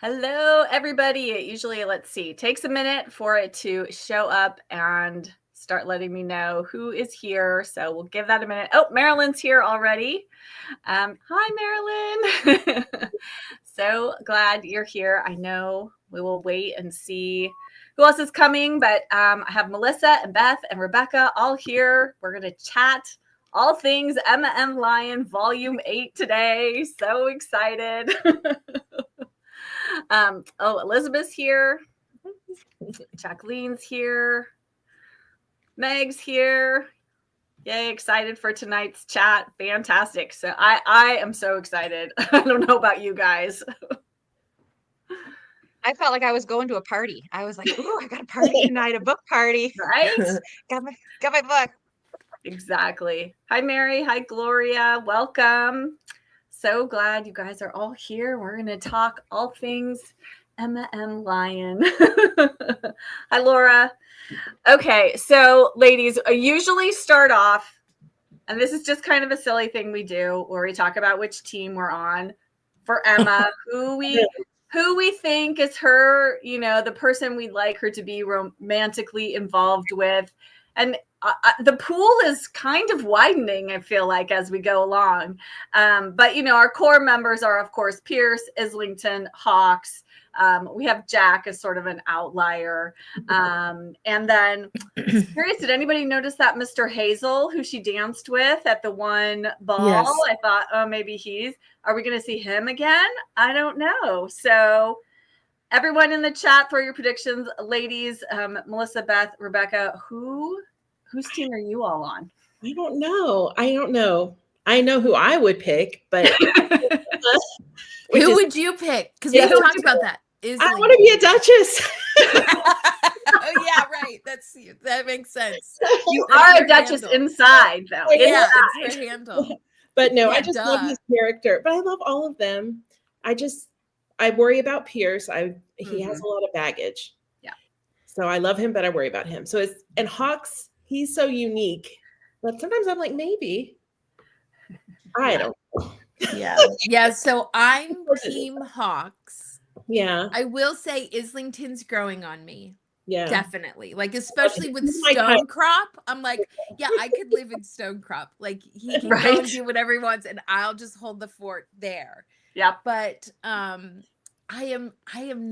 Hello, everybody. It usually, let's see, takes a minute for it to show up and start letting me know who is here. So we'll give that a minute. Oh, Marilyn's here already. Hi, Marilyn. So glad you're here. I know we will wait and see who else is coming, but I have Melissa and Beth and Rebecca all here. We're going to chat all things Emma M. Lyon Volume 8 today. So excited. Elizabeth's here. Jacqueline's here. Meg's here. Yay, excited for tonight's chat. Fantastic. So I am so excited. I don't know about you guys. I felt like I was going to a party. I was like, ooh, I got a party tonight, a book party. Right? got my book. Exactly. Hi, Mary. Hi, Gloria. Welcome. So glad you guys are all here. We're going to talk all things Emma M. Lyon. Hi, Laura. Okay, so ladies, I usually start off, and this is just kind of a silly thing we do, where we talk about which team we're on for Emma, who we think is her, the person we'd like her to be romantically involved with. And the pool is kind of widening, I feel like, as we go along. But, our core members are, of course, Pierce, Islington, Hawks. We have Jack as sort of an outlier. And then, curious, did anybody notice that Mr. Hazel, who she danced with at the one ball? Yes. I thought, oh, maybe are we going to see him again? I don't know. So everyone in the chat, throw your predictions. Ladies, Melissa, Beth, Rebecca, whose team are you all on? I don't know. I know who I would pick, but who would you pick? Because we talked about that. I want to be a duchess. Oh yeah, right. That makes sense. You are a duchess inside, though. Yeah, it's her handle. But no, I just love his character. But I love all of them. I worry about Pierce. He has a lot of baggage. Yeah. So I love him, but I worry about him. And Hawks, he's so unique. But sometimes I'm like, maybe. I don't know. Yeah. Yeah. So I'm Team Hawks. Yeah. I will say Islington's growing on me. Yeah. Definitely. Like, especially with Stonecrop. I'm like, yeah, I could live in Stonecrop. Like, he can go and do whatever he wants, and I'll just hold the fort there. Yeah. But I am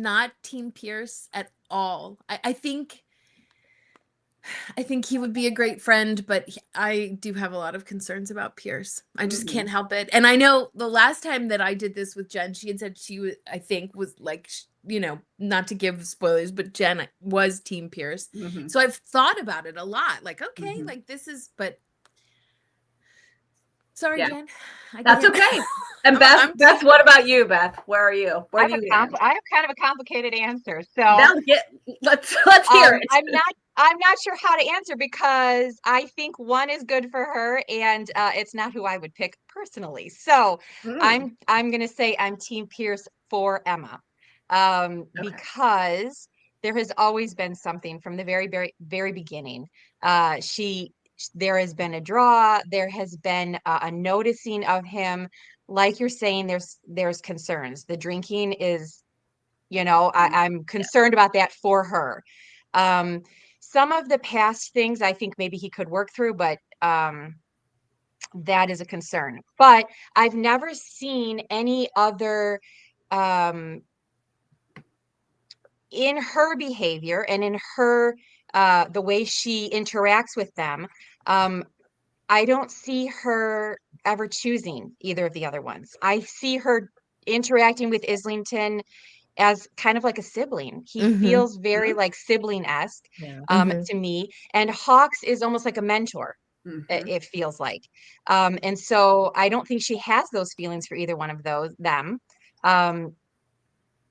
not Team Pierce at all. I think he would be a great friend, but I do have a lot of concerns about Pierce. I just can't help it. And I know the last time that I did this with Jen, she had said she was, I think, was like, not to give spoilers, but Jen was Team Pierce. Mm-hmm. So I've thought about it a lot. Like, okay, like this is, but sorry, Jen. That's okay. And Beth, what about you, Beth? Where are you? I have kind of a complicated answer. So let's hear it. I'm not sure how to answer, because I think one is good for her, and it's not who I would pick personally. So I'm going to say I'm Team Pierce for Emma, because there has always been something from the very, very, very beginning. There has been a draw. There has been a noticing of him. Like you're saying, there's concerns. The drinking is, I'm concerned about that for her. Some of the past things I think maybe he could work through, but that is a concern. But I've never seen any other in her behavior and in her the way she interacts with them. I don't see her ever choosing either of the other ones. I see her interacting with Islington as kind of like a sibling. He feels very like sibling-esque to me. And Hawks is almost like a mentor, it feels like. And so I don't think she has those feelings for either one of them.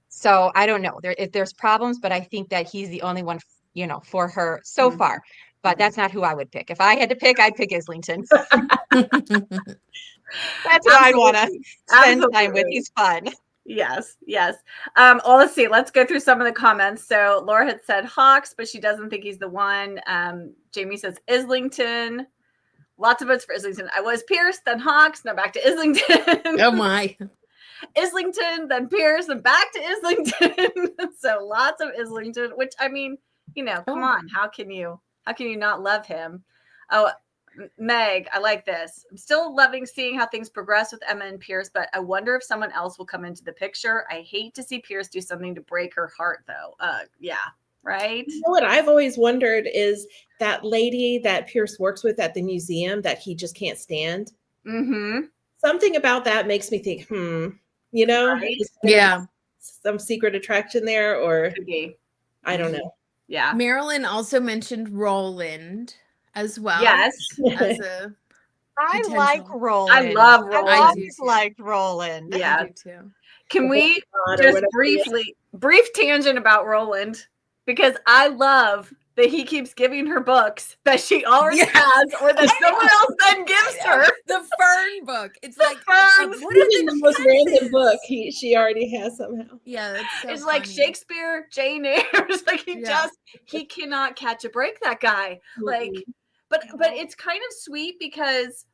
So I don't know. There's problems, but I think that he's the only one, for her so far. But that's not who I would pick. If I had to pick, I'd pick Islington. That's who I'd want to spend time with. He's fun. Yes. Well, let's see. Let's go through some of the comments. So Laura had said Hawks, but she doesn't think he's the one. Jamie says Islington. Lots of votes for Islington. I was Pierce, then Hawks. Now back to Islington. Oh my. Islington, then Pierce, and back to Islington. So lots of Islington, which I mean, come on, how can you not love him? Oh, Meg, I like this. I'm still loving seeing how things progress with Emma and Pierce, but I wonder if someone else will come into the picture. I hate to see Pierce do something to break her heart, though. Yeah, right? You know what I've always wondered is that lady that Pierce works with at the museum that he just can't stand. Mm-hmm. Something about that makes me think, Right? Yeah. some secret attraction there, or Could be. I don't know. Yeah. Marilyn also mentioned Roland as well. Yes. As a I potential. like Roland. I love Roland. I've I do always too. liked Roland. Yeah. I do too. Can we Or just whatever. brief tangent about Roland? Because I love that he keeps giving her books that she already Yes. has, or that someone else then gives her. The Fern book. It's like, Ferns. what are Even the the most random chances? book she already has somehow. Yeah, that's so It's like funny. Shakespeare, Jane Eyre. It's like Yeah. he cannot catch a break, that guy. Like, but it's kind of sweet because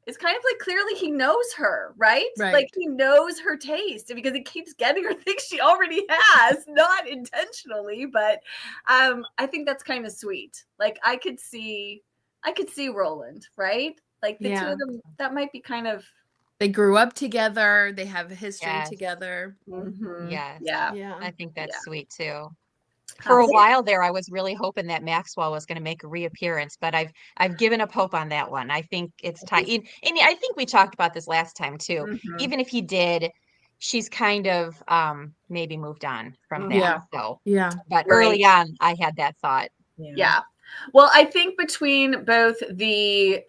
it's kind of like clearly he knows her, right? Right. Like he knows her taste because he keeps getting her things she already has, not intentionally, but I think that's kind of sweet. Like I could see Roland, right? Like the two Yeah. of them, that might be kind of They grew up together. They have a history Yes. together. Yes. yeah. Yeah. I think that's Yeah. sweet too. For a while there, I was really hoping that Maxwell was going to make a reappearance, but I've given up hope on that one. I think it's time. And I think we talked about this last time too. Mhm. Even if he did, she's kind of maybe moved on from that. Yeah. So, Yeah. but Right. early on, I had that thought. Yeah. Well, I think between both the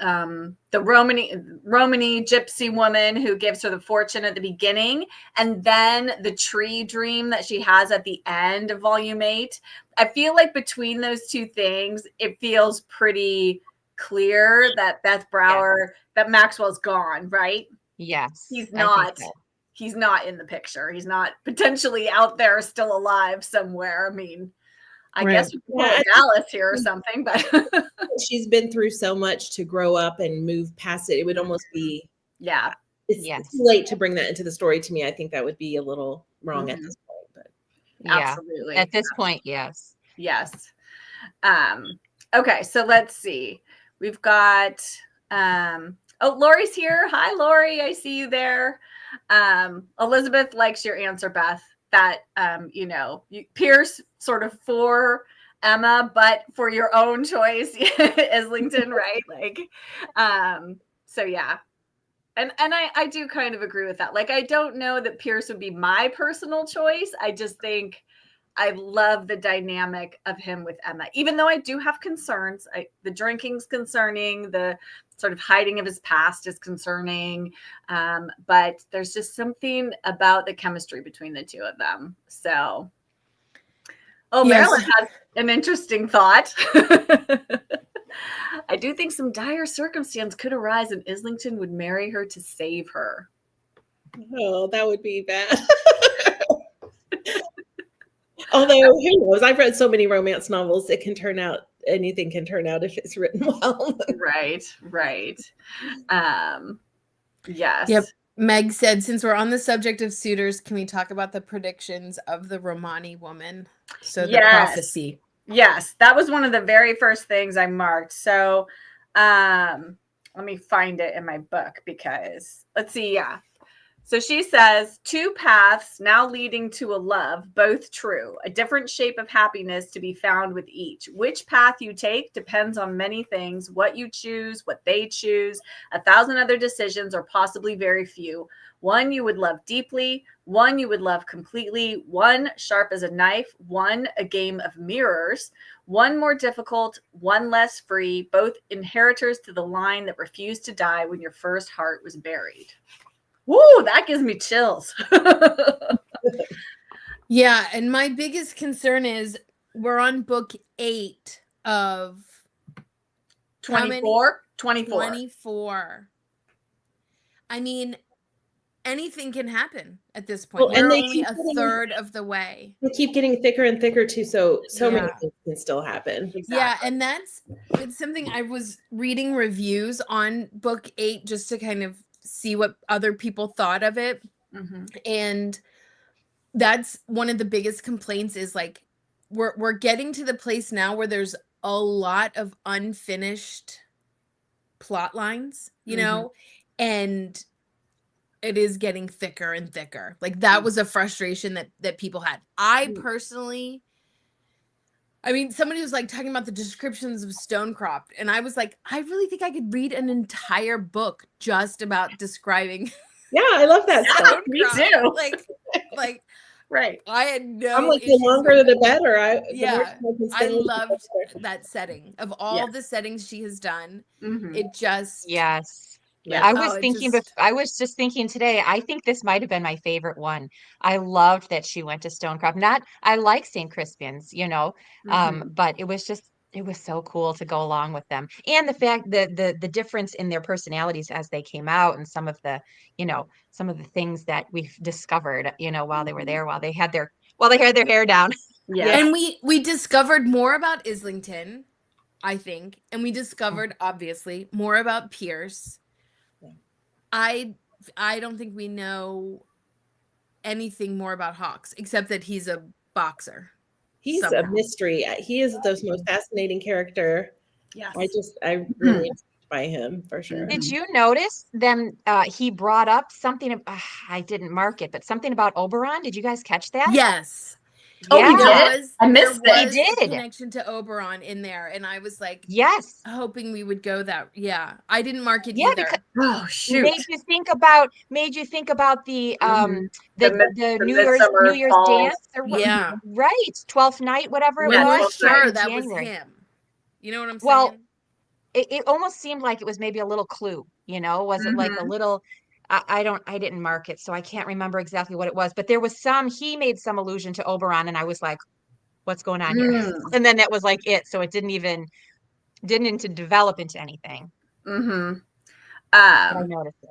Romany gypsy woman who gives her the fortune at the beginning and then the tree dream that she has at the end of volume 8, I feel like between those two things, it feels pretty clear that Beth Brower, that Maxwell's gone, right? Yes. He's I not. think so. He's not in the picture. He's not potentially out there still alive somewhere. I mean, I Right. guess we could pull a Dallas here or something, but She's been through so much to grow up and move past it. It would almost be yeah. it's Yes. too late to bring that into the story to me. I think that would be a little wrong at Mhm. this point. But Yeah. Absolutely. At this point, yes. Yes. Okay, so let's see. We've got Lori's here. Hi, Lori. I see you there. Elizabeth likes your answer, Beth. That Pierce sort of for Emma, but for your own choice, Islington, right? Like, so yeah. And I do kind of agree with that. Like, I don't know that Pierce would be my personal choice. I just think I love the dynamic of him with Emma, even though I do have concerns. The drinking's concerning, the sort of hiding of his past is concerning. But there's just something about the chemistry between the two of them. So, Yes. Marilyn has an interesting thought. I do think some dire circumstance could arise and Islington would marry her to save her. oh, that would be bad. Although who knows? I've read so many romance novels. Anything can turn out if it's written well. Right. Yes. Yep. Meg said, since we're on the subject of suitors, can we talk about the predictions of the Romani woman? So the prophecy. Yes, that was one of the very first things I marked. So let me find it in my book because let's see. Yeah. So she says, 2 paths now leading to a love, both true, a different shape of happiness to be found with each. Which path you take depends on many things, what you choose, what they choose, 1,000 other decisions, or possibly very few. One you would love deeply, one you would love completely, one sharp as a knife, one a game of mirrors, one more difficult, one less free, both inheritors to the line that refused to die when your first heart was buried. Woo, that gives me chills. Yeah, and my biggest concern is we're on book 8 of 24. 24. I mean, anything can happen at this point. Well, and We're they only keep a getting- third of the way. They keep getting thicker and thicker too, so many Yeah. things can still happen. Exactly. Yeah, and it's something I was reading reviews on book 8 just to kind of see what other people thought of it. And that's one of the biggest complaints is like we're getting to the place now where there's a lot of unfinished plot lines, you know, and it is getting thicker and thicker. Like that was a frustration that people had. I personally, I mean, somebody was like talking about the descriptions of Stonecrop, and I was like, I really think I could read an entire book just about describing. Yeah, I love that stuff. Me too. Like, right. I had no. I'm like, the longer the better. I loved that setting of all the settings she has done. It just Yeah. I was just thinking today, I think this might have been my favorite one. I loved that she went to Stonecrop. I like St. Crispian's, you know, but it was so cool to go along with them. And the fact that the difference in their personalities as they came out and some of the things that we've discovered, you know, while they were there, while they had their hair down. Yeah. And we discovered more about Islington, I think, and we discovered obviously more about Pierce. I don't think we know anything more about Hawks except that he's a boxer. He's a mystery. He is the most fascinating character. Yes. I really intrigued by him for sure. Did you notice them? He brought up something. I didn't mark it, but something about Oberon. Did you guys catch that? Yes. Oh, he did? I missed it. He did. Connection to Oberon in there, and I was like, yes, hoping we would go that. Yeah, I didn't mark it either. Oh shoot! Made you think about the New Year's dance, or what? Yeah, right. 12th night, whatever it was. Sure, that was him. You know what I'm saying? Well, it almost seemed like it was maybe a little clue. You know, was it like a little? I didn't mark it, so I can't remember exactly what it was, but there was he made some allusion to Oberon, and I was like, what's going on here? And then that was like it. So it didn't develop into anything. I noticed it.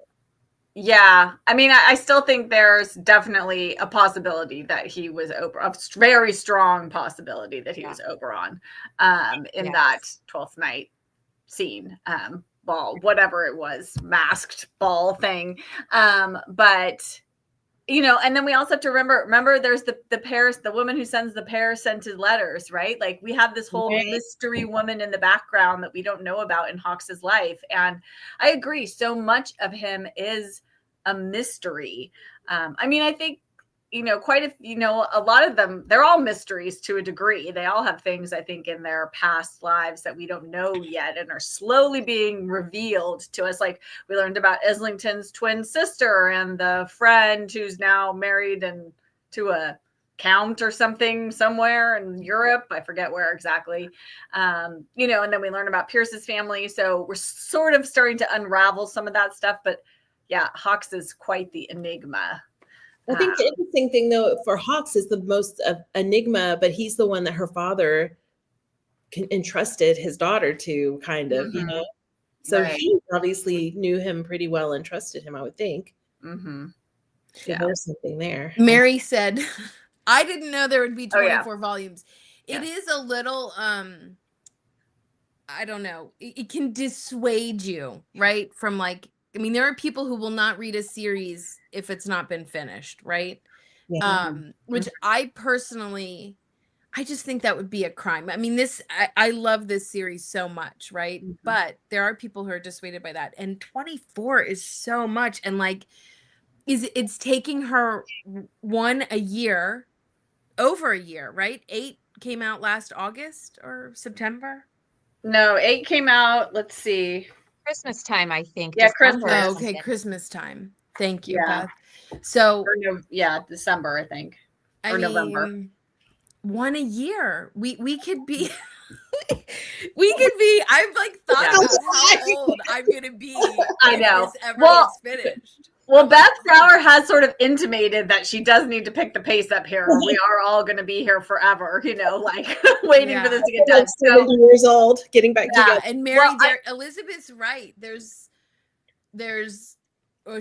Yeah. I mean, I still think there's definitely a possibility that he was Oberon, a very strong possibility that he was Oberon in that 12th night scene. Ball, whatever it was, masked ball thing. But you know, and then we also have to remember there's the Paris, the woman who sends the Paris scented letters, right? Like we have this whole mystery woman in the background that we don't know about in Hawks's life. And I agree, so much of him is a mystery. I mean, I think, you know, a lot of them, they're all mysteries to a degree. They all have things, I think, in their past lives that we don't know yet and are slowly being revealed to us. Like we learned about Islington's twin sister and the friend who's now married to a count or something somewhere in Europe. I forget where exactly. You know, and then we learn about Pierce's family. So we're sort of starting to unravel some of that stuff. But yeah, Hawks is quite the enigma. I think the interesting thing, though, for Hawks is the most enigma, but he's the one that her father entrusted his daughter to, kind of, you know. So he obviously knew him pretty well and trusted him, I would think. So there's something there. Mary said, I didn't know there would be 24 volumes. It is a little, I don't know, it can dissuade you, right? From like, I mean, there are people who will not read a series if it's not been finished, right? Which I personally, I just think that would be a crime. I mean, I love this series so much, right? But there are people who are dissuaded by that. And 24 is so much. And like, it's taking her over a year, right? 8 came out last August or September? No, 8 came out, let's see. Christmas time, I think. Yeah, Christmas. Oh, okay, Christmas time. Thank you, Beth. So, December, I think, or November. 1 a year. We could be. I've like thought about how old I'm gonna be. I know. This ever gets finished. Well, Beth Brower has sort of intimated that she does need to pick the pace up here. We are all going to be here forever, you know, like waiting for this to get done. 70 years old, getting back together. And Mary, Elizabeth's right. There's,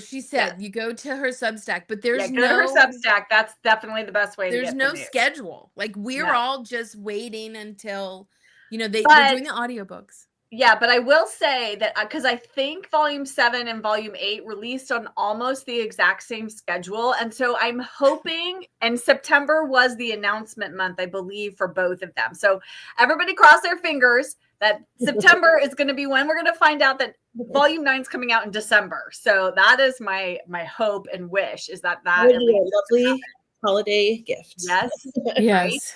she said you go to her Substack, but there's go to her Substack. That's definitely the best way. There's no schedule. Like we're all just waiting until, you know, they're doing the audiobooks. Yeah, but I will say that because I think volume 7 and volume 8 released on almost the exact same schedule. And so I'm hoping, and September was the announcement month, I believe, for both of them. So everybody cross their fingers that September is going to be when we're going to find out that volume 9 is coming out in December. So that is my hope and wish, is that Would at be least a lovely holiday gift. yes. Yes.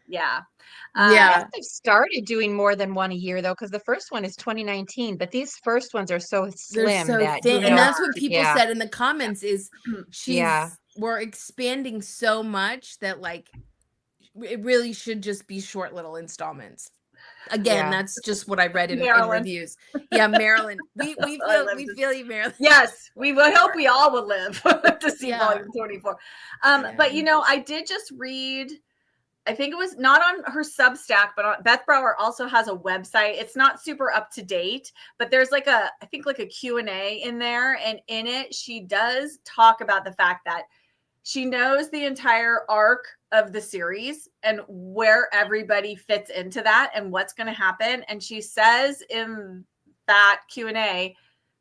Yeah. Yeah. They've started doing more than one a year though, because the first one is 2019, but these first ones are so They're slim so that thin. you And know, that's what people yeah. said in the comments is Yeah. we're expanding so much that like it really should just be short little installments. Again, Yeah. that's just what I read in Marilyn. reviews. Yeah, Marilyn. We feel you, Marilyn. Yes, we will hope we all will live to see Yeah. volume 24. Yeah. But you know, I did just read, I think it was not on her Substack, but on, Beth Brower also has a website. It's not super up to date, but there's like I think like a Q&A in there. And in it, she does talk about the fact that she knows the entire arc of the series and where everybody fits into that and what's going to happen. And she says in that Q&A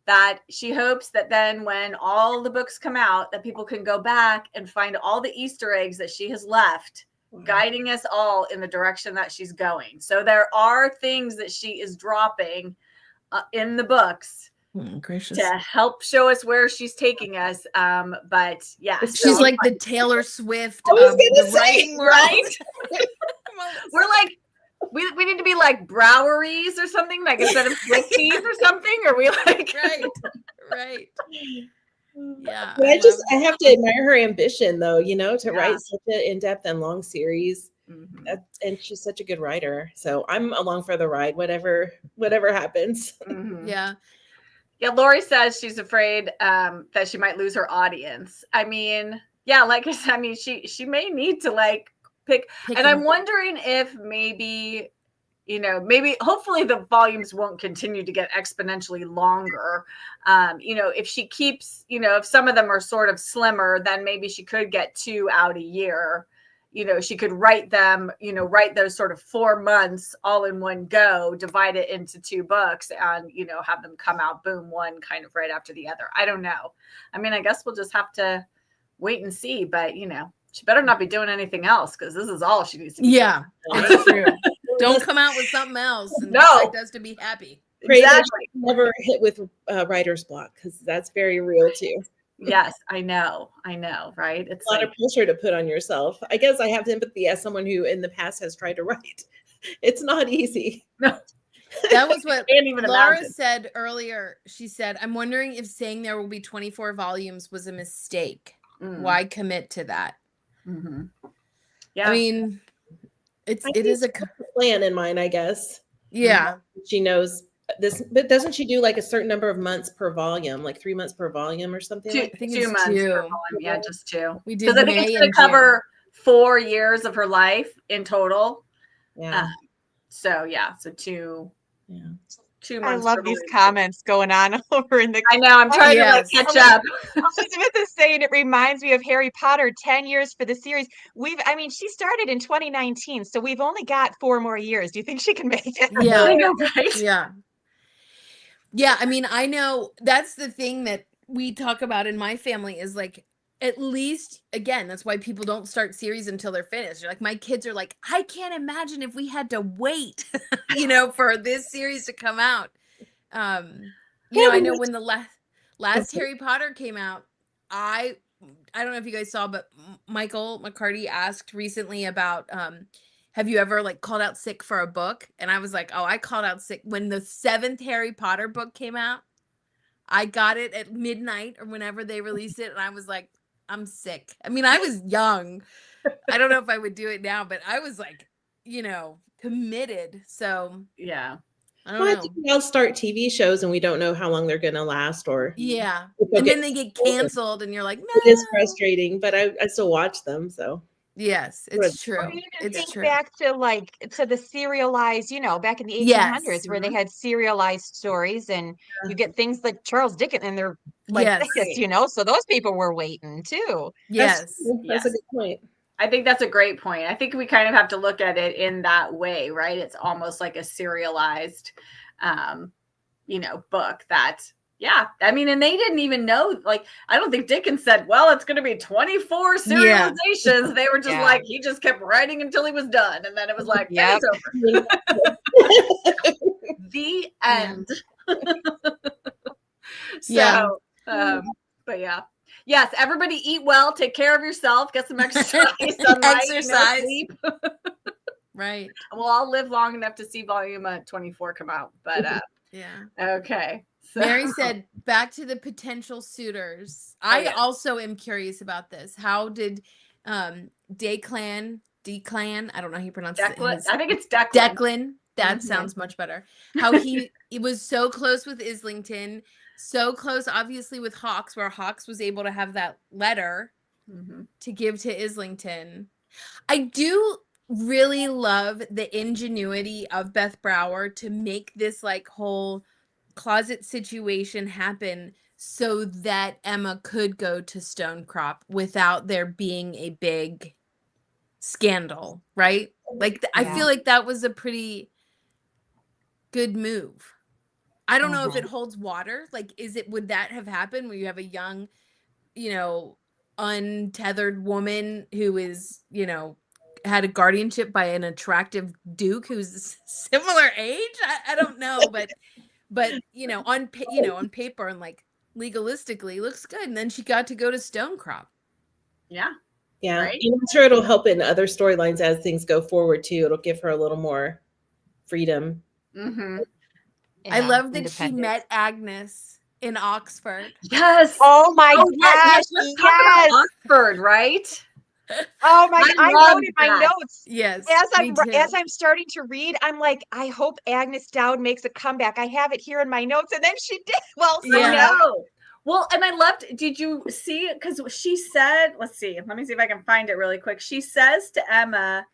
that she hopes that then when all the books come out, that people can go back and find all the Easter eggs that she has left, guiding us all in the direction that she's going. So there are things that she is dropping in the books Gracious. to help show us where she's taking us. But yeah, She's like the Taylor Swift I was of gonna the say, writing world. right? We're like, we need to be like Broweries or something, like instead of Swifties or something. Or we like right. Yeah. But I have to admire her ambition though, you know, to write such an in-depth and long series. Mm-hmm. And she's such a good writer. So I'm along for the ride, whatever happens. Mm-hmm. Yeah. Yeah, Lori says she's afraid that she might lose her audience. I mean, yeah, like I said, I mean, she may need to like pick and I'm wondering if maybe, you know, maybe hopefully the volumes won't continue to get exponentially longer. You know, if she keeps, you know, if some of them are sort of slimmer, then maybe she could get 2 out a year. You know, she could write them, you know, write those sort of 4 months all in one go, divide it into 2 books and, you know, have them come out, boom, one kind of right after the other. I don't know. I mean, I guess we'll just have to wait and see, but, you know, she better not be doing anything else because this is all she needs to be doing. It's true. Don't come out with something else and expect us to be happy. Exactly. Never hit with writer's block because that's very real too. Yes, I know, right? It's a lot of pressure to put on yourself. I guess I have empathy as someone who in the past has tried to write. It's not easy. No. That was what Laura imagine. said earlier. She said, I'm wondering if saying there will be 24 volumes was a mistake. Why commit to that? Mm-hmm. Yeah. I mean, it is a plan in mind, I guess. Yeah. She knows this, but doesn't she do like a certain number of months per volume, like 3 months per volume or something? I think 2 months per volume. Yeah, just 2. We did because I think it's going to cover 4 years of her life in total. Yeah. So 2. Yeah. 2 months. I love these comments going on over in the. I know. I'm trying to like catch up. Elizabeth is saying it reminds me of Harry Potter. 10 years for the series. She started in 2019, so we've only got 4 more years. Do you think she can make it? Yeah. I know, right? Yeah. Yeah. I mean, I know that's the thing that we talk about in my family is like, at least, again, that's why people don't start series until they're finished. Like my kids are like, I can't imagine if we had to wait, you know, for this series to come out. You know, I know when the last Harry Potter came out, I don't know if you guys saw, but Michael McCarty asked recently about, have you ever like called out sick for a book? And I was like, oh, I called out sick when the 7th Harry Potter book came out. I got it at midnight or whenever they released it. And I was like, I'm sick. I mean, I was young. I don't know if I would do it now, but I was like, you know, committed. So yeah. I don't know. I think they'll start TV shows and we don't know how long they're going to last or. Yeah. And then they get canceled and you're like, no. It is frustrating, but I still watch them. So. Yes, it's true. It's true. Back to the serialized, you know, back in the 1800s where they had serialized stories and you get things like Charles Dickens and they're like this, you know, so those people were waiting too. Yes. That's a good point. I think that's a great point. I think we kind of have to look at it in that way, right? It's almost like a serialized book that, yeah. I mean, and they didn't even know, like, I don't think Dickens said, well, it's going to be 24 serializations. They were just like, he just kept writing until he was done. And then it was like, it's over. The end. But yeah. Yes, everybody eat well, take care of yourself, get some exercise, sunlight, sleep. Right. We'll all live long enough to see volume 24 come out. But okay. So. Mary said, back to the potential suitors. I also am curious about this. How did Declan, I don't know how you pronounce it. I think it's Declan. Declan. That sounds much better. How he was so close with Islington, so close, obviously, with Hawks, where Hawks was able to have that letter to give to Islington. I do really love the ingenuity of Beth Brower to make this like whole closet situation happen so that Emma could go to Stonecrop without there being a big scandal, right? Like I feel like that was a pretty good move. I don't know if it holds water. Like, would that have happened where you have a young, untethered woman who is, had a guardianship by an attractive duke who's similar age? I don't know, but on paper and like legalistically looks good. And then she got to go to Stonecrop. Yeah. Yeah. Right? I'm sure it'll help in other storylines as things go forward too. It'll give her a little more freedom. Yeah, I love that she met Agnes in Oxford. Yes. Oh my gosh. Yes. Oxford, right? Oh my! I wrote in my notes. Yes. As I'm starting to read, I'm like, I hope Agnes Dowd makes a comeback. I have it here in my notes, and then she did. Well, I know. Well, and I loved. Did you see it? Because she said, "Let's see. Let me see if I can find it really quick." She says to Emma,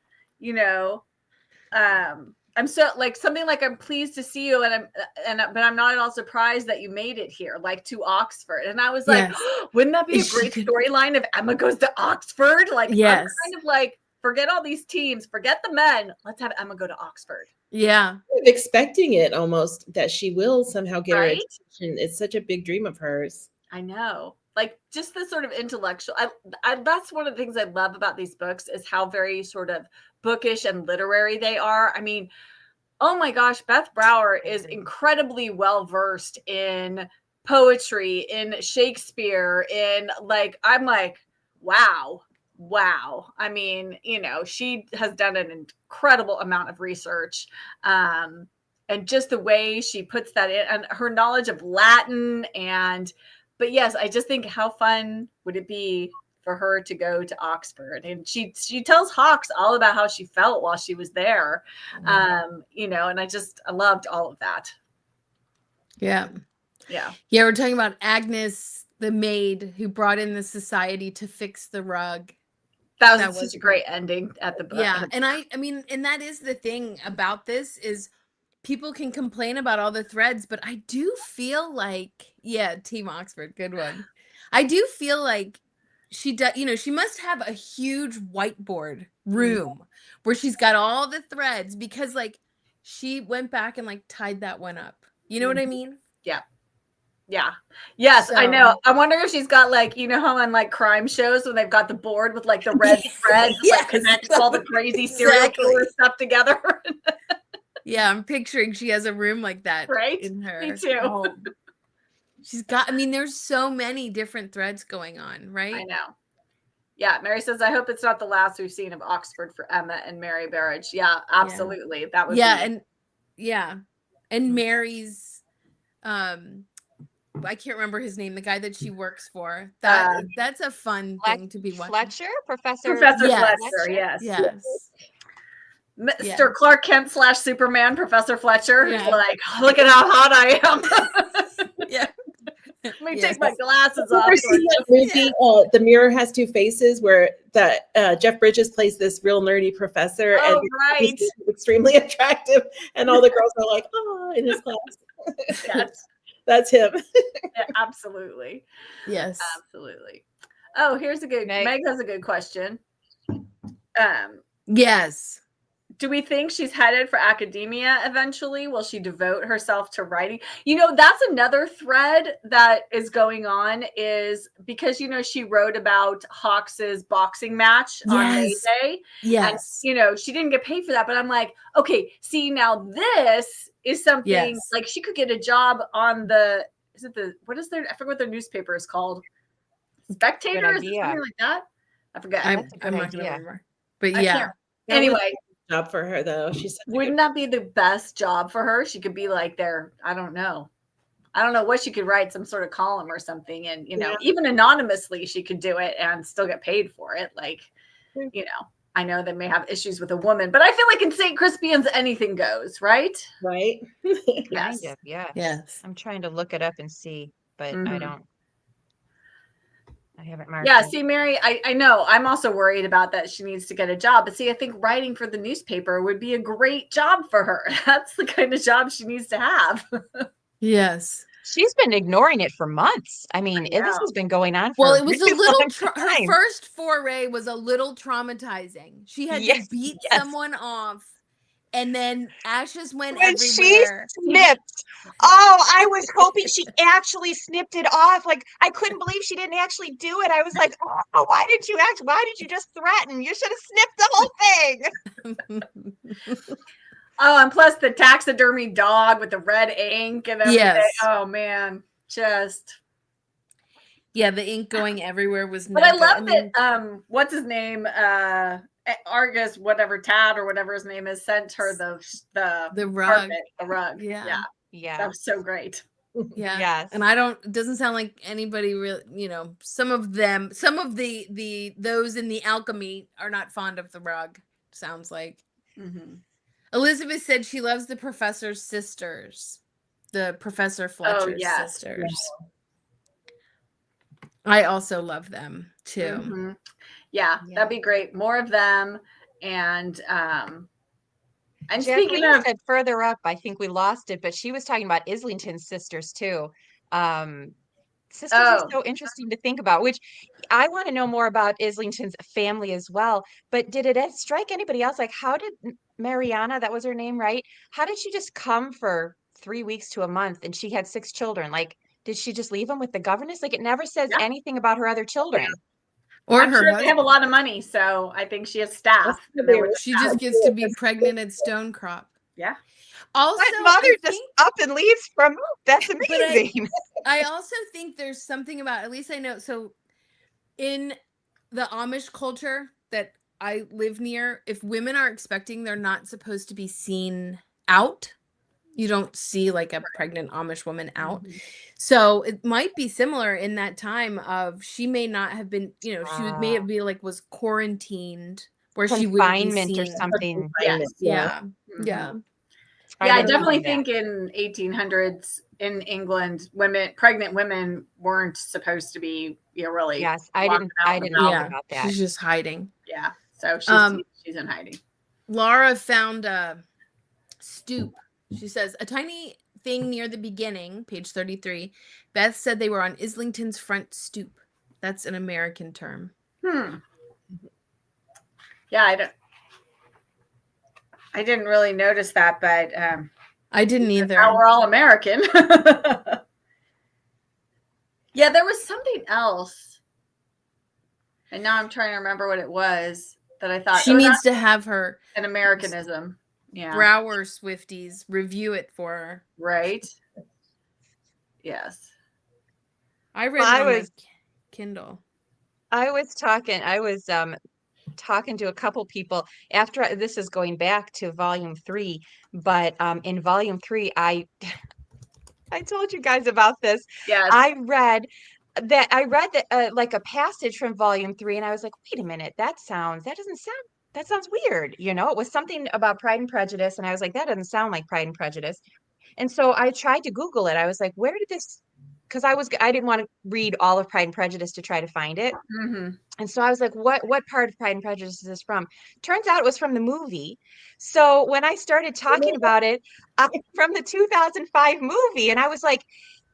I'm so like something like I'm pleased to see you, but I'm not at all surprised that you made it here, like to Oxford. And I was like, wouldn't that be a great storyline if Emma goes to Oxford? Like, I'm kind of like, forget all these teams, forget the men. Let's have Emma go to Oxford. Yeah, I'm expecting it almost that she will somehow get her attention. It's such a big dream of hers. I know. Like just the sort of intellectual. That's one of the things I love about these books is how very sort of bookish and literary they are. I mean, oh my gosh, Beth Brower is incredibly well versed in poetry, in Shakespeare, I'm like, wow. I mean, she has done an incredible amount of research. And just the way she puts that in and her knowledge of Latin but yes, I just think how fun would it be for her to go to Oxford, and she tells Hawks all about how she felt while she was there, and I loved all of that. Yeah. We're talking about Agnes, the maid who brought in the society to fix the rug. That was such a great ending at the book. Yeah, and I mean, and that is the thing about this is people can complain about all the threads, but I do feel like, Team Oxford, good one. I do feel like she does, she must have a huge whiteboard room where she's got all the threads because like she went back and like tied that one up. You know what I mean? Yeah. Yes, I know. I wonder if she's got like, how on like crime shows when they've got the board with like the red thread that connects all the crazy serial killer stuff together. Yeah, I'm picturing she has a room like that in her. Me too. Home. She's got, there's so many different threads going on, right? I know. Yeah, Mary says, I hope it's not the last we've seen of Oxford for Emma and Mary Berridge. Yeah, absolutely. Yeah. That would be. And Mary's, I can't remember his name, the guy that she works for. That's a fun thing to be watching. Professor Fletcher, yes. Mr. Clark Kent / Superman, Professor Fletcher. He's like, look at how hot I am. Let me take my glasses off. Seen that movie, The Mirror Has Two Faces, where Jeff Bridges plays this real nerdy professor, and he's extremely attractive, and all the girls are like, oh, in his class. That's him. Yeah, absolutely. Yes, absolutely. Oh, here's a good. Meg has a good question. Yes. do we think she's headed for academia eventually? Will she devote herself to writing? That's another thread that is going on, is because, she wrote about Hawks's boxing match on May Day. Yes. And, she didn't get paid for that. But I'm like, okay, see, now this is something like she could get a job on I forget what their newspaper is called. Spectator? Is it something like that? I forget. I'm not going to remember. But yeah. Anyway. Job for her though. Wouldn't that be the best job for her? She could be like I don't know what she could write, some sort of column or something, and even anonymously she could do it and still get paid for it. I know they may have issues with a woman, but I feel like in St. Crispian's anything goes, right? Right. Yes. Kind of, yeah. Yes. I'm trying to look it up and see, but I haven't marked. Yeah, see, Mary, I know. I'm also worried about that. She needs to get a job. But see, I think writing for the newspaper would be a great job for her. That's the kind of job she needs to have. Yes. She's been ignoring it for months. I mean, this has been going on for it was really a little her first foray was a little traumatizing. She had to beat someone off, and then ashes went everywhere. She snipped. Oh, I was hoping she actually snipped it off. Like, I couldn't believe she didn't actually do it. I was like, oh, why did you just threaten? You should have snipped the whole thing. Oh, and plus the taxidermy dog with the red ink and everything. Yes. Oh man, just the ink going everywhere was. But I love that. What's his name? Argus, whatever, Tad or whatever his name is, sent her the rug. Carpet, the rug. Yeah. That was so great. Yeah. Yes. And it doesn't sound like anybody really, some of those in the alchemy are not fond of the rug. Sounds like. Mm-hmm. Elizabeth said she loves the professor's sisters, the Professor Fletcher's sisters. Yeah. I also love them too. Mm-hmm. Yeah, that'd be great. More of them. And speaking of, said further up, I think we lost it, but she was talking about Islington's sisters too. Sisters are so interesting to think about, which I want to know more about Islington's family as well. But did it strike anybody else? Like, how did Mariana, that was her name, right? How did she just come for 3 weeks to a month and she had 6 children? Like, did she just leave them with the governess? Like, it never says anything about her other children. Or I'm sure they have a lot of money, so I think she has staff. She just gets to be pregnant at Stonecrop. Yeah. Also, my mother just up and leaves from. That's amazing. I also think there's something about, at least I know, so in the Amish culture that I live near, if women are expecting, they're not supposed to be seen out. You don't see like a pregnant Amish woman out. Mm-hmm. So it might be similar in that time of she may not have been, she may have been like was quarantined where she would be seen or something. Yes. Yeah. Mm-hmm. Yeah. Yeah, I definitely think in 1800s in England, pregnant women weren't supposed to be, really. Yes, I didn't know about that. She's just hiding. Yeah, so she's in hiding. Laura found a stoop. She says, a tiny thing near the beginning, page 33. Beth said they were on Islington's front stoop. That's an American term. Yeah, I didn't really notice that, but I didn't either. Now we're all American. Yeah, there was something else, and now I'm trying to remember what it was that I thought she needs to have her an Americanism. Yeah, Brower Swifties review it for her. Right. Yes. I read it on my Kindle. I was talking to a couple people after this is going back to volume 3, but in volume 3 I told you guys about this. Yes. I read that like a passage from volume 3 and I was like, wait a minute, that sounds weird. It was something about Pride and Prejudice and I was like, that doesn't sound like Pride and Prejudice. And so I tried to Google it. I was like, where did this, because I didn't want to read all of Pride and Prejudice to try to find it. Mm-hmm. And so I was like, what part of Pride and Prejudice is this from? Turns out it was from the movie. So when I started talking about it, from the 2005 movie, and I was like,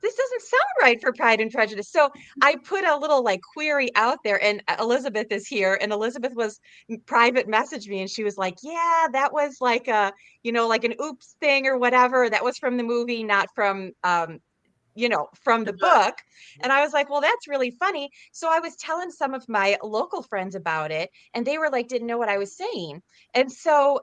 this doesn't sound right for Pride and Prejudice. So I put a little like query out there, and Elizabeth is here, and Elizabeth was private messaged me, and she was like, yeah, that was like a, like an oops thing or whatever. That was from the movie, not from, from the book. And I was like, well, that's really funny. So I was telling some of my local friends about it, and they were like, didn't know what I was saying. And so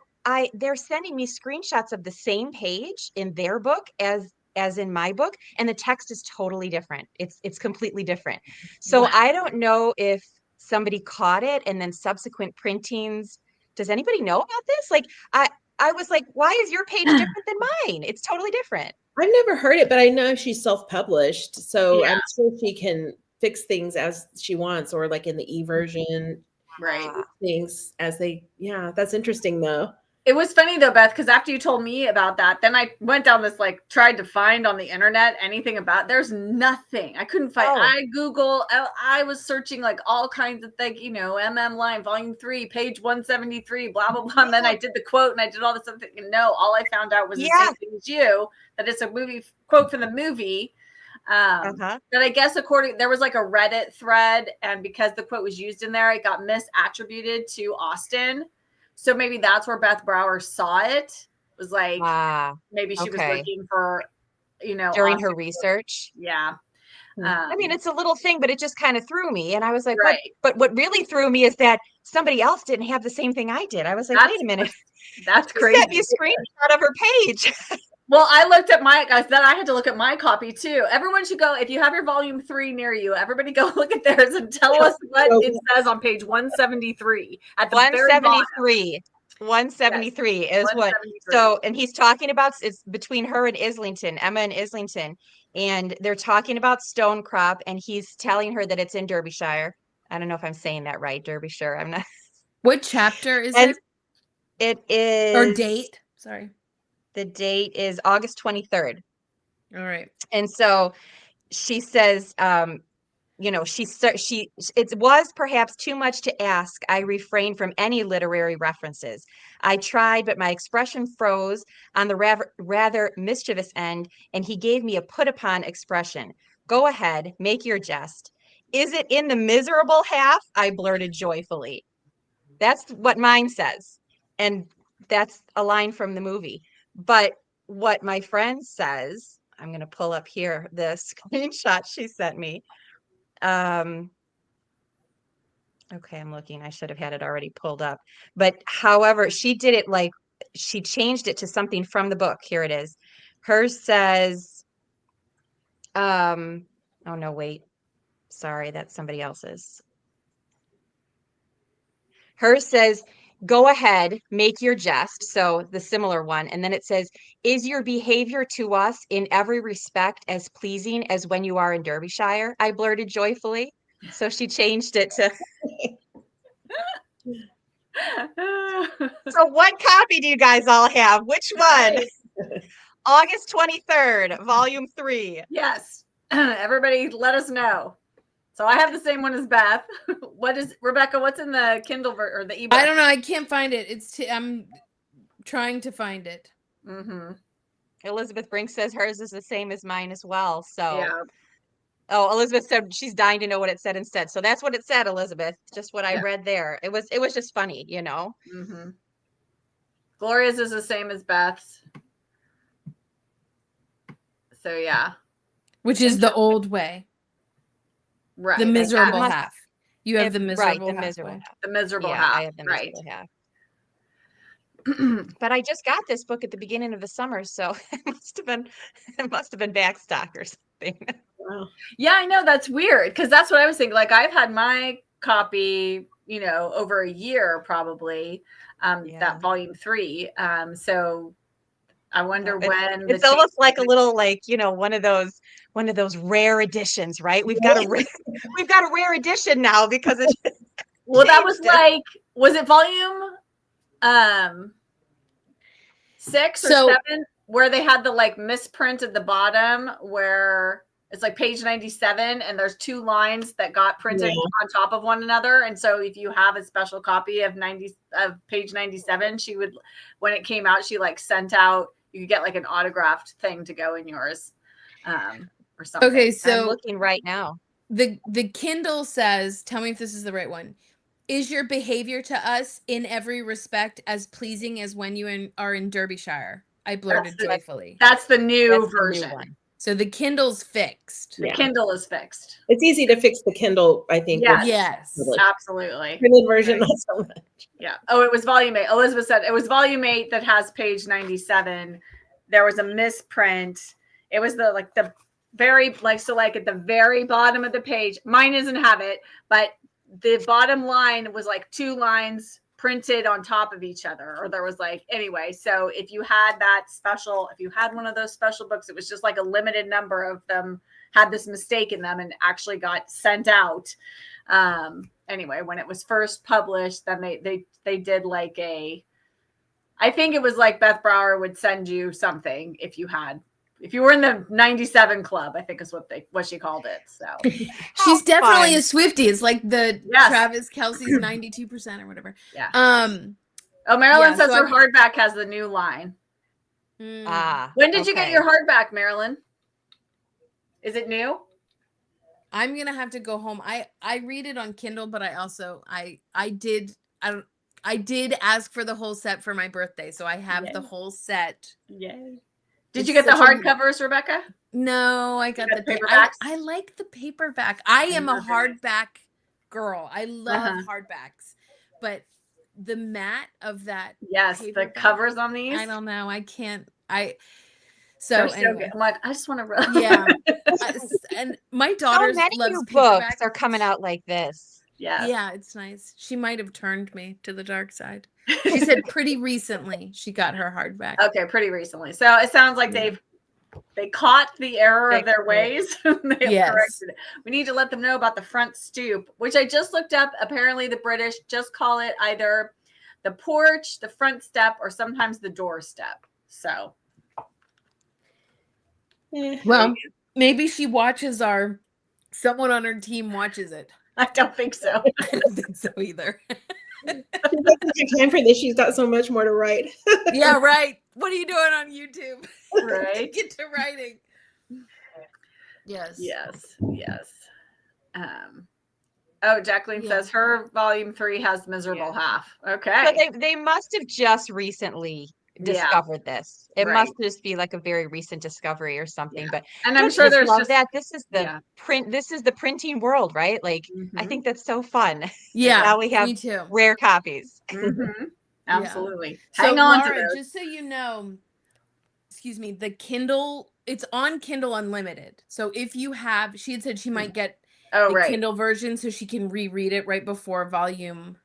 they're sending me screenshots of the same page in their book as in my book, and the text is totally different. It's completely different. So Wow. I don't know if somebody caught it and then subsequent printings. Does anybody know about this? Like I was like, why is your page different than mine? It's totally different. I've never heard it, but I know she's self-published, so Yeah. I'm sure she can fix things as she wants, or like in the e-version, Right. things as they. Yeah, that's interesting though. It was funny though, Beth, because after you told me about that, then I went down this tried to find on the internet anything about. There's nothing. I couldn't find. Oh. I was searching like all kinds of things, MM Line, Volume 3, page 173, blah blah blah. And then I did the quote and I did all this other thing. And no, all I found out was the same thing as you, that it's a movie quote from the movie. That I guess there was like a Reddit thread, and because the quote was used in there, it got misattributed to Austen. So maybe that's where Beth Brower saw it. Was like, maybe she was looking for, during her research. Yeah. I mean, it's a little thing, but it just kind of threw me. And I was like, but what really threw me is that somebody else didn't have the same thing I did. I was like, wait a minute. That's crazy. Sent me a screenshot of her page. Well, I looked at then I had to look at my copy too. Everyone should go, if you have your volume 3 near you, everybody go look at theirs and tell us what it says on page 173 at the 173. 173 is 173. What. So, and he's talking about, it's between her and Islington, Emma and Islington, and they're talking about Stonecrop, and he's telling her that it's in Derbyshire. I don't know if I'm saying that right, Derbyshire. I'm not. What chapter is it? It is. Or date? Sorry. The date is August 23rd. All right. And so she says, it was perhaps too much to ask. I refrained from any literary references. I tried, but my expression froze on the rather mischievous end, and he gave me a put upon expression. Go ahead, make your jest. Is it in the miserable half? I blurted joyfully. That's what mine says. And that's a line from the movie. But what my friend says, I'm going to pull up here the screenshot she sent me. Okay, I'm looking. I should have had it already pulled up. But however, she did it she changed it to something from the book. Here it is. Hers says, oh no, wait. Sorry, that's somebody else's. Hers says, go ahead, make your jest. So the similar one. And then it says, is your behavior to us in every respect as pleasing as when you are in Derbyshire? I blurted joyfully. So she changed it to. So what copy do you guys all have? Which one? August 23rd, volume 3. Yes. Everybody let us know. So I have the same one as Beth. What is, Rebecca, what's in the Kindle or the ebook? I don't know. I can't find it. I'm trying to find it. Mm-hmm. Elizabeth Brink says hers is the same as mine as well. So, yeah. Oh, Elizabeth said she's dying to know what it said instead. So that's what it said, Elizabeth. Just what I read there. It was just funny, Mm-hmm. Gloria's is the same as Beth's. So yeah. Which is the old way. Right. The miserable half. You have the miserable half. The miserable half. I have the miserable half. But I just got this book at the beginning of the summer, so it must have been back stock or something. Wow. Yeah, I know, that's weird, because that's what I was thinking. Like, I've had my copy, over a year probably, that volume 3. So I wonder when it's almost like a little one of those rare editions, right? We've got a rare edition now because it. Well, that was was it volume 6 or 7 where they had the misprint at the bottom where it's page 97 and there's 2 lines that got printed on top of one another. And so if you have a special copy of page 97, she would, when it came out, she sent out, you could get an autographed thing to go in yours. or something. Okay, I'm so looking right now. the Kindle says, tell me if this is the right one. Is your behavior to us in every respect as pleasing as when you are in Derbyshire? I blurted joyfully. That's the new That's the new version. one. So the Kindle's fixed. The Yeah. Kindle is fixed. It's easy to fix the Kindle, I think. Yes. with Yes. published. Absolutely. Printed version, Right. not so much. Yeah. Oh, it was volume 8. Elizabeth said it was volume 8 that has page 97. There was a misprint. It was the very at the very bottom of the page. Mine doesn't have it, but the bottom line was like 2 lines printed on top of each other, or there was anyway. So if you had one of those special books, it was just like a limited number of them had this mistake in them and actually got sent out. Anyway, when it was first published, then they did I think it was like Beth Brower would send you something if you were in the 97 club, I think is what she called it. So She's definitely fun. a Swiftie. It's like the Yes. Travis Kelce's 92% or whatever. yeah. Oh, Marilyn yeah, says so her hardback has the new line. When did you get okay. your hardback, Marilyn? Is it new? I'm gonna have to go home. I read it on Kindle, but I also I did ask for the whole set for my birthday, so I have the Yay. whole set. Yay. Did It's you get the such a- hardcovers, Rebecca? No, I got got the paperbacks? I like the paperback. I am a love it. hardback girl. I love Uh-huh. hardbacks, but the matte of that. Yes, the paperback, covers on these. I don't know. I can't. They're So so anyway. good. I'm like, I just want to run. Yeah. And my So daughter many loves new books paperbacks. are coming out like this. Yes. Yeah, it's nice. She might have turned me to the dark side. She said pretty recently she got her hardback. Okay, pretty recently. So it sounds like Yeah. they caught the error of their Fixed it. ways. They have Yes. corrected it. We need to let them know about the front stoop, which I just looked up. Apparently the British just call it either the porch, the front step, or sometimes the doorstep. So Well, maybe she watches someone on her team watches it. I don't think so. I don't think so either. She doesn't have time for this. She's got so much more to write. Yeah, right. What are you doing on YouTube? Right. Get to writing. Yes. Yes. Jacqueline Yeah. says her volume 3 has miserable half. Okay. So they must have just recently discovered this. It Right. must just be like a very recent discovery or something. Yeah. But And I'm don't sure you just there's love just that. This is the yeah. print. This is the printing world, right? Like I think that's so fun. Yeah. Now we have me too. rare copies. Absolutely. So Hang on Laura, to those. just so you know, excuse me, the Kindle, it's on Kindle Unlimited. So if you have, she had said she might get Oh, the right. Kindle version so she can reread it right before volume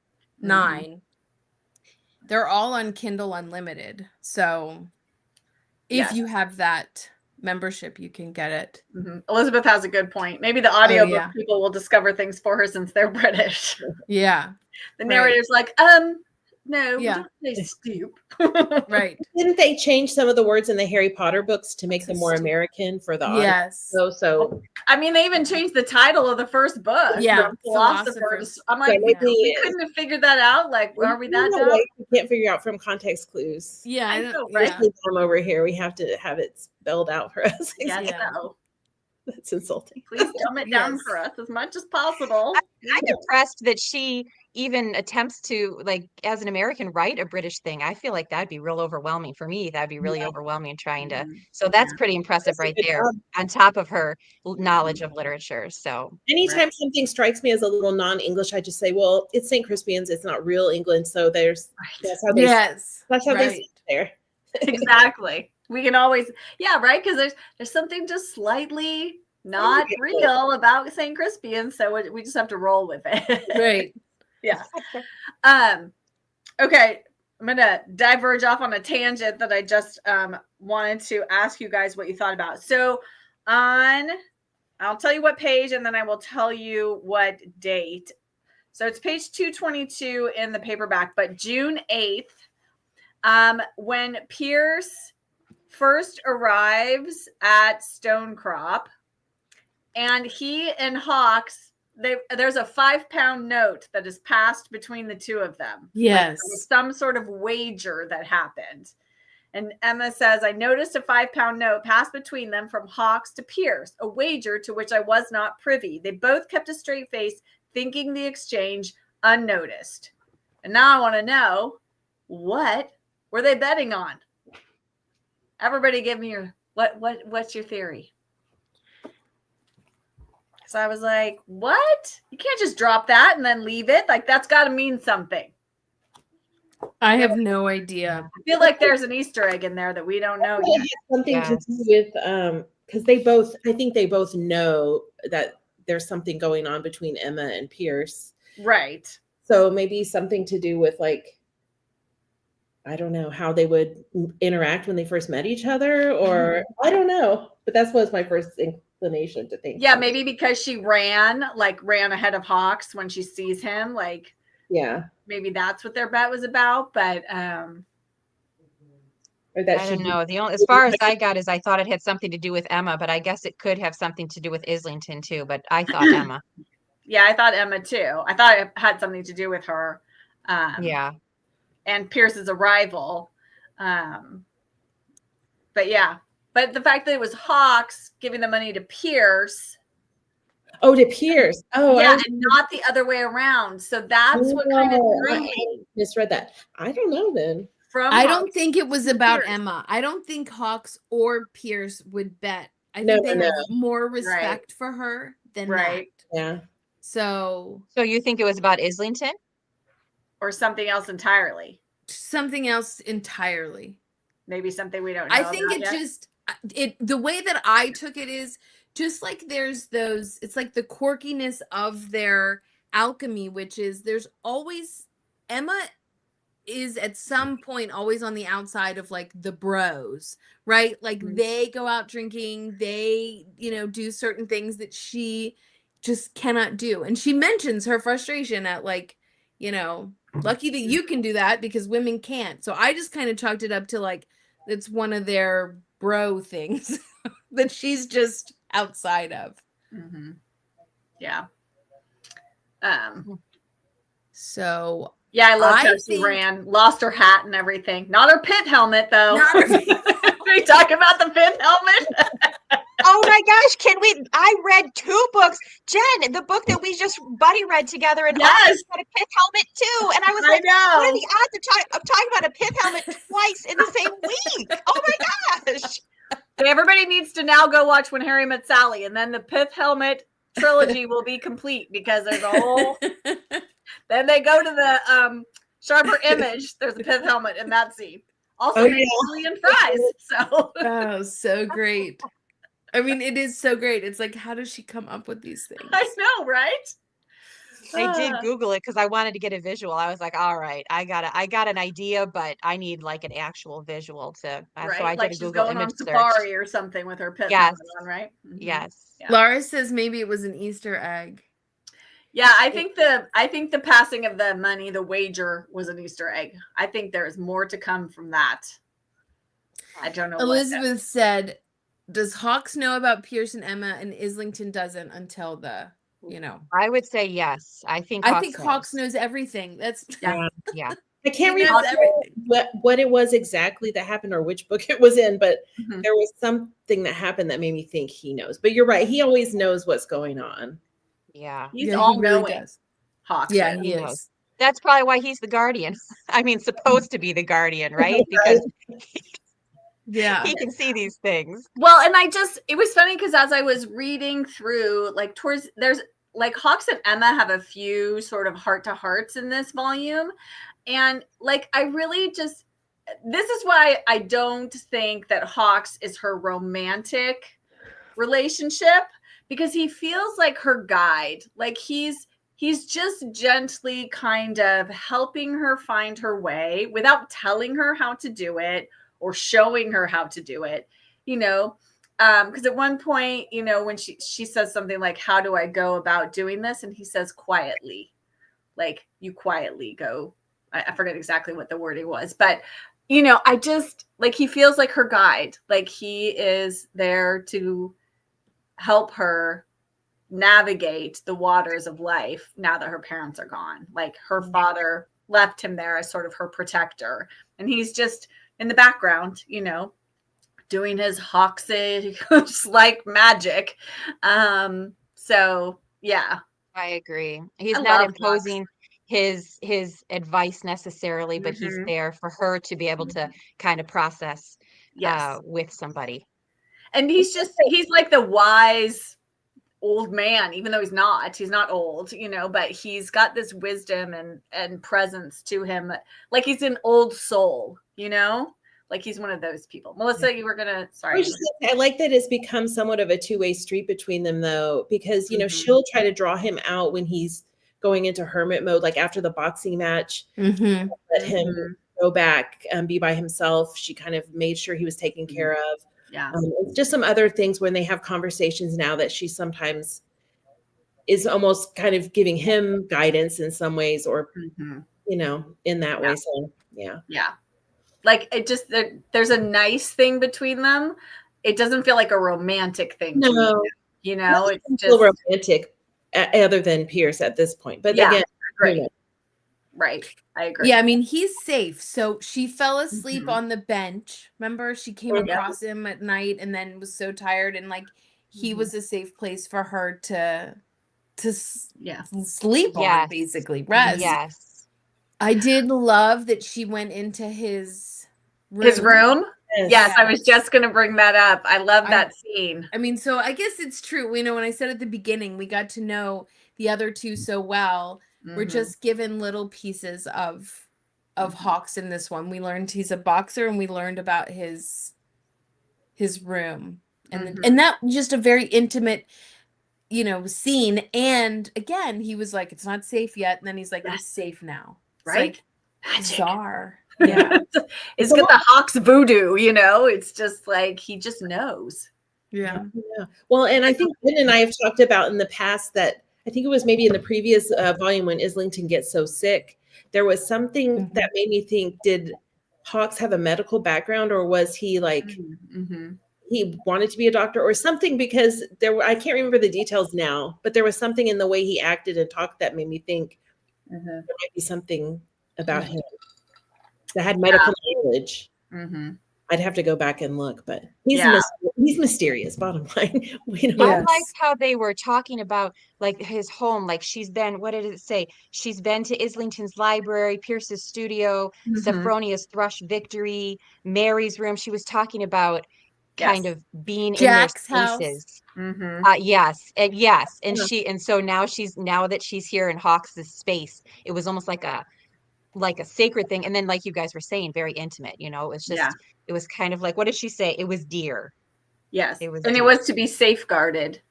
9. They're all on Kindle Unlimited. So if Yes. you have that membership, you can get it. Elizabeth has a good point. Maybe the audiobook yeah. people will discover things for her since they're British. Yeah. The Right. narrator's like, no, Yeah. don't say stoop. Right. Didn't they change some of the words in the Harry Potter books to make That's them a more stupid- American for the audience? Yes. So I mean, they even changed the title of the first book. Yeah, The Philosophers. Philosophers. I'm like, So we maybe couldn't have figured that out. Like, are we that dumb? We can't figure out from context clues. Yeah. I know, right? Yeah. Especially them over here, we have to have it spelled out for us. Yes, Yeah. no. That's insulting. Please dumb it down Yes. for us as much as possible. I'm impressed that she even attempts to, like, as an American, write a British thing. I feel like that'd be real overwhelming for me. That'd be really overwhelming trying to. So that's pretty impressive That's a right good there, job. on top of her knowledge of literature. So Anytime something strikes me as a little non-English, I just say, well, it's St. Crispian's. It's not real England. So that's how they Yes. that's how they Right. sit there. Exactly. We can always, right? Because there's something just slightly not real about St. Crispian, so we just have to roll with it. Right. Yeah. Okay. I'm gonna diverge off on a tangent that I just wanted to ask you guys what you thought about. So I'll tell you what page, and then I will tell you what date. So it's page 222 in the paperback, but June 8th, when Pierce first arrives at Stonecrop, and he and Hawks, there's a 5-pound note that is passed between the two of them. Yes. Like, there was some sort of wager that happened. And Emma says, I noticed a 5-pound note passed between them from Hawks to Pierce, a wager to which I was not privy. They both kept a straight face, thinking the exchange unnoticed. And now I want to know, what were they betting on? Everybody give me your, what's your theory? So I was like, what? You can't just drop that and then leave it. Like, that's got to mean something. I have no idea. I feel like there's an Easter egg in there that we don't know yet. Something to do with, because I think they both know that there's something going on between Emma and Pierce. Right. So maybe something to do with, like, I don't know, how they would interact when they first met each other, or I don't know. But that was my first inclination to think. Yeah, maybe because she ran ahead of Hawks when she sees him. Like, yeah, maybe that's what their bet was about. But or that I don't know. As far as I got is I thought it had something to do with Emma, but I guess it could have something to do with Islington too. But I thought Emma. Yeah, I thought Emma too. I thought it had something to do with her. Yeah. And Pierce's arrival. But yeah. But the fact that it was Hawks giving the money to Pierce. Oh, to Pierce. Oh, yeah, and not the other way around. So that's what kind of I misread that. I don't know then. I don't think it was about Emma. I don't think Hawks or Pierce would bet. I think they have more respect for her than that. Yeah. So you think it was about Islington? Or something else entirely? Something else entirely. Maybe something we don't know. I think the way that I took it is just like there's those, it's like the quirkiness of their alchemy, which is there's always, Emma is at some point always on the outside of like the bros, right? Like they go out drinking, they, do certain things that she just cannot do. And she mentions her frustration at like, lucky that you can do that because women can't. So I just kind of chalked it up to like, it's one of their bro things that she's just outside of. Mm-hmm. Yeah. So yeah, I love how she ran, lost her hat and everything. Not her pit helmet though. We talk about the pit helmet. Oh my gosh, I read 2 books. Jen, the book that we just buddy read together, and yes, had a pit helmet too. And I was like, what are the odds of talking about a pit helmet twice in the same week? Oh my gosh. So everybody needs to now go watch When Harry Met Sally, and then the Pith Helmet trilogy will be complete because there's a whole. Then they go to the Sharper Image. There's a Pith Helmet in that scene. Also, Julian Fries. So great. I mean, it is so great. It's like, how does she come up with these things? I know, right? I did Google it because I wanted to get a visual. I was like, all right, I got an idea, but I need like an actual visual to. Right, so I like did a she's Google going image on safari or something with her pit helmet on, right? Mm-hmm. Yes. Yeah. Laura says maybe it was an Easter egg. Yeah, I think the passing of the money, the wager, was an Easter egg. I think there's more to come from that. I don't know. Elizabeth said, does Hawks know about Pierce and Emma, and Islington doesn't until the, I would say yes. I think Hawks knows everything. That's yeah. I can't remember what it was exactly that happened or which book it was in, but there was something that happened that made me think he knows. But you're right. He always knows what's going on. Yeah. He's all knowing. Really Hawks. Yeah, he is. That's probably why he's the guardian. I mean, supposed to be the guardian, right? Because he can see these things. Well, and it was funny because as I was reading through, like there's like Hawks and Emma have a few sort of heart to hearts in this volume. And like, I really this is why I don't think that Hawks is her romantic relationship, because he feels like her guide. Like he's just gently kind of helping her find her way without telling her how to do it or showing her how to do it, because at one point, when she says something like, how do I go about doing this? And he says quietly, like you quietly go. I forget exactly what the wording was, but I just like, he feels like her guide. Like he is there to help her navigate the waters of life now that her parents are gone. Like her father left him there as sort of her protector, and he's just in the background, you know, doing his Hawks like magic. So yeah, I agree. He's I not love imposing his advice necessarily, but he's Mhm. there for her to be able to kind of process Yes. with somebody. And he's like the wise old man, even though he's not old, you know, but he's got this wisdom and presence to him, like he's an old soul, you know, like he's one of those people. Melissa, you were gonna, sorry. I like that it's become somewhat of a two-way street between them, though, because, you know, Mhm. she'll try to draw him out when he's going into hermit mode, like after the boxing match, Mm-hmm. let him go back and be by himself. She kind of made sure he was taken care of. Yeah. Just some other things when they have conversations now that she sometimes is almost kind of giving him guidance in some ways, or, you know, in that way. So, yeah. Yeah. Like it just, there's a nice thing between them. It doesn't feel like a romantic thing to me, you know, it's just romantic other than Pierce at this point. But yeah, again, great. Right. I agree. Yeah, I mean, he's safe. So she fell asleep on the bench. Remember, she came across him at night and then was so tired, and like he was a safe place for her to sleep on, basically rest. Yes. I did love that she went into his room. His room? Yes, I was just going to bring that up. I love that scene. I mean, so I guess it's true. You know, when I said at the beginning, we got to know the other two so well. We're just given little pieces of Hawks in this one. We learned he's a boxer, and we learned about his room, and that just a very intimate, you know, scene. And again, he was like, "It's not safe yet," and then he's like, "It's safe now." It's right? Like, bizarre. Yeah. It's got the Hawks voodoo, you know. It's just like he just knows. Yeah. Well, and I think Ben and I have talked about in the past that I think it was maybe in the previous volume when Islington gets so sick, there was something that made me think, did Hawks have a medical background, or was he like he wanted to be a doctor or something? Because I can't remember the details now, but there was something in the way he acted and talked that made me think there might be something about him that had medical knowledge. I'd have to go back and look, but he's mysterious, bottom line. I liked how they were talking about like his home. Like she's been, what did it say? She's been to Islington's library, Pierce's studio, Sophronia's Thrush Victory, Mary's room. She was talking about kind of being Jack's in their spaces. Yes. And so now that she's here in Hawks's space, it was almost like a sacred thing. And then, like you guys were saying, very intimate, you know, it was just, it was kind of like, what did she say? It was dear. Yes. It was and dear. It was to be safeguarded.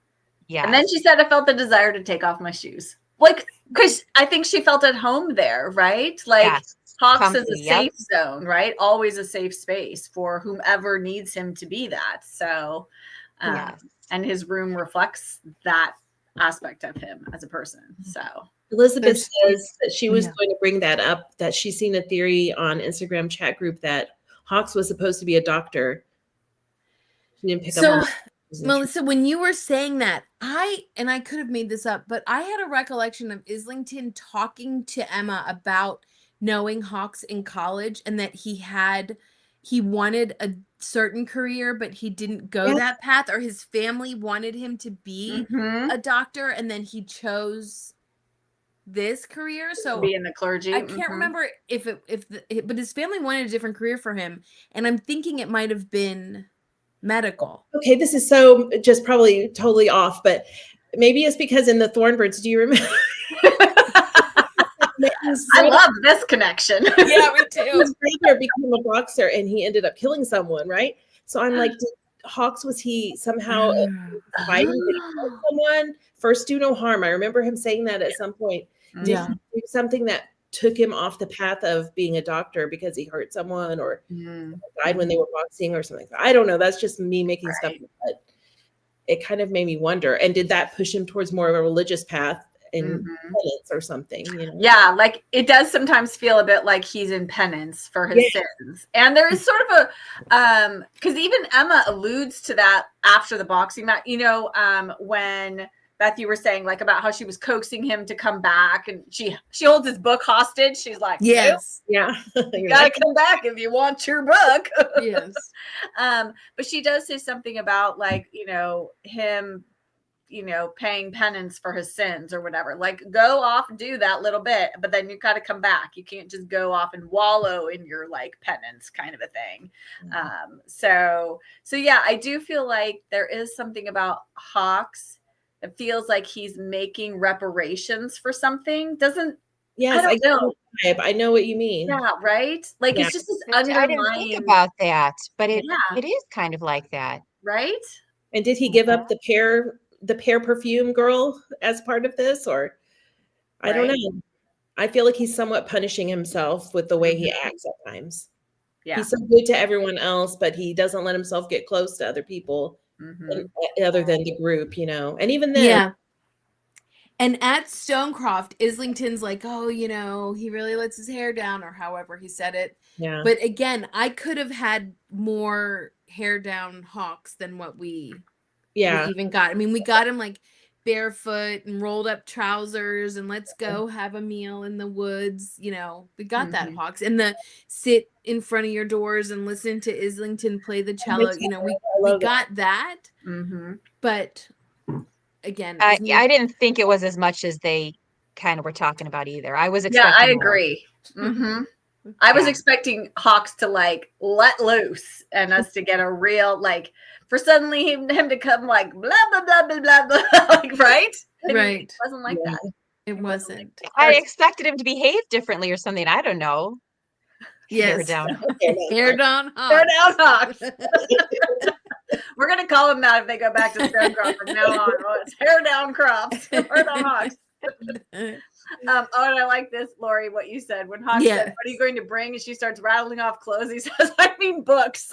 Yeah. And then she said, I felt the desire to take off my shoes. Like, because I think she felt at home there, right? Like Hawks is a safe zone, right? Always a safe space for whomever needs him to be that. So, and his room reflects that aspect of him as a person. So Elizabeth says that she was going to bring that up, that she's seen a theory on Instagram chat group that Hawks was supposed to be a doctor. She didn't pick up on Melissa, when you were saying that, I could have made this up, but I had a recollection of Islington talking to Emma about knowing Hawks in college, and that he wanted a certain career, but he didn't go that path, or his family wanted him to be a doctor, and then he chose this career. So be in the clergy. I can't remember but his family wanted a different career for him, and I'm thinking it might have been medical. Okay, this is so just probably totally off, but maybe it's because in the Thornbirds, do you remember? I love this connection. Yeah, me too. His brother became a boxer and he ended up killing someone, right? So I'm like, Hawks, was he somehow fighting to kill someone? First, do no harm. I remember him saying that at some point. Did he do something that took him off the path of being a doctor because he hurt someone or died when they were boxing or something? I don't know. That's just me making stuff up, but it kind of made me wonder. And did that push him towards more of a religious path in penance or something? You know? Yeah, like it does sometimes feel a bit like he's in penance for his sins. And there is sort of a because even Emma alludes to that after the boxing match, you know, when Beth, you were saying like about how she was coaxing him to come back, and she holds his book hostage. She's like, Yes. Yeah. you gotta come back if you want your book. Yes. But she does say something about like, him, paying penance for his sins or whatever. Like, go off and do that little bit, but then you got to come back. You can't just go off and wallow in your like penance kind of a thing. So yeah, I do feel like there is something about Hawks. It feels like he's making reparations for something. Yes, I don't know. I know what you mean. Yeah, right? Like, Yeah. it's just this I didn't underlying. think about that, but it Yeah. is kind of like that. Right? And did he give up the pear perfume girl as part of this, or I don't know. I feel like he's somewhat punishing himself with the way he acts at times. Yeah. He's so good to everyone else, but he doesn't let himself get close to other people other than the group, And even then, Yeah. And at Stonecroft, Islington's like, oh, he really lets his hair down, or however he said it. yeah. But again, I could have had more hair down Hawks than what we even got. I mean, we got him like barefoot and rolled up trousers and let's go have a meal in the woods. We got that Hawks, and the sit in front of your doors and listen to Islington play the cello. We got that. But again, I didn't think it was as much as they kind of were talking about either. I was expecting. Yeah, I agree. I was expecting Hawks to like let loose and us to get a real like, for suddenly him to come like blah blah blah blah blah blah, like, right? Right. It wasn't like that. It wasn't. I expected him to behave differently or something. I don't know. Yes. Hair down. Hair down Hawks. Hair down Hawks. We're gonna call him that if they go back to Stonecroft from now on. Oh, it's hair down crops. Hair down Hawks. And I like this, Lori, what you said when Hawks said, "What are you going to bring?" and she starts rattling off clothes. He says, "I mean books."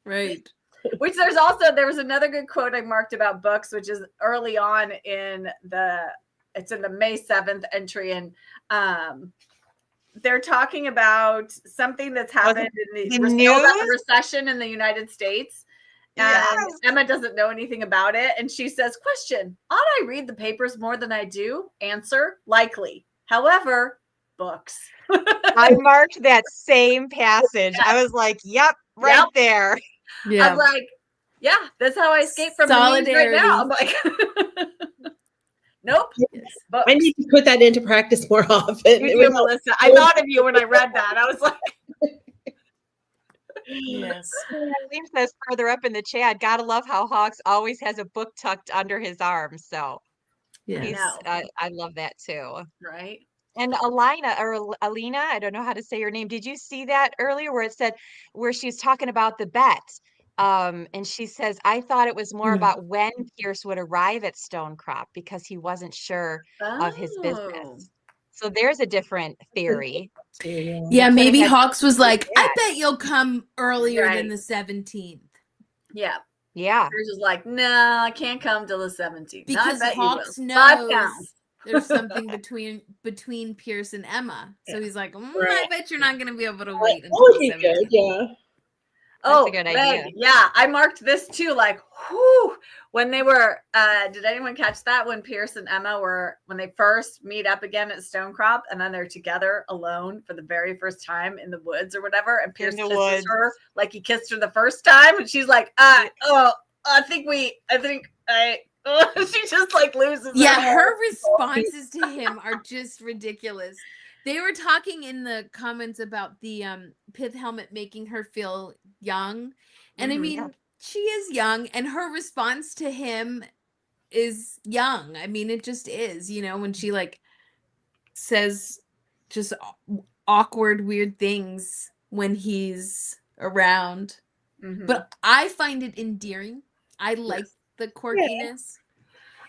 Right. Which there was another good quote I marked about books, which is early on in the May 7th entry, and they're talking about something that's happened in the recession in the United States. And Emma doesn't know anything about it. And she says, question, ought I read the papers more than I do? Answer, likely. However, books. I marked that same passage. I was like, yep, there. Yeah. I'm like, yeah, that's how I escape from the news right now. I'm like, nope. Books. I need to put that into practice more often. You do, Melissa. I thought of you when I read that. I was like, yes. Liam says further up in the chat, gotta love how Hawks always has a book tucked under his arm. So I love that too. Right. And Alina, I don't know how to say your name. Did you see that earlier where it said, where she's talking about the bet? And she says, I thought it was more about when Pierce would arrive at Stonecroft because he wasn't sure of his business. So there's a different theory. Yeah, maybe Hawks was like, I bet you'll come earlier than the 17th. Yeah. Yeah. Pierce was like, no, I can't come till the 17th. Because no, Hawks knows there's something between Pierce and Emma. So he's like, I bet you're not going to be able to wait until the 17th. Yeah. That's a good idea. Yeah, I marked this too. Like, whoo, when they were, did anyone catch that when Pierce and Emma when they first meet up again at Stonecropt, and then they're together alone for the very first time in the woods or whatever, and Pierce kisses her like he kissed her the first time, and she's like, she just like loses. Her responses to him are just ridiculous. They were talking in the comments about the pith helmet making her feel young. And I mean, she is young, and her response to him is young. I mean, it just is, when she like says just awkward, weird things when he's around. But I find it endearing. I like the quirkiness.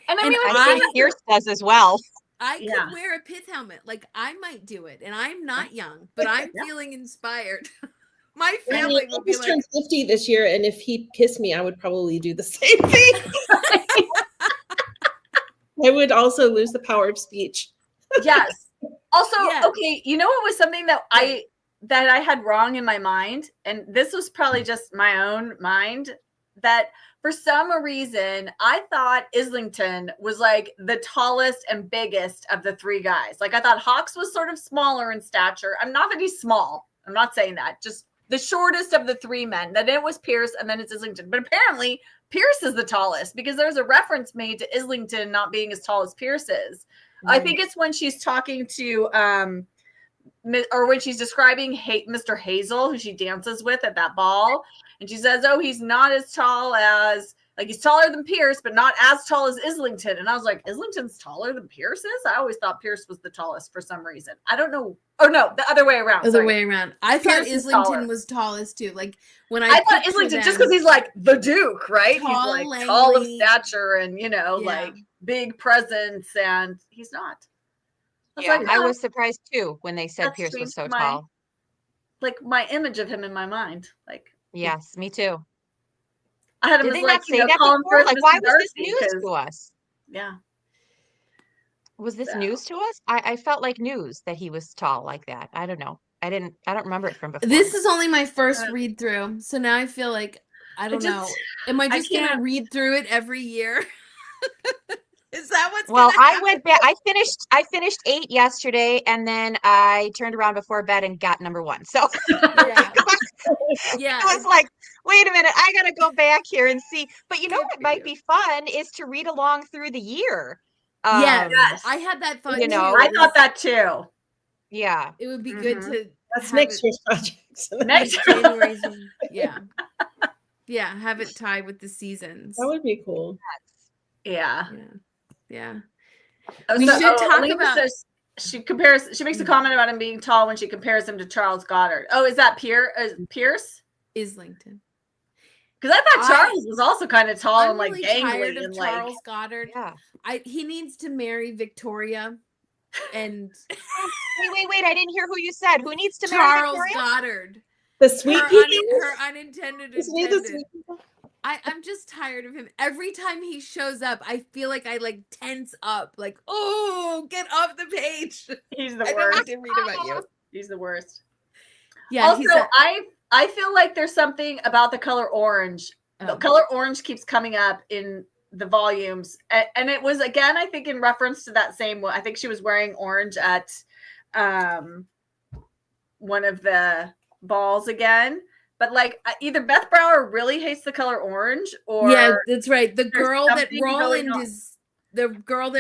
And I mean, I think Pierce does as well. I could wear a pith helmet. Like, I might do it. And I'm not young, but I'm feeling inspired. My family will be like, turned 50 this year, and if he kissed me, I would probably do the same thing. I would also lose the power of speech. Yes. Also, okay, you know what was something that I had wrong in my mind, and this was probably just my own mind, that for some reason, I thought Islington was like the tallest and biggest of the three guys. Like I thought Hawks was sort of smaller in stature. I'm not that he's small. I'm not saying that. Just the shortest of the three men. Then it was Pierce and then it's Islington. But apparently Pierce is the tallest because there's a reference made to Islington not being as tall as Pierce is. I think it's when she's talking to or when she's describing Mr. Hazel, who she dances with at that ball. And she says, oh, he's not as tall as, like, he's taller than Pierce, but not as tall as Islington. And I was like, Islington's taller than Pierce is? I always thought Pierce was the tallest for some reason. I don't know. Oh, no, the other way around. I thought Pierce is Islington was tallest too. Like when I thought Islington, just because he's like the Duke, right? Tall, he's like tall of lanky. stature and, you know, like big presence, and he's not. I was surprised too when they said Pierce was so tall. Like my image of him in my mind. Like, yes, me too. I had him Did as they like, not say that before? Like, why was this news to us? Yeah. Was this news to us? I felt like news that he was tall like that. I don't know. I don't remember it from before. This is only my first read through. So now I feel like, I don't know. Am I just going to read through it every year? Is that what's I went back. I finished 8 yesterday, and then I turned around before bed and got number 1. So yeah, it was like, wait a minute, I gotta go back here and see. But you know what might be fun is to read along through the year. Yes, I had that thought. You know, I thought that too. Yeah, it would be good to. That's next year's projects. Next January. Yeah, have it tied with the seasons. That would be cool. Yeah. We should talk about. She makes a comment about him being tall when she compares him to Charles Goddard. Oh, is that Pierce? Islington. Because I thought Charles was also kind of tall and like really gangly tired of and Charles Goddard. Yeah. He needs to marry Victoria. And wait! I didn't hear who you said. Who needs to marry Charles Victoria? Goddard. The sweet people. Her unintended attendant. I'm just tired of him. Every time he shows up, I feel like I like tense up. Like, oh, get off the page. He's the I worst. didn't read about you. He's the worst. Yeah. Also, I feel like there's something about the color orange. The color orange keeps coming up in the volumes, and it was again, I think, in reference to that same one. I think she was wearing orange at one of the balls again. But like either Beth Brower really hates the color orange, or that's right. The girl that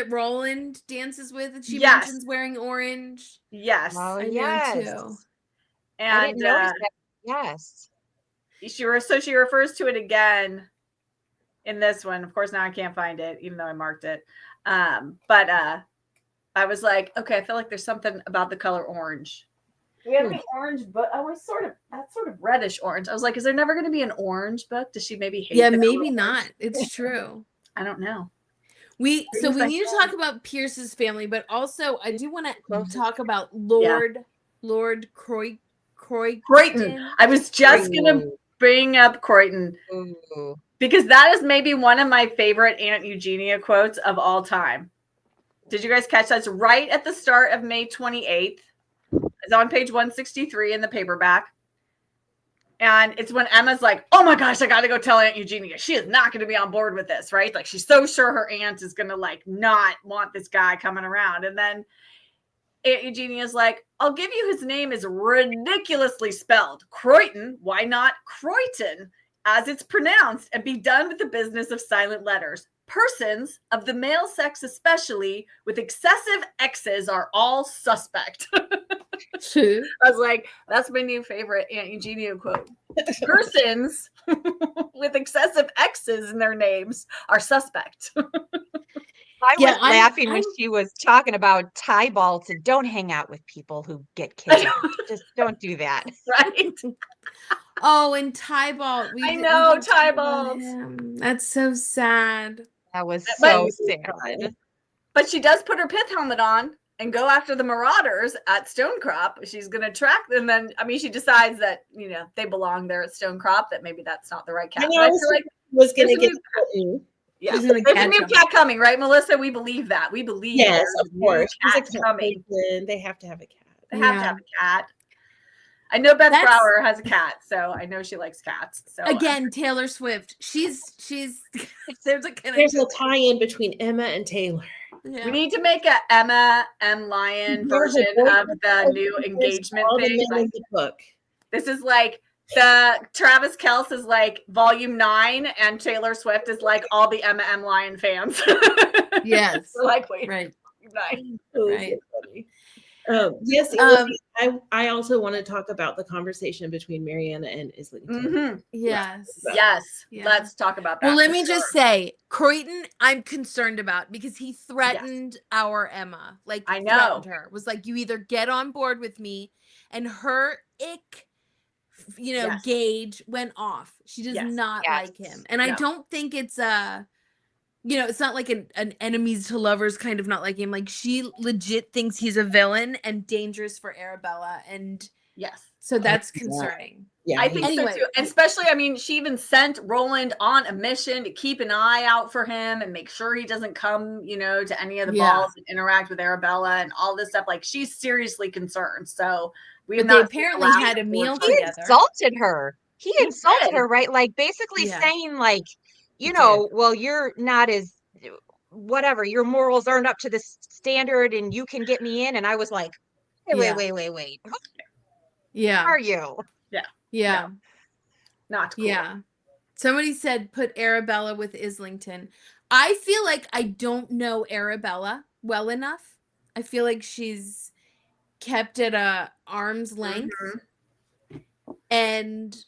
Roland dances with, that she mentions wearing orange. Yes, I know too. And I didn't notice that. Yes, she refers to it again in this one. Of course, now I can't find it, even though I marked it. But I was like, okay, I feel like there's something about the color orange. We have the orange book. I was sort of reddish orange. I was like, is there never going to be an orange book? Does she maybe hate? Yeah, maybe not. It's true. I don't know. We need to talk about Pierce's family, but also I do want to talk about Lord Croydon. I was just going to bring up Croydon because that is maybe one of my favorite Aunt Eugenia quotes of all time. Did you guys catch that? It's right at the start of May 28th. It's on page 163 in the paperback. And it's when Emma's like, oh my gosh, I got to go tell Aunt Eugenia. She is not going to be on board with this, right? Like she's so sure her aunt is going to like not want this guy coming around. And then Aunt Eugenia's like, I'll give you his name is ridiculously spelled. Croydon, why not Croydon as it's pronounced, and be done with the business of silent letters. Persons of the male sex, especially with excessive X's, are all suspect. I was like, that's my new favorite Aunt Eugenia quote. Persons with excessive X's in their names are suspect. I was laughing when she was talking about Tybalts and don't hang out with people who get kidnapped. Just don't do that. Right? Oh, and Tybalt. I know, Tybalt. That's so sad. That was so sad. But she does put her pith helmet on and go after the marauders at Stonecrop. She's going to track them. And then, she decides that, they belong there at Stonecrop, that maybe that's not the right cat. I feel like was going to get you. Yeah, there's a new cat coming, right, Melissa? We believe that. We believe. Yes, of course. Cat coming. They have to have a cat. They have to have a cat. I know Beth That's- Brower has a cat, so I know she likes cats. So Again, Taylor Swift. She's there's a connection. There's a tie-in between Emma and Taylor. Yeah. we need to make a Emma M. Lyon version of the new engagement All the thing. men Like, in the book. this is like the Travis Kelce is like volume 9, and Taylor Swift is like all the Emma M. Lyon fans. Yes. We're like, wait, Right. nine. Right. Yes, I also want to talk about the conversation between Mariana and Islington. Mm-hmm. Yes. Yes, Yeah. let's talk about that. Well, let for me just sure. say, Croydon, I'm concerned about because he threatened our Emma. Like, I know. threatened her. Was like, you either get on board with me, and her ick, Yes. gauge went off. She does Yes. not Yes. like him, and I No. don't think it's it's not like an enemies to lovers kind of not like him. Like, she legit thinks he's a villain and dangerous for Arabella, and Yes. so that's concerning. Yeah, I think Anyway. so too. And especially, I mean, she even sent Roland on a mission to keep an eye out for him and make sure he doesn't come, to any of the Yeah. balls and interact with Arabella and all this stuff. Like, she's seriously concerned. So But they apparently had a meal He together. insulted her. He insulted did. her, right? Like, basically Yeah. saying, like, He well, you're not as whatever, your morals aren't up to this standard and you can get me in. And I was like, Yeah. wait. Who Yeah. are you? Yeah. not cool. Yeah. Somebody said put Arabella with Islington. I feel like I don't know Arabella well enough. I feel like she's kept at a arm's length. Mhm. And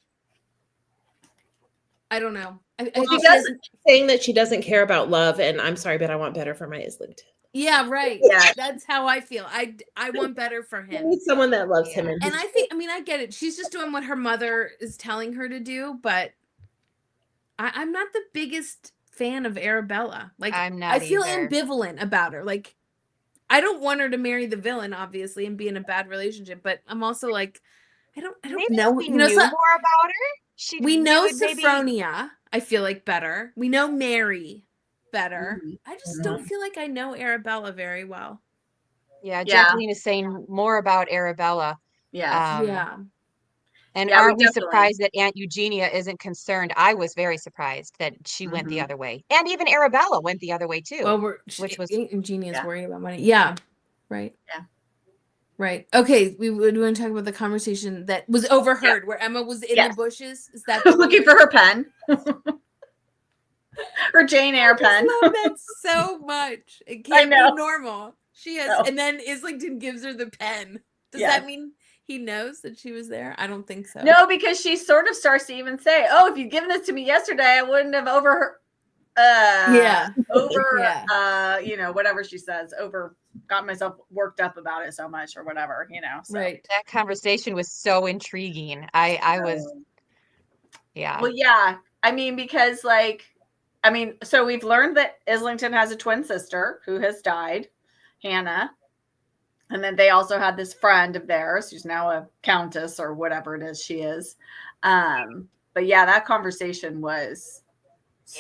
I don't know. I Well, think she she doesn't saying that she doesn't care about love, and I'm sorry, but I want better for my Islington. Yeah, right. Yeah. That's how I feel. I want better for I him. need someone that loves him. And I get it. She's just doing what her mother is telling her to do, but I'm not the biggest fan of Arabella. Like, I'm not I feel either. ambivalent about her. Like, I don't want her to marry the villain, obviously, and be in a bad relationship, but I'm also like, I don't Maybe know. if we knew more about her. We know would maybe- Sophronia, I feel like, better. We know Mary better. Mhm. I just don't feel like I know Arabella very well. Yeah, Yeah. Jacqueline is saying more about Arabella. Yes. Yeah. And Yeah, we aren't we definitely- surprised that Aunt Eugenia isn't concerned? I was very surprised that she went the Mhm. other way. And even Arabella went the other way too. Well, which was- Eugenia's Yeah. worried about money. Yeah. Right. Yeah. Right. Okay. We want to talk about the conversation that was overheard where Emma was in Yes. the bushes. Is that the one Looking you're- for her pen. Her Jane Eyre I pen. just love that so much. It I can't know. be normal. She has, No. and then Islington gives her the pen. Does Yes. that mean he knows that she was there? I don't think so. No, because she sort of starts to even say, "Oh, if you'd given this to me yesterday, I wouldn't have overheard." Yeah. Whatever she says, got myself worked up about it so much, or whatever, So. Right. That conversation was so intriguing. I was, yeah. Well, yeah. I mean, because so we've learned that Islington has a twin sister who has died, Hannah. And then they also had this friend of theirs who's now a countess or whatever it is she is. But yeah, that conversation was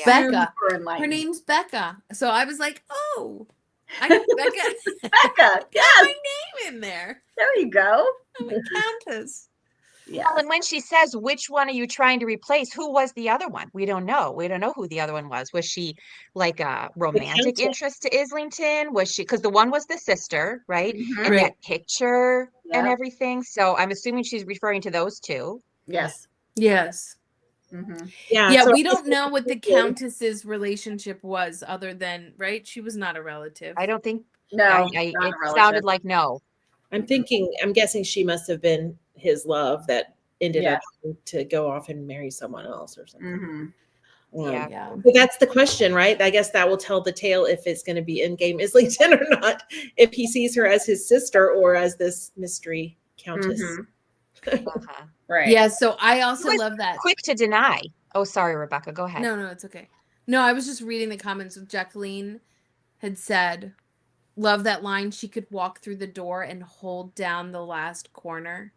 Becca. super enlightening. Her name's Becca. So I was like, oh, I know Becca. Becca. Got Yes, my name in there. there you go. I'm a countess. Yeah. Well, and when she says, which one are you trying to replace? Who was the other one? We don't know. We don't know who the other one was. Was she like a romantic countess. interest to Islington? Was she, because the one was the sister, right? Mhm. And Right. that picture and Yeah. everything. So I'm assuming she's referring to those two. Yes. Yes. Mm-hmm. Yeah, so we don't know what the countess's relationship was other than, right? She was not a relative. I don't think, No, I, not a it relative. sounded like no. I'm guessing she must have been his love that ended Yeah. up to go off and marry someone else or something. Mhm. Yeah. Yeah. But that's the question, right? I guess that will tell the tale if it's going to be in-game Islington or not, if he sees her as his sister or as this mystery countess. Mhm. Uh-huh. Right. Yeah, so I also was love that. Quick to deny. Oh, sorry, Rebecca. Go ahead. No, it's okay. No, I was just reading the comments of Jacqueline had said, love that line. She could walk through the door and hold down the last corner.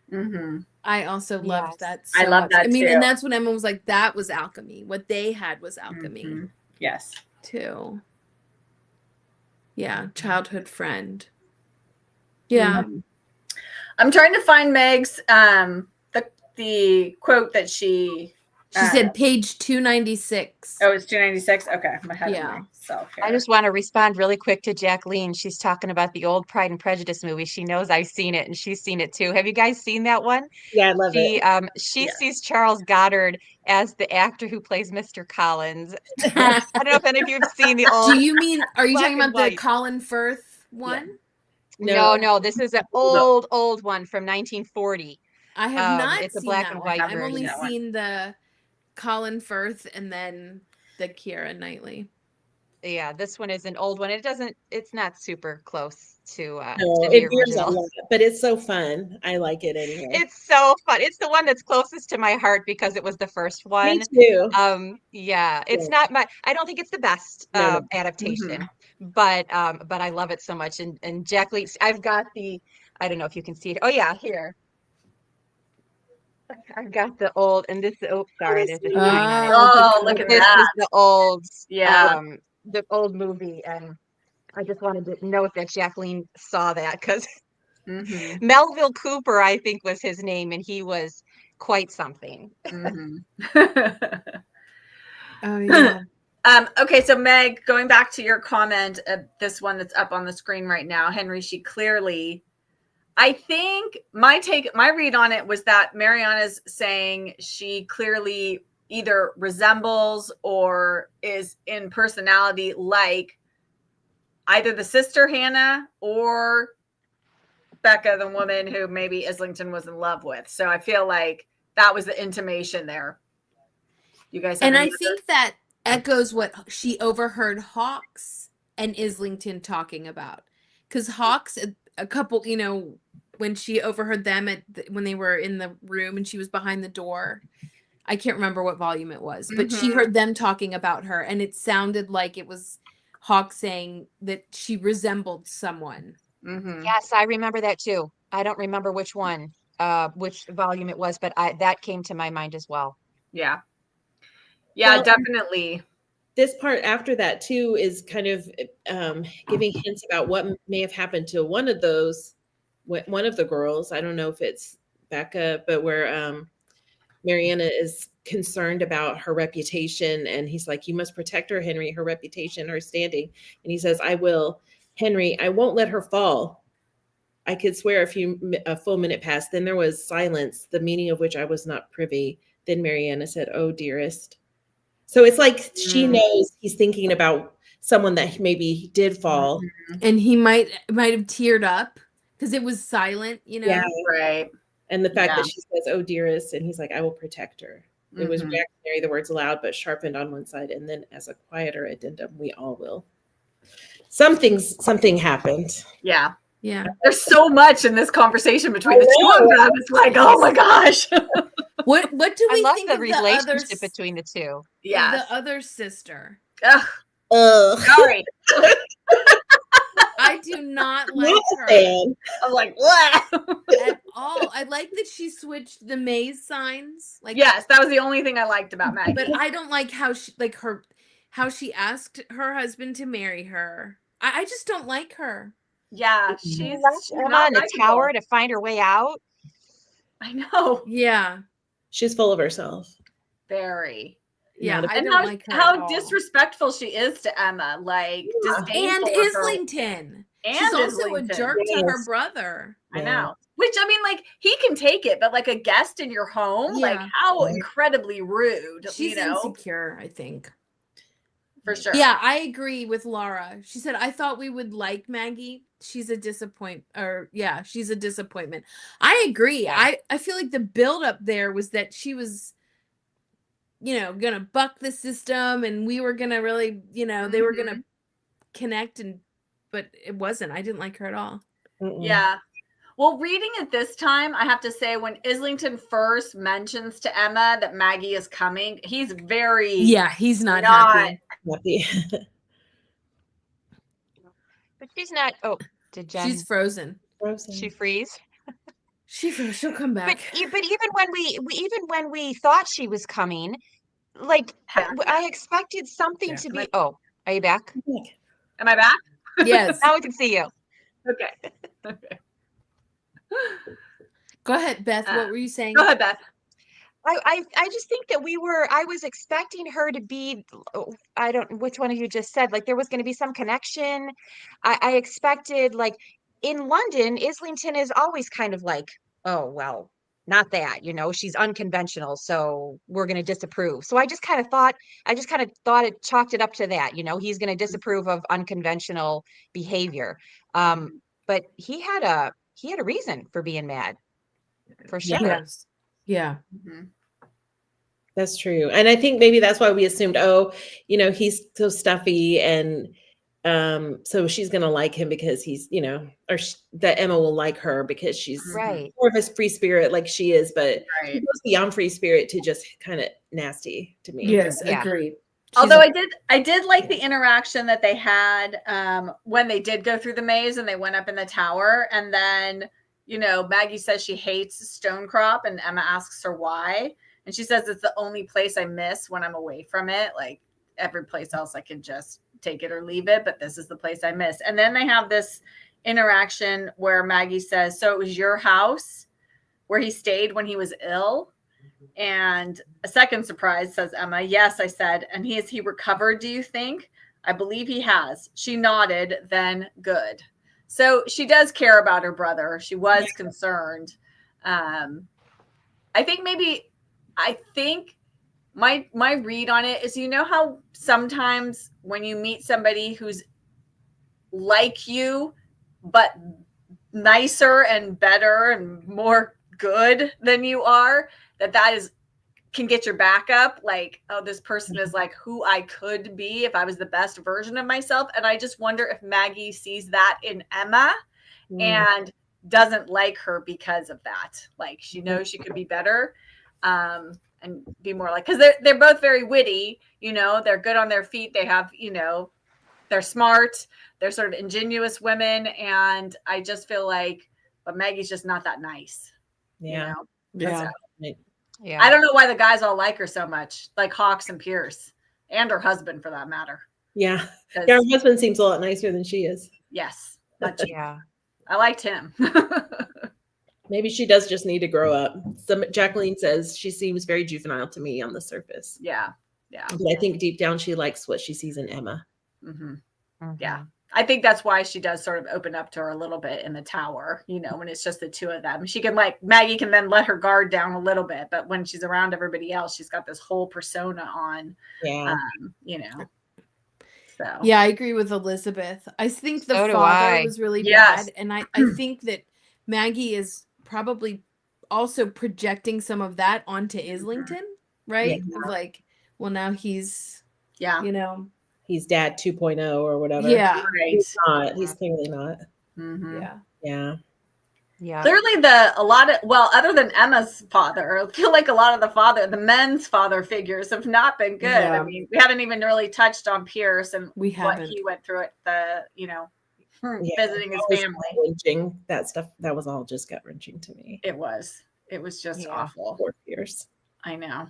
Mm-hmm. I also loved Yes. that so I love much. that I mean, too. and that's when Emma was like, that was alchemy. What they had was alchemy Mhm. Yes. too. Yeah, childhood friend. Yeah. I'm trying to find Meg's the quote that she said page 296. Oh, it's 296. Okay, I'm ahead Yeah. of myself here. I just want to respond really quick to Jacqueline. She's talking about the old Pride and Prejudice movie. She knows I've seen it and she's seen it too. Have you guys seen that one? Yeah, I love it. She sees Charles Goddard as the actor who plays Mr. Collins. I don't know if any of you have seen the old. Do you mean, are you black talking and about the white. Colin Firth one? No, this is an old one from 1940. I have not it's a seen black that and one. white I've version. only seen the Colin Firth and then the Keira Knightley. Yeah, this one is an old one. It's not super close to No, the it veers a original. lot, but it's so fun. I like it anyway. It's so fun. It's the one that's closest to my heart because it was the first one. Me too. Yeah, it's not I don't think it's the best No. adaptation, but I love it so much. And Jacqueline, I've got I don't know if you can see it. Oh yeah, here. I've got the old, and this. Oh, sorry, there's a sign on it. Oh, look at This that. is the old, Yeah. the old movie, and I just wanted to note that Jacqueline saw that because Melville Cooper, I think, was his name, and he was quite something. Oh yeah. Okay, so Meg, going back to your comment, this one that's up on the screen right now, Henry, she clearly, I think my read on it was that Mariana's saying she clearly either resembles or is in personality like either the sister Hannah or Becca, the woman who maybe Islington was in love with. So I feel like that was the intimation there. You guys have And I think that echoes what she overheard Hawks and Islington talking about. Because Hawks, a couple, when she overheard them when they were in the room and she was behind the door. I can't remember what volume it was, but she heard them talking about her, and it sounded like it was Hawk saying that she resembled someone. Yes, I remember that too. I don't remember which one, which volume it was, but that came to my mind as well. Yeah, Well, definitely. This part after that too is kind of giving hints about what may have happened to one of the girls. I don't know if it's Becca, but where Mariana is concerned about her reputation, and he's like, "You must protect her, Henry, her reputation, her standing." And he says, "I will, Henry. I won't let her fall." I could swear a full minute passed. Then there was silence, the meaning of which I was not privy. Then Mariana said, "Oh, dearest." So it's like she knows he's thinking about someone that maybe he did fall, and he might have teared up because it was silent, Yeah, right. And the fact that she says, "Oh, dearest," and he's like, "I will protect her." It was reactionary, the words loud but sharpened on one side, and then as a quieter addendum, "We all will." Something happened. Yeah. Yeah. There's so much in this conversation between the two of them. It's like, oh my gosh. What do we think the of relationship between the two? Yeah. The other sister. Sorry. I do not like her. I'm like, what? At all. I like that she switched the maze signs. Like, yes, that was the only thing I liked about Maggie. But I don't like how she asked her husband to marry her. I just don't like her. Yeah, she's on the tower to find her way out. I know. Yeah. She's full of herself. Very. Yeah, I and don't like her. How disrespectful she is to Emma. Like, and Islington. She's also a jerk to her brother. I know. Which, I mean, like, he can take it, but like a guest in your home, like, how incredibly rude. She's insecure, I think. For sure. Yeah, I agree with Laura. She said, "I thought we would like Maggie. She's a disappointment." She's a disappointment. I agree. Yeah. I feel like the buildup there was that she was, gonna buck the system, and we were gonna really, they were gonna connect, but it wasn't. I didn't like her at all. Yeah. Well, reading it this time, I have to say, when Islington first mentions to Emma that Maggie is coming, he's very he's not happy. But she's not. Oh, did Jen? She's frozen. She freeze. She'll come back. But even when we thought she was coming, like I expected something to be. Oh, are you back? Am I back? Yes. Now we can see you. Okay. Go ahead, Beth. What were you saying? Go ahead, Beth. I just think that I was expecting her to be, I don't, which one of you just said, like there was going to be some connection. I expected, like, in London, Islington is always kind of like, oh, well, not that, she's unconventional, so we're going to disapprove. So I just kind of thought it chalked it up to that, he's going to disapprove of unconventional behavior. But he had a reason for being mad, for sure. Yes. Yeah. That's true. And I think maybe that's why we assumed, oh, he's so stuffy, and so she's going to like him because he's, or that Emma will like her because she's right, more of a free spirit like she is, but Right. she goes beyond free spirit to just kind of nasty to me. Yes, Yeah. agreed. Although I did like the interaction that they had when they did go through the maze and they went up in the tower, and then, Maggie says she hates Stonecrop, and Emma asks her why. And she says it's the only place I miss when I'm away from it. Like every place else I can just take it or leave it, but this is the place I miss. And then they have this interaction where Maggie says, so it was your house where he stayed when he was ill? And a second surprise, says Emma. Yes, I said. And has he recovered, do you think? I believe he has. She nodded, then good. So she does care about her brother. She was concerned. I think my read on it is, how sometimes when you meet somebody who's like you, but nicer and better and more good than you are, that can get your back up. Like, oh, this person is like who I could be if I was the best version of myself. And I just wonder if Maggie sees that in Emma and doesn't like her because of that. Like, she knows she could be better. And be more like, because they're both very witty, they're good on their feet. They have, they're smart. They're sort of ingenuous women. And I just feel like, but Maggie's just not that nice. Yeah. Yeah. yeah. I don't know why the guys all like her so much, like Hawks and Pierce, and her husband for that matter. Yeah. Yeah, her husband seems a lot nicer than she is. Yes. Yeah. I liked him. Maybe she does just need to grow up. Jacqueline says she seems very juvenile to me on the surface. Yeah. But I think deep down she likes what she sees in Emma. Yeah. I think that's why she does sort of open up to her a little bit in the tower, when it's just the two of them. She can, like, Maggie can then let her guard down a little bit, but when she's around everybody else, she's got this whole persona on, So yeah, I agree with Elizabeth. I think the So do father I. was really Yes. bad, and I think that Maggie is probably also projecting some of that onto Islington, right? Yeah. Of like, well, now he's, yeah. He's dad 2.0 or whatever. Yeah. Right. He's not. He's clearly not. Yeah. Yeah. Yeah. Clearly other than Emma's father, I feel like a lot of the men's father figures have not been good. Yeah. I mean, we haven't even really touched on Pierce and We what haven't. he went through at the, visiting his family. Gut-wrenching. That stuff, that was all just gut-wrenching to me. It was just awful. Poor Pierce. I know.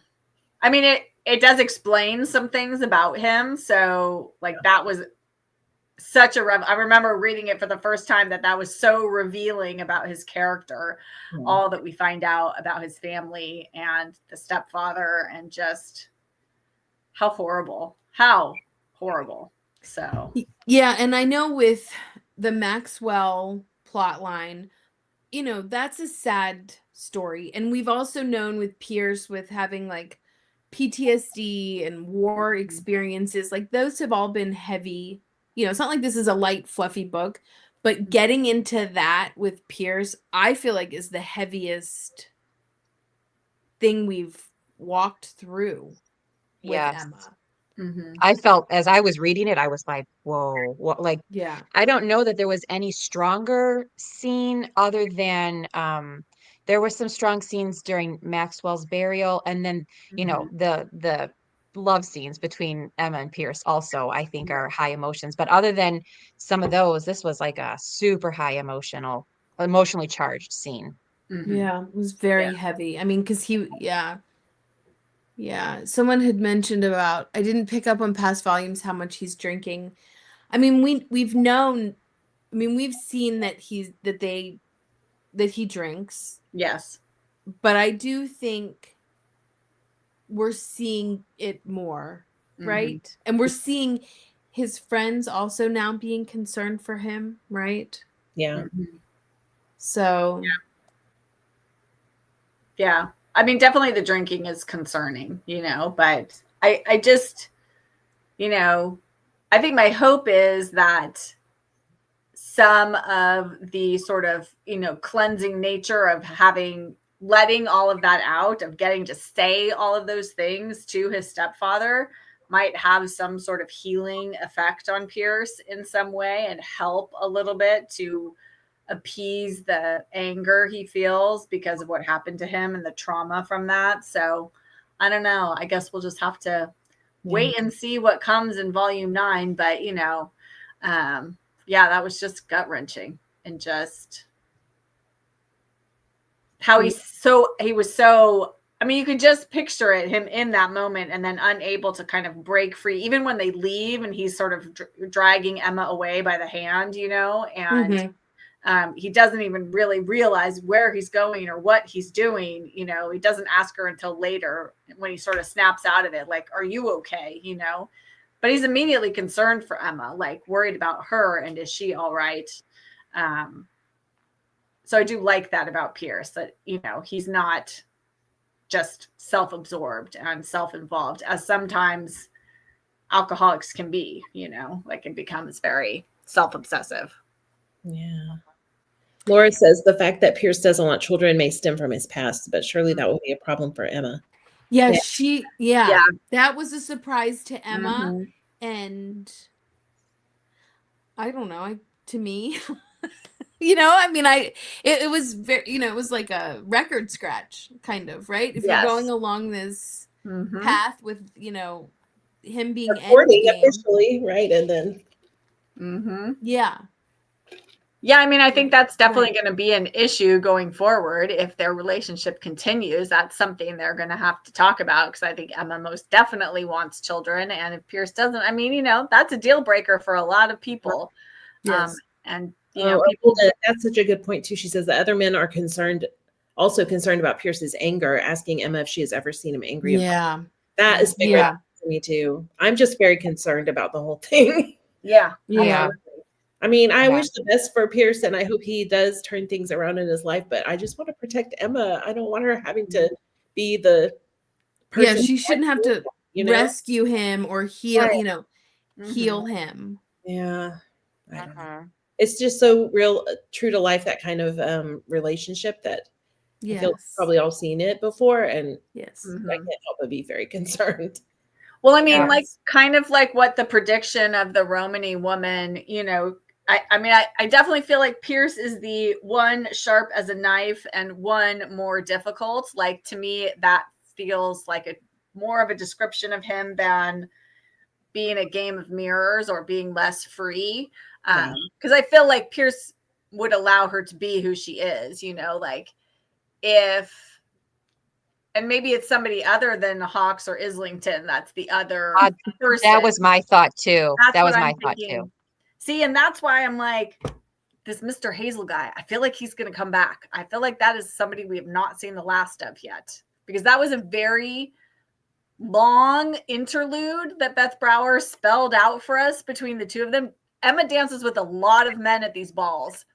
I mean, it does explain some things about him. So, like, that was such I remember reading it for the first time that was so revealing about his character, all that we find out about his family and the stepfather, and just how horrible. So, Yeah, and I know with the Maxwell plot line, that's a sad story. And we've also known with Pierce with having like PTSD and war experiences, like those have all been heavy. It's not like this is a light, fluffy book, but getting into that with Pierce, I feel like is the heaviest thing we've walked through with Emma. I felt, as I was reading it, I was like, whoa, what? Like, Yeah. I don't know that there was any stronger scene other than there were some strong scenes during Maxwell's burial, and then the love scenes between Emma and Pierce also, I think, are high emotions. But other than some of those, this was like a super high emotionally charged scene. Yeah, it was very heavy. I mean, because someone had mentioned about, I didn't pick up on past volumes how much he's drinking. I mean, we've seen that that he drinks. Yes. But I do think we're seeing it more, right? And we're seeing his friends also now being concerned for him, right? Yeah. So. Yeah. I mean, definitely the drinking is concerning, you know, but I just, you know, I think my hope is that some of the sort of, you know, cleansing nature of letting all of that out, of getting to say all of those things to his stepfather might have some sort of healing effect on Pierce in some way and help a little bit to appease the anger he feels because of what happened to him and the trauma from that. So I don't know. I guess we'll just have to wait and see what comes in volume 9. But, you know, yeah, that was just gut wrenching, and just how he was so, I mean, you could just picture it, him in that moment and then unable to kind of break free, even when they leave and he's sort of dragging Emma away by the hand, you know, and he doesn't even really realize where he's going or what he's doing. You know, he doesn't ask her until later when he sort of snaps out of it, like, are you okay? You know, but he's immediately concerned for Emma, like worried about her. And is she all right? So I do like that about Pierce, that, you know, he's not just self-absorbed and self-involved as sometimes alcoholics can be, you know, like it becomes very self-obsessive. Yeah. Laura says the fact that Pierce doesn't want children may stem from his past, but surely that will be a problem for Emma. Yeah, that was a surprise to Emma. And I don't know, to me, you know, I mean, it was very, you know, it was like a record scratch kind of, right? If you're going along this path with, you know, him being officially, right? And then yeah, I mean, I think that's definitely going to be an issue going forward if their relationship continues. That's something they're going to have to talk about, because I think Emma most definitely wants children, and if Pierce doesn't, I mean, you know, that's a deal breaker for a lot of people. And you know, that's such a good point too. She says the other men are also concerned about Pierce's anger, asking Emma if she has ever seen him angry. Yeah, that is big to me too. I'm just very concerned about the whole thing. Yeah. I mean, I wish the best for Pierce, and I hope he does turn things around in his life, but I just want to protect Emma. I don't want her having to be the person. Yeah, she shouldn't have to rescue him or heal, you know, heal him. Yeah. I don't know. It's just so real, true to life, that kind of relationship that I feel we've probably all seen it before. And I can't help but be very concerned. Well, I mean, like kind of like what the prediction of the Romany woman, you know, I mean, I definitely feel like Pierce is the one sharp as a knife and one more difficult. Like, to me, that feels like more of a description of him than being a game of mirrors or being less free. Because I feel like Pierce would allow her to be who she is, you know, like and maybe it's somebody other than Hawks or Islington. That's the other person. That was my thought too. That was my thought too. See, and that's why I'm like, this Mr. Hazel guy, I feel like he's going to come back. I feel like that is somebody we have not seen the last of yet, because that was a very long interlude that Beth Brower spelled out for us between the two of them. Emma dances with a lot of men at these balls,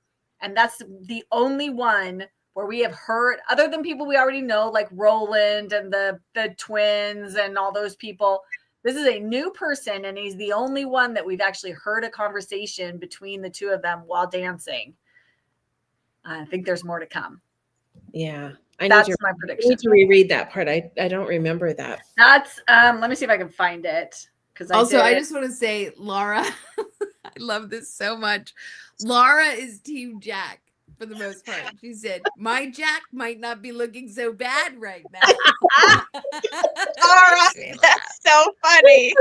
and that's the only one where we have heard, other than people we already know, like Roland and the twins and all those people. This is a new person, and he's the only one that we've actually heard a conversation between the two of them while dancing. I think there's more to come. Yeah. That's my prediction. I need to reread that part. I don't remember that. That's let me see if I can find it. I just want to say, Laura, I love this so much. Laura is Team Jack for the most part. She said, my Jack might not be looking so bad right now. Laura, that's so funny.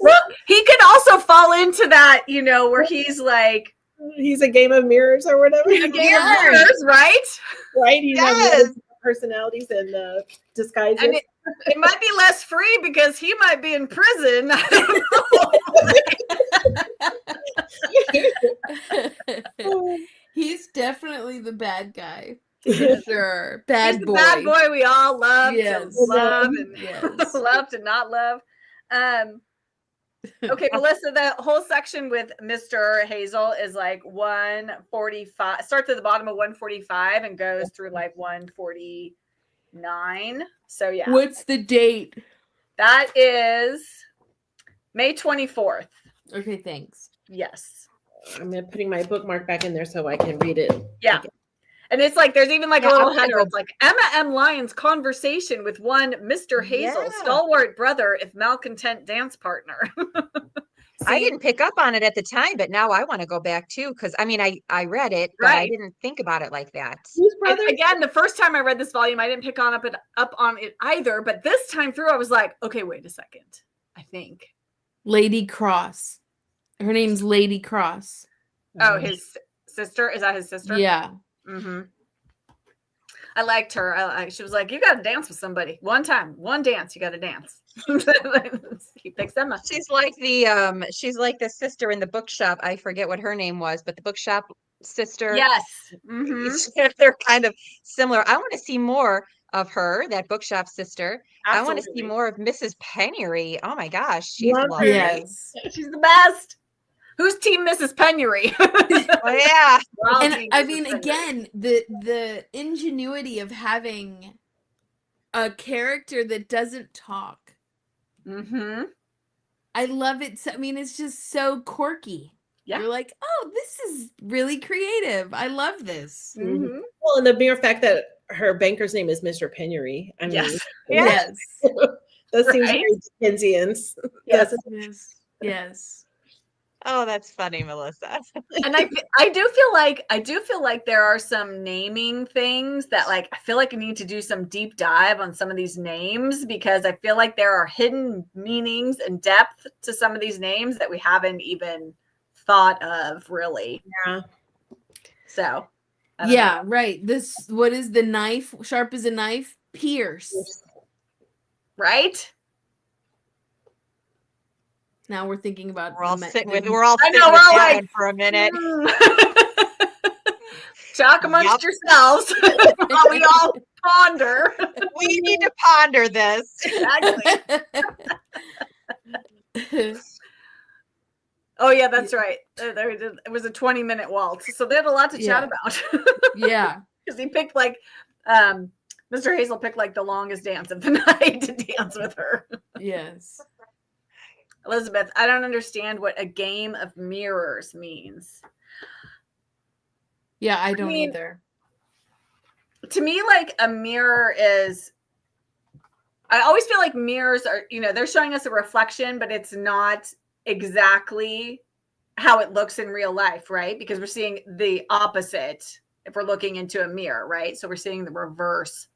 Well, he could also fall into that, you know, where he's like, he's a game of mirrors or whatever. A game of mirrors, right? Right. He has personalities and disguises. And it might be less free because he might be in prison. He's definitely the bad guy. For sure. Bad He's the boy. bad boy we all love Yes. to love and Yes. love to not love. Okay, Melissa, the whole section with Mr. Hazel is like 145, starts at the bottom of 145 and goes through like 149. So yeah. What's the date? That is May 24th. Okay, thanks. Yes. I'm putting my bookmark back in there so I can read it. Yeah. And it's like, there's even like Yeah, a little I'm gonna header. go- It's like Emma M. Lyon's conversation with one Mr. Hazel, Yeah. stalwart brother, if malcontent dance partner. I See? didn't pick up on it at the time, but now I want to go back too. Cause I mean, I read it, but I Right. didn't think about it like that. Whose And brother? again, the first time I read this volume, I didn't pick up on it either. But this time through, I was like, okay, wait a second. I think. Lady Cross. Her name's Lady Cross. Oh, his sister? Is that his sister? Yeah. Mm-hmm. I liked her. She was like, you got to dance with somebody. One time, one dance, you got to dance. He picks Emma. She's like the sister in the bookshop. I forget what her name was, but the bookshop sister. Yes. Mm-hmm. They're kind of similar. I want to see more of her, that bookshop sister. I want to see Absolutely. more of Mrs. Penury. Oh my gosh, she's Love her. lovely. Yes. She's the best. Who's team Mrs. Penury? Oh yeah. We're all And team I Mrs. mean, Penury. again, the ingenuity of having a character that doesn't talk. Mm-hmm. I love it. So, I mean, it's just so quirky. Yeah. You're like, oh, this is really creative. I love this. Mm-hmm. Well, and the mere fact that her banker's name is Mr. Penury. I mean, Yes. Yes. that seems Right? very Dickensian. Yes. Yes. Yes. Oh, that's funny, Melissa. And I do feel like there are some naming things that like I feel like I need to do some deep dive on some of these names because I feel like there are hidden meanings and depth to some of these names that we haven't even thought of really. Yeah. So I don't Yeah, right. This, what is the knife? Sharp as a knife? Pierce. know. Right? Now we're thinking about We're all the- sitting with the- we're all I sitting know, with we're all that like, one for a minute. Talk amongst yourselves while we all ponder. We need to ponder this. Exactly. Oh yeah, that's right. It was a 20-minute waltz, so they had a lot to chat Yeah. about. Yeah. Because he picked like, Mr. Hazel picked like the longest dance of the night to dance with her. Yes. Elizabeth, I don't understand what a game of mirrors means. Yeah, I don't mean, either. To me, like a mirror is, I always feel like mirrors are, they're showing us a reflection, but it's not exactly how it looks in real life, right? Because we're seeing the opposite if we're looking into a mirror, right? So we're seeing the reverse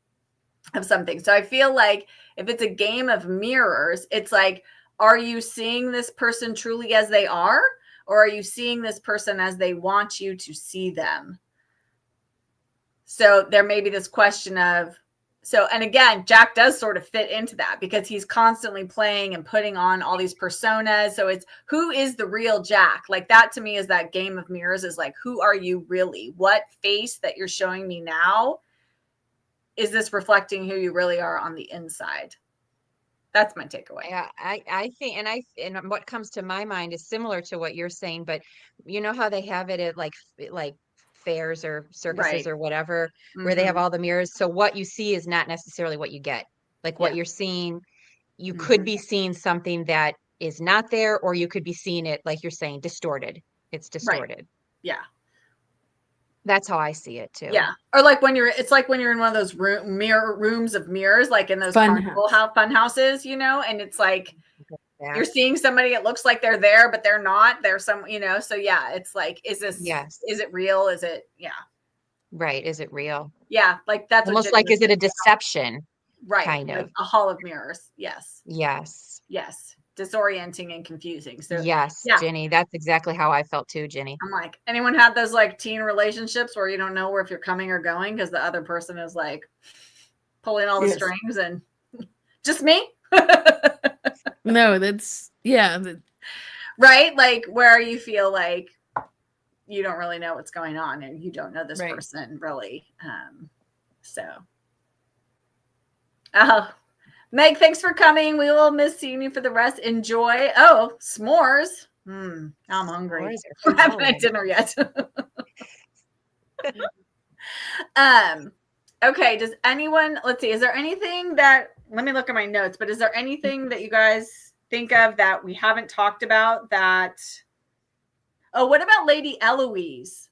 of something. So I feel like if it's a game of mirrors, it's like, are you seeing this person truly as they are? Or are you seeing this person as they want you to see them? So there may be this question of, and again, Jack does sort of fit into that because he's constantly playing and putting on all these personas. So it's, who is the real Jack? Like that to me is that game of mirrors is like, who are you really? What face that you're showing me now, is this reflecting who you really are on the inside? That's my takeaway. Yeah, I think, and what comes to my mind is similar to what you're saying, but you know how they have it at like fairs or circuses Right. or whatever, where they have all the mirrors. So what you see is not necessarily what you get. Like what you're seeing, you could be seeing something that is not there, or you could be seeing it, like you're saying, distorted. It's distorted. Yeah. That's how I see it too. Yeah. Or like it's like when you're in one of those rooms of mirrors, like in those fun houses, and it's like, you're seeing somebody, it looks like they're there, but they're not. There's some, so yeah, it's like, is this, is it real? Is it, right. Is it real? Yeah. Like that's almost like, is it a deception? Right. Kind like of a hall of mirrors. Yes. Yes. Yes. Disorienting and confusing. So yes, Jenny, that's exactly how I felt too, Jenny. I'm like, anyone had those like teen relationships where you don't know where if you're coming or going because the other person is like pulling all the strings and just me? No, that's right. Like where you feel like you don't really know what's going on, and you don't know this Right. person really. So, oh, Meg, thanks for coming. We will miss seeing you for the rest. Enjoy. Oh, s'mores. Now I'm hungry. S'mores I are haven't had phenomenal. dinner yet. Okay, does anyone, let's see, is there anything that, let me look at my notes, but is there anything that you guys think of that we haven't talked about that, oh, what about Lady Eloise?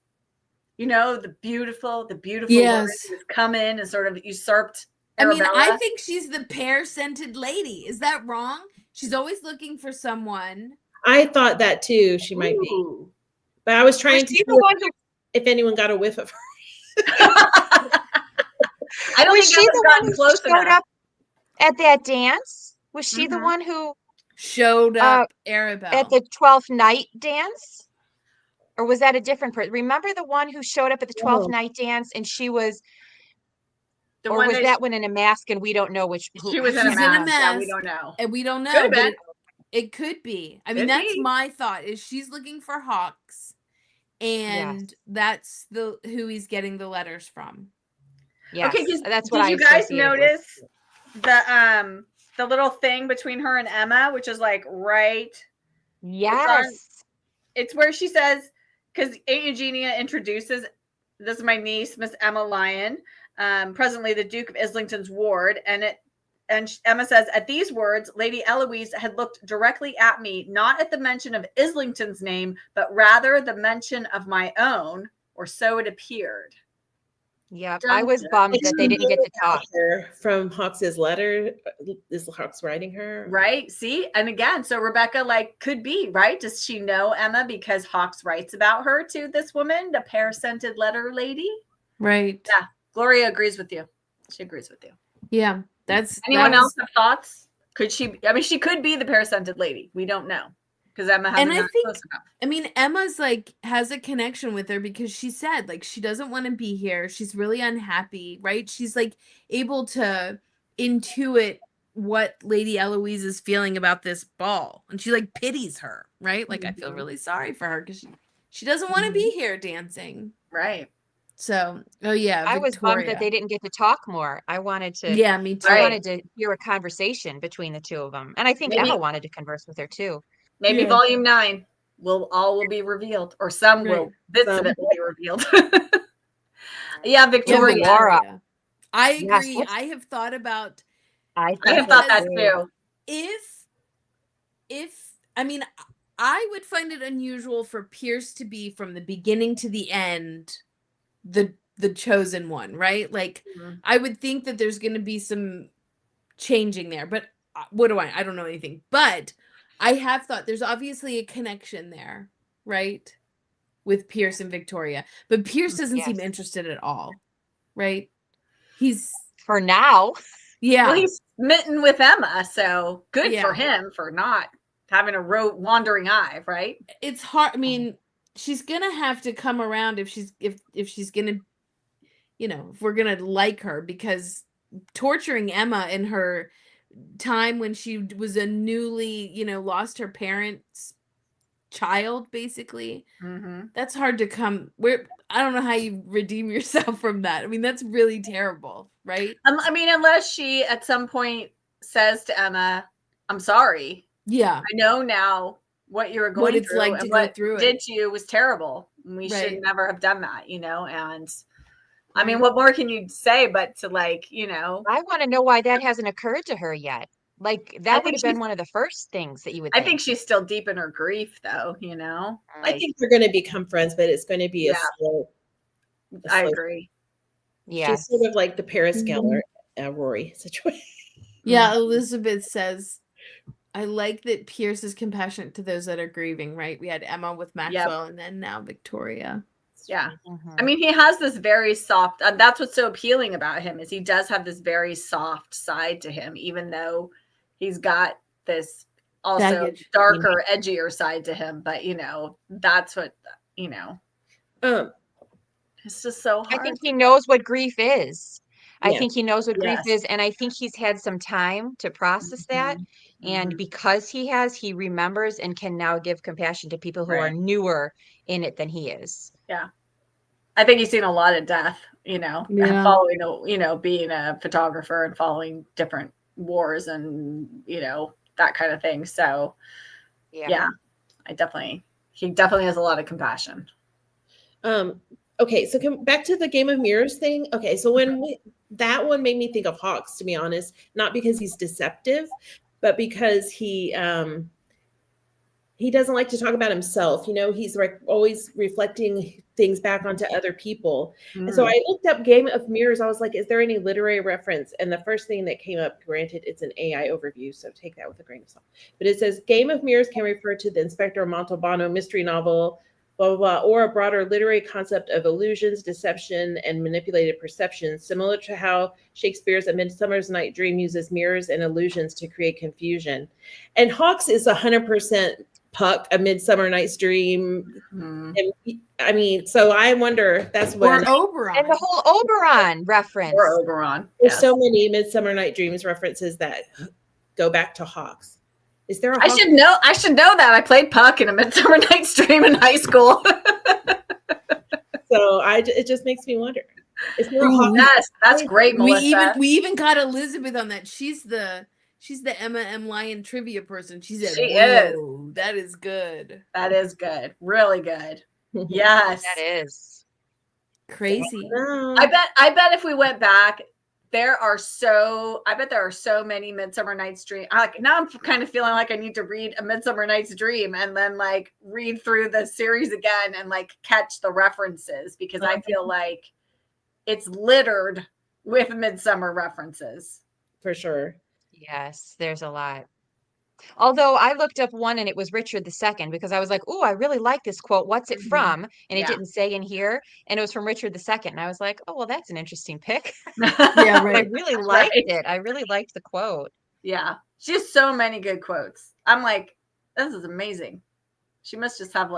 You know, the beautiful woman Yes. who's come in and sort of usurped I mean, I Arabella. think she's the pear-scented lady. Is that wrong? She's always looking for someone. I thought that too. She might be, Ooh. but I was trying Was to she see the one who if anyone got a whiff of her. I don't was think she Emma's the one gotten who close showed enough. up at that dance? Was she the Mhm. one who Showed up Arabelle. at the 12th night dance? Or was that a different person? Remember the one who showed up at the 12th Oh. night dance and she was, The or one was that one in a mask and we don't know which who? she was in a She's in a mask. Yeah, we mask. don't know. And we don't Could know, have but been. it could be. I mean, Could that's be. my thought is she's looking for Hawks, and that's who he's getting the letters from. Yes, Okay, 'cause that's what did I you guys associated with. notice the little thing between her and Emma, which is like right? Yes. It's where she says, because Aunt Eugenia introduces, this is my niece, Miss Emma Lyon, presently the Duke of Islington's ward, and Emma says, at these words, Lady Eloise had looked directly at me, not at the mention of Islington's name, but rather the mention of my own, or so it appeared. Yep. Dun, I was dun. bummed Like that she they didn't get knew to talk. about her from Hawks's letter. Is Hawks writing her? Right. See, and again, so Rebecca like could be right. Does she know Emma because Hawks writes about her to this woman, the pear-scented letter lady? Right. Yeah. Gloria agrees with you. She agrees with you. Yeah. That's Anyone else have thoughts? Could she? I mean, she could be the pear-scented lady. We don't know because Emma hasn't And I gotten think, close enough. I mean, Emma's like has a connection with her because she said like she doesn't want to be here. She's really unhappy, right? She's like able to intuit what Lady Eloise is feeling about this ball, and she like pities her, right? Like I feel really sorry for her because she doesn't want to be here dancing, Right. So, oh yeah, I was bummed Victoria. that they didn't get to talk more. I wanted to, Yeah, me too. I Right. wanted to hear a conversation between the two of them. And I think Maybe- Emma wanted to converse with her too. Maybe Yeah. volume 9 will be revealed, or some will. Right. Bits of it will be revealed. Yeah, Victoria. Yeah, Laura. I Yes, agree. let's- I have thought about I I have thought that too. if I mean I would find it unusual for Pierce to be from the beginning to the end the chosen one, right? Like Mhm. I would think that there's going to be some changing there, but what do I don't know anything. But I have thought there's obviously a connection there, right? With Pierce and Victoria. But Pierce doesn't Yes. seem interested at all, right? He's For now. yeah. Well, he's smitten with Emma, so good Yeah. for him for not having a wandering eye, right? It's hard. I mean, she's gonna have to come around if she's gonna, if we're gonna like her, because torturing Emma in her time when she was a newly, lost her parents' child, basically, Mm-hmm. that's hard to come. I don't know how you redeem yourself from that. I mean, that's really terrible, right? I mean, unless she at some point says to Emma, "I'm sorry. Yeah. I know now what you were going What it's through, like and to go what through did it. to you was terrible. We should Right. never have done that, And I mean, Right. what more can you say but to I want to know why that hasn't occurred to her yet. Like that would think have been she's- one of the first things that you would I think. think she's still deep in her grief, though. I think they're going to become friends, but it's going to be Yeah. I agree. Yes. She's sort of like the Paris Mhm. Geller, Rory situation. Yeah, Elizabeth says, I like that Pierce is compassionate to those that are grieving, right? We had Emma with Maxwell and then now Victoria. Yeah. Mhm. I mean, he has this very soft, that's what's so appealing about him, is he does have this very soft side to him, even though he's got this also Baggage. darker, edgier side to him. But, that's what, Um, it's just so hard. I think he knows what grief is. I think he knows what grief Yes. is, and I think he's had some time to process that. And Mhm. because he remembers and can now give compassion to people who are Right. newer in it than he is. Yeah. I think he's seen a lot of death, Yeah. following, being a photographer and following different wars and, that kind of thing. So, yeah, he definitely has a lot of compassion. Okay, so back to the Game of Mirrors thing. Okay, so that one made me think of Hawks, to be honest, not because he's deceptive, but because he doesn't like to talk about himself. He's always reflecting things back onto other people. And so I looked up Game of Mirrors. I was like, is there any literary reference? And the first thing that came up, granted, it's an AI overview, so take that with a grain of salt. But it says Game of Mirrors can refer to the Inspector Montalbano mystery novel, blah, blah, blah, or a broader literary concept of illusions, deception, and manipulated perception, similar to how Shakespeare's A Midsummer's Night Dream uses mirrors and illusions to create confusion. And Hawks is 100% Puck, A Midsummer Night's Dream. And, so I wonder, that's what. Or Oberon. And the whole Oberon reference. Or Oberon. There's so many Midsummer Night Dreams references that go back to Hawks. Is there a I should know that. I played Puck in A Midsummer Night's Dream in high school. So it just makes me wonder. Is there a Ooh, Hawks? That's great, Melissa. We even got Elizabeth on that. She's the Emma M. Lyon trivia person. She said, She is. That is good. That is good. Really good. Yes. That is crazy. I bet if we went back, there are so many Midsummer Night's Dream. Now I'm kind of feeling like I need to read A Midsummer Night's Dream and then read through the series again and catch the references, because I feel like it's littered with Midsummer references. For sure. Yes, there's a lot. Although I looked up one and it was Richard II, because I was like, oh, I really like this quote. What's it from? And it didn't say in here. And it was from Richard II. And I was like, oh, well, that's an interesting pick. Yeah, right. I really liked it. I really liked the quote. Yeah. She has so many good quotes. I'm like, this is amazing. She must just have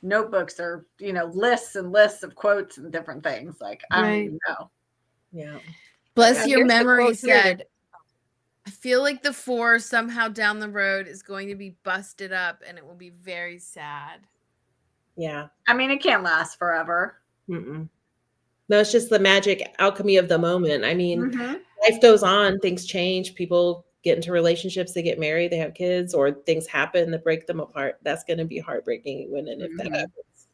notebooks or, lists and lists of quotes and different things. I don't even know. Yeah. Bless your Here's the memory quote here. said, I feel like the 4 somehow down the road is going to be busted up and it will be very sad. Yeah. I mean, it can't last forever. No, it's just the magic alchemy of the moment. I mean, life goes on, things change, people get into relationships, they get married, they have kids, or things happen that break them apart. That's going to be heartbreaking when and if that happens.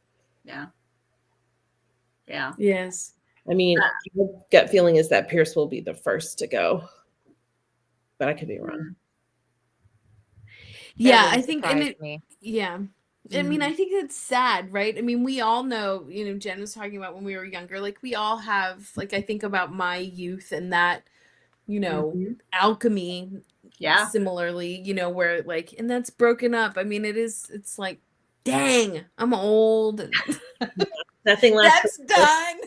Yeah. Yeah. Yes. I mean, my gut feeling is that Pierce will be the first to go, but I could be wrong. Yeah, I think, me. I mean, I think it's sad, right? I mean, we all know, Jen was talking about when we were younger, we all have, I think about my youth and that, alchemy, similarly, where and that's broken up. I mean, it's like, dang, I'm old. And nothing left. That's done.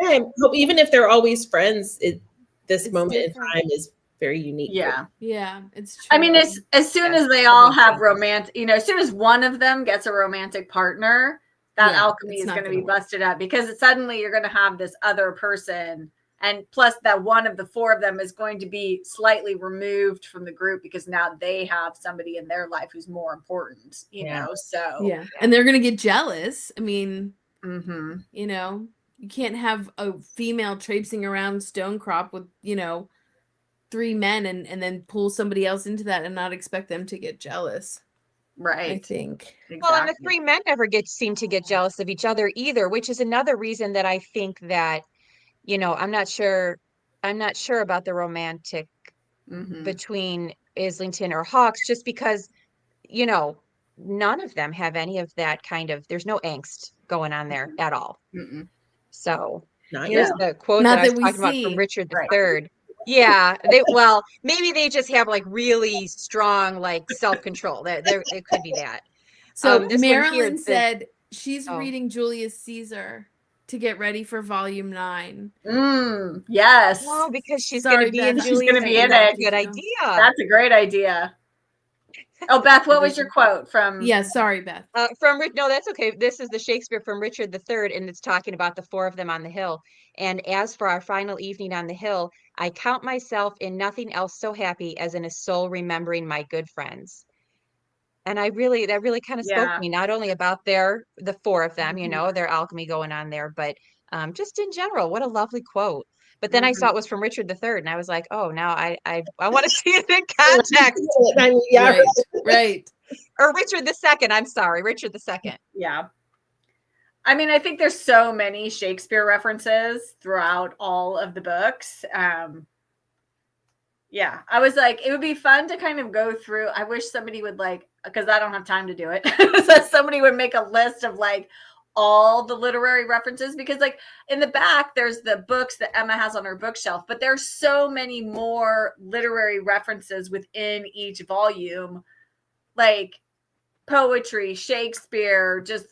Yeah, even if they're always friends, this moment in time is very unique. Yeah, it's true. I mean, as soon as they all have romantic, as soon as one of them gets a romantic partner, that alchemy is going to be busted up, because suddenly you're going to have this other person, and plus that one of the 4 of them is going to be slightly removed from the group because now they have somebody in their life who's more important, so and they're going to get jealous. I mean, you can't have a female traipsing around Stonecrop with, 3 men and then pull somebody else into that and not expect them to get jealous. Right. I think. Exactly. Well, and the 3 men never seem to get jealous of each other either, which is another reason that I think that, I'm not sure about the romantic between Islington or Hawks, just because, none of them have any of that kind of, there's no angst going on there at all. So here's the quote that I was talking about from Richard III. Yeah, maybe they just have really strong self-control. There it could be that. So Marilyn said she's reading Julius Caesar to get ready for volume 9. Yes. Oh, because she's going to be in Julius. She's going to be in it. Good idea. That's a great idea. Oh, Beth, what was your quote from? Yeah, sorry, Beth. No, that's okay. This is the Shakespeare from Richard III, and it's talking about the 4 of them on the hill. And as for our final evening on the hill, I count myself in nothing else so happy as in a soul remembering my good friends. And that really kind of spoke to me, not only about the four of them, their alchemy going on there, but just in general, what a lovely quote. But then I saw it was from Richard III, and I was like, oh, now I want to see it in context. I mean, yeah, right. Or Richard II. I'm sorry, Richard II. Yeah. I mean, I think there's so many Shakespeare references throughout all of the books. Yeah, I was like, it would be fun to kind of go through. I wish somebody would because I don't have time to do it. So somebody would make a list of all the literary references, because in the back, there's the books that Emma has on her bookshelf, but there's so many more literary references within each volume, like poetry, Shakespeare, just,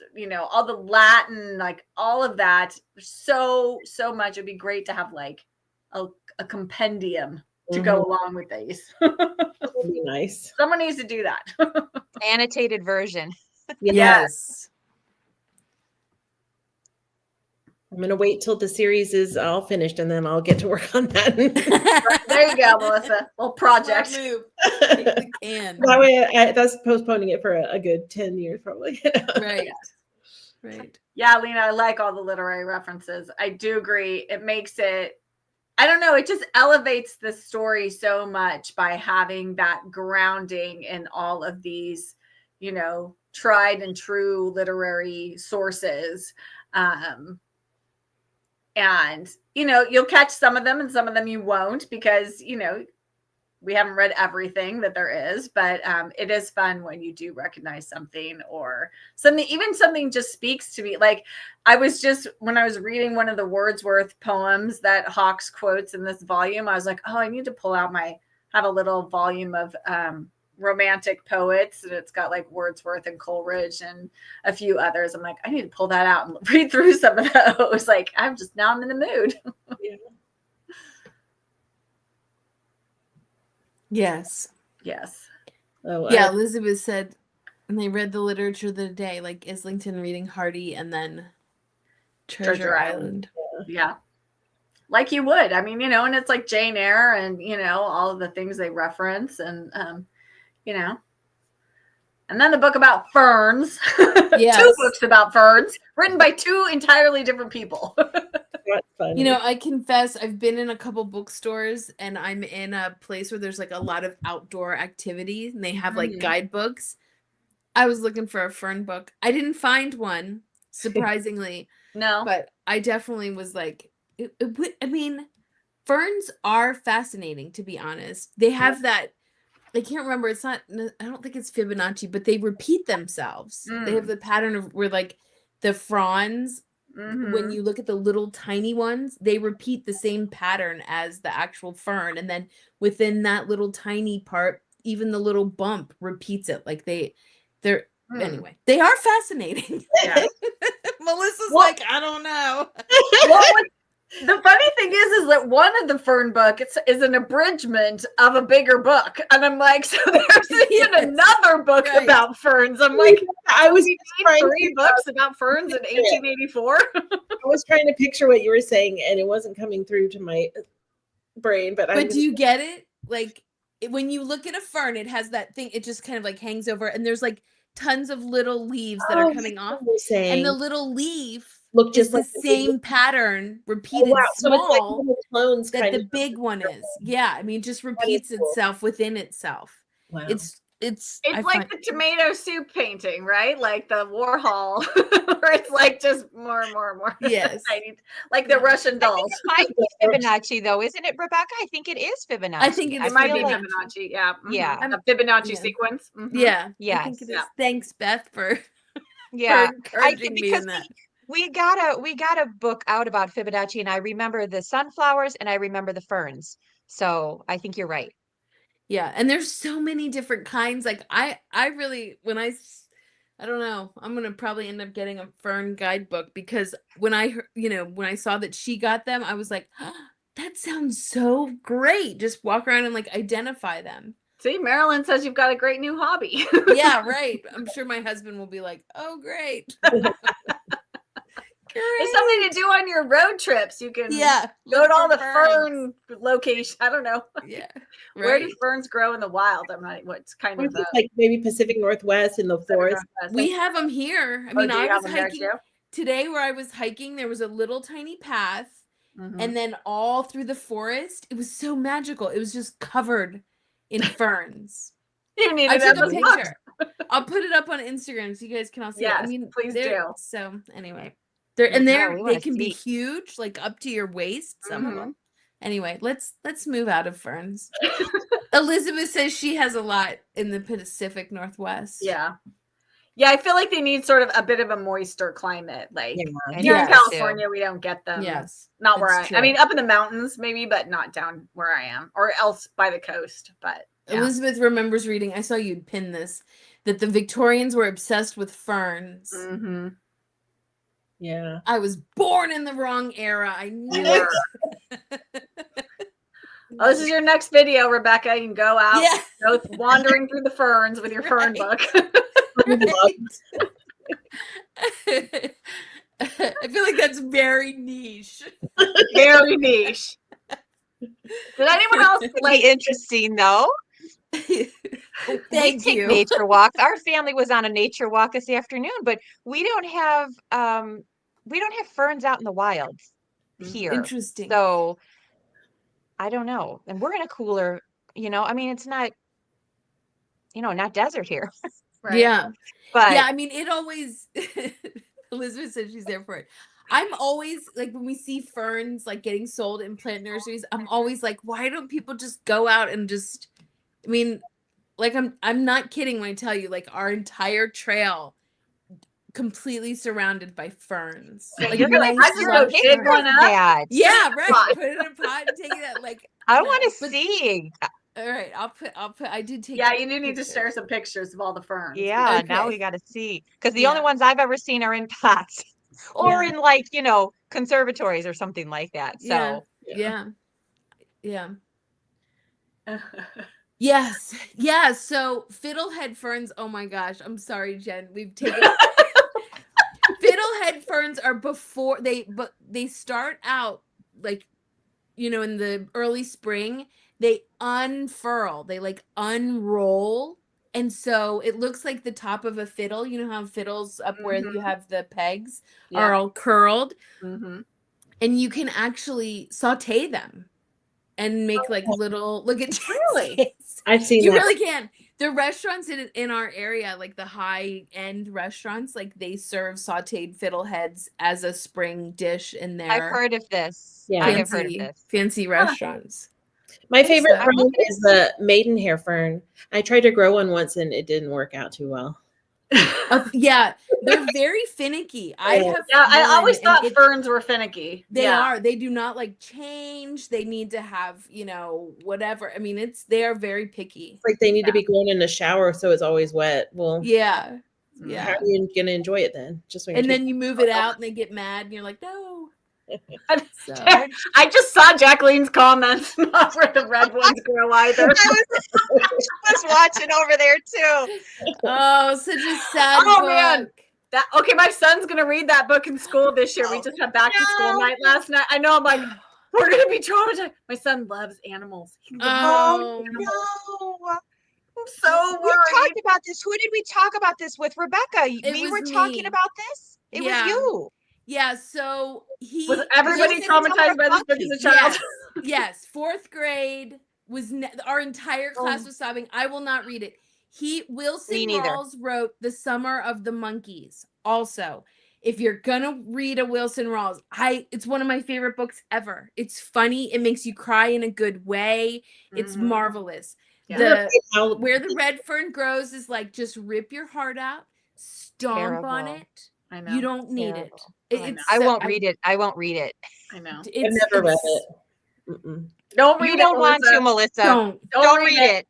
all the Latin, all of that. So much. It'd be great to have a compendium to go along with these. That'd be nice. Someone needs to do that. Annotated version. Yes. I'm going to wait till the series is all finished, and then I'll get to work on that. There you go, Melissa. Little project. That way, that's postponing it for a good 10 years, probably. Right. Right. Yeah, Lena, I like all the literary references. I do agree. It makes it, I don't know, it just elevates the story so much by having that grounding in all of these, tried and true literary sources. And, you'll catch some of them and some of them you won't, because, we haven't read everything that there is, but it is fun when you do recognize something, or something just speaks to me. When I was reading one of the Wordsworth poems that Hawkes quotes in this volume, I was like, oh, I need to pull out have a little volume of romantic poets, and it's got Wordsworth and Coleridge and a few others. I'm like, I need to pull that out and read through some of those. I'm in the mood. Yeah. Yes. Oh, yeah, Elizabeth said, and they read the literature of the day, like Islington reading Hardy and then Treasure Island. Yeah. Like you would. I mean, and it's like Jane Eyre and, all of the things they reference, and, and then the book about ferns. Yes. 2 books about ferns written by 2 entirely different people. That's funny. I confess I've been in a couple bookstores, and I'm in a place where there's a lot of outdoor activities, and they have guidebooks. I was looking for a fern book. I didn't find one, surprisingly. No. But I definitely was ferns are fascinating, to be honest. They have that, I can't remember, I don't think it's Fibonacci, but they repeat themselves. They have the pattern of where the fronds, when you look at the little tiny ones, they repeat the same pattern as the actual fern. And then within that little tiny part, even the little bump repeats it. Anyway, they are fascinating. Yeah. Melissa's I don't know. The funny thing is that one of the fern books is an abridgment of a bigger book. And I'm like, so there's even another book about ferns. I'm like, I was trying 3 books about ferns in 1884. I was trying to picture what you were saying, and it wasn't coming through to my brain. But do you get it? When you look at a fern, it has that thing. It just kind of hangs over, and there's tons of little leaves that are coming off, and the little leaf look just the same pattern repeated small so clones that the big one is. Yeah, I mean, just repeats itself within itself. Wow. It's like the tomato soup painting, right? Like the Warhol, where it's just more and more and more. Yes. Like the Russian dolls. It might be Fibonacci, though, isn't it, Rebecca? I think it is Fibonacci. I think it might be Fibonacci. Yeah. Mm-hmm. Yeah. A Fibonacci sequence. Mm-hmm. Yeah. Yes. I think it is. Thanks, Beth, for encouraging me in that. We got a book out about Fibonacci, and I remember the sunflowers and I remember the ferns. So I think you're right. Yeah, and there's so many different kinds. I really, I don't know, I'm gonna probably end up getting a fern guidebook, because when I saw that she got them, I was like, oh, that sounds so great. Just walk around and identify them. See, Marilyn says you've got a great new hobby. Yeah, right. I'm sure my husband will be like, oh, great. It's something to do on your road trips. You can go to all the fern locations. I don't know. Yeah. Where Right. do ferns grow in the wild? I'm not. What's kind of like maybe Pacific Northwest in the forest. We have them here. I mean, do you I have was them there hiking too? today where I was hiking. There was a little tiny path, and then all through the forest, it was so magical. It was just covered in ferns. You need I it took as a picture. I'll put it up on Instagram so you guys can all see it. I Yes, mean, please do. So anyway, Yeah, they wanna can be see. huge, like up to your waist. Some of them. Anyway, let's move out of ferns. Elizabeth says she has a lot in the Pacific Northwest. Yeah. Yeah, I feel like they need sort of a bit of a moister climate. Like I here in think California, we don't get them. Yes. Not where it's I mean, up in the mountains maybe, but not down where I am or else by the coast. But yeah. Elizabeth remembers reading, I saw you'd pin this, that the Victorians were obsessed with ferns. Yeah. I was born in the wrong era. I knew it. Oh, this is your next video, Rebecca. You can go out, go wandering through the ferns with your fern book. I feel like that's very niche. Very niche. Did anyone else like interesting though? Thank you. Nature walks. Our family was on a nature walk this afternoon, but we don't have ferns out in the wild here. Interesting. So I don't know. And we're in a cooler, I mean, it's not, not desert here. Right. Yeah. But yeah, I mean, it always Elizabeth says she's there for it. I'm always like, when we see ferns like getting sold in plant nurseries, I'm always like, why don't people just go out and just, I mean, like I'm not kidding when I tell you, like our entire trail completely surrounded by ferns. Like you're gonna I just go dig one up. That. Yeah, right. Put it in a pot and take it out. Like I want to see. All right, I'll put. I did take. Yeah, you do need to share some pictures of all the ferns. Yeah, now we got to see, because the only ones I've ever seen are in pots or in like conservatories or something like that. So yeah. Yes. Yeah. So fiddlehead ferns. Oh my gosh. I'm sorry, Jen. We've taken fiddlehead ferns are before they start out like, in the early spring, they unfurl, they like unroll. And so it looks like the top of a fiddle. You know how fiddles up where you have the pegs are all curled. And you can actually saute them and make like little, look at really. I've seen you that. really can. The restaurants in our area, like the high end restaurants, like they serve sauteed fiddleheads as a spring dish in their I've heard of this. Yeah, I have heard of this. Fancy restaurants. My favorite fern is the maidenhair fern. I tried to grow one once and it didn't work out too well. Yeah, they're very finicky. I always thought ferns were finicky. They are. They do not like change. They need to have, whatever. I mean, they are very picky. It's like they need to be grown in a shower so it's always wet. Well, yeah. How are you gonna enjoy it then? Just when then you move it out and they get mad and you're like, no. So. I just saw Jacqueline's comments, not where the red ones grow either. I was watching over there too. Oh, such a sad book. Man. Okay, my son's gonna read that book in school this year. We just had back to school night last night. I know, I'm like, we're gonna be traumatized. My son loves animals. No. I'm so worried. We talked about this. Who did we talk about this with? Rebecca. We were talking about this. It was you. Yeah, so was everybody traumatized by this book as a child? Yes. 4th grade was our entire class was sobbing. I will not read it. Wilson Rawls wrote The Summer of the Monkeys. Also, if you're gonna read a Wilson Rawls, it's one of my favorite books ever. It's funny. It makes you cry in a good way. It's marvelous. Yeah. Where the red fern grows is like, just rip your heart out, stomp on it. I know. You don't need it. I won't read it. I won't read it. I know. I've never read it. Don't read it. You don't want to, Melissa. Don't read it.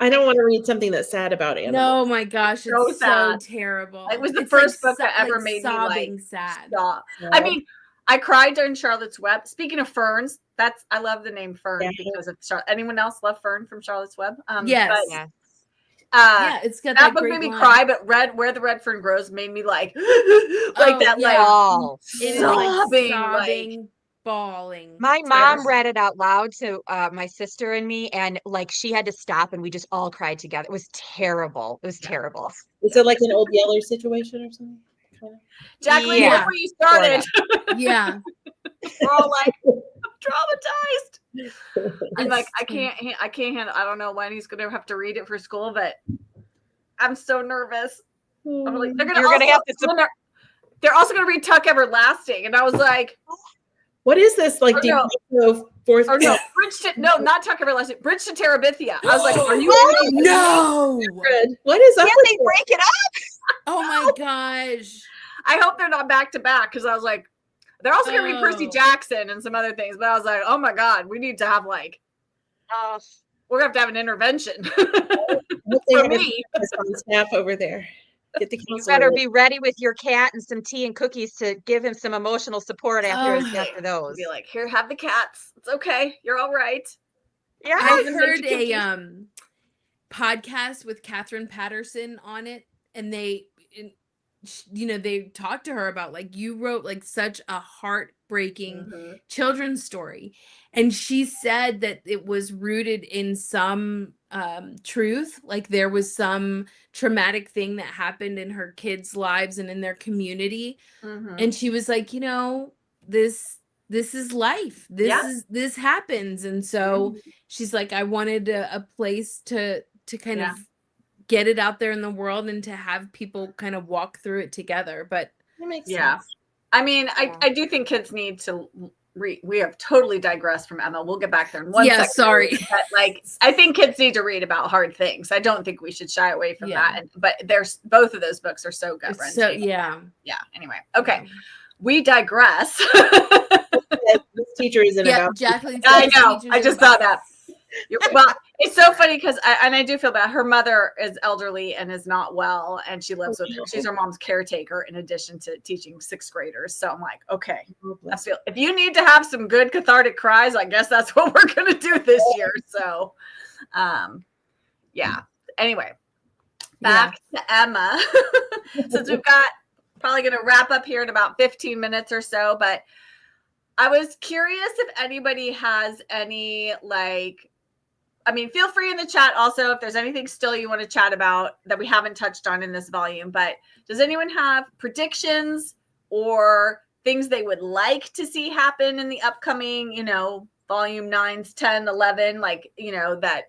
I don't want to read something that's sad about animals. No, my gosh, it's so terrible. It was the first book that ever made me like sad. Stop. Yeah. I mean, I cried during Charlotte's Web. Speaking of ferns, I love the name Fern because of anyone else love Fern from Charlotte's Web? Yes. Yeah, it's got that book great made me line. cry, but Where the Red Fern Grows made me like that, yeah. Oh, It is sobbing, sobbing, bawling. my It's mom terrible. read it out loud to my sister and me, and like she had to stop, and we just all cried together. It was terrible. It was terrible. Is it like an Old Yeller situation or something? Jacqueline, Yeah, look where you started. Yeah. We're all like traumatized. I'm like, I It's- can't handle. I don't know when he's gonna have to read it for school, but I'm so nervous. I'm like, they're You're gonna have to. They're also gonna read Tuck Everlasting, and I was like, what is this? Like, fourth? Or no, not Tuck Everlasting. Bridge to Terabithia. I was like, are you? No. What is up? Can't with they break it up? Oh my gosh. I hope they're not back to back, because I was like, they're also gonna read Percy Oh. Jackson and some other things, but I was like, oh my god, we need to have like, we're gonna have an intervention for me. On staff over there. Get the You better be ready with your cat and some tea and cookies to give him some emotional support after those. Be like, here, have the cats. It's okay. You're all right. Yeah, I heard a podcast with Catherine Patterson on it, and they talked to her about like, you wrote like such a heartbreaking children's story, and she said that it was rooted in some truth, like there was some traumatic thing that happened in her kids' lives and in their community, and she was like, this is life. This happens, and so she's like, I wanted a place to kind of get it out there in the world and to have people kind of walk through it together. But that makes sense. I mean, I do think kids need to read. We have totally digressed from Emma. We'll get back there in one second. Sorry. But like, I think kids need to read about hard things. I don't think we should shy away from that. But both of those books are so gut-wrenching. So yeah. Anyway, okay, we digress. This teacher isn't about. Jacqueline. I know. I just saw that. Well, it's so funny because I do feel bad. Her mother is elderly and is not well, and she lives with her. She's her mom's caretaker in addition to teaching sixth graders. So I'm like, okay, I feel if you need to have some good cathartic cries, I guess that's what we're gonna do this year. So, yeah. Anyway, back to Emma. Since we've got probably gonna wrap up here in about 15 minutes or so, but I was curious if anybody has any feel free in the chat also if there's anything still you want to chat about that we haven't touched on in this volume. But does anyone have predictions or things they would like to see happen in the upcoming, volume 9s, 10, 11, that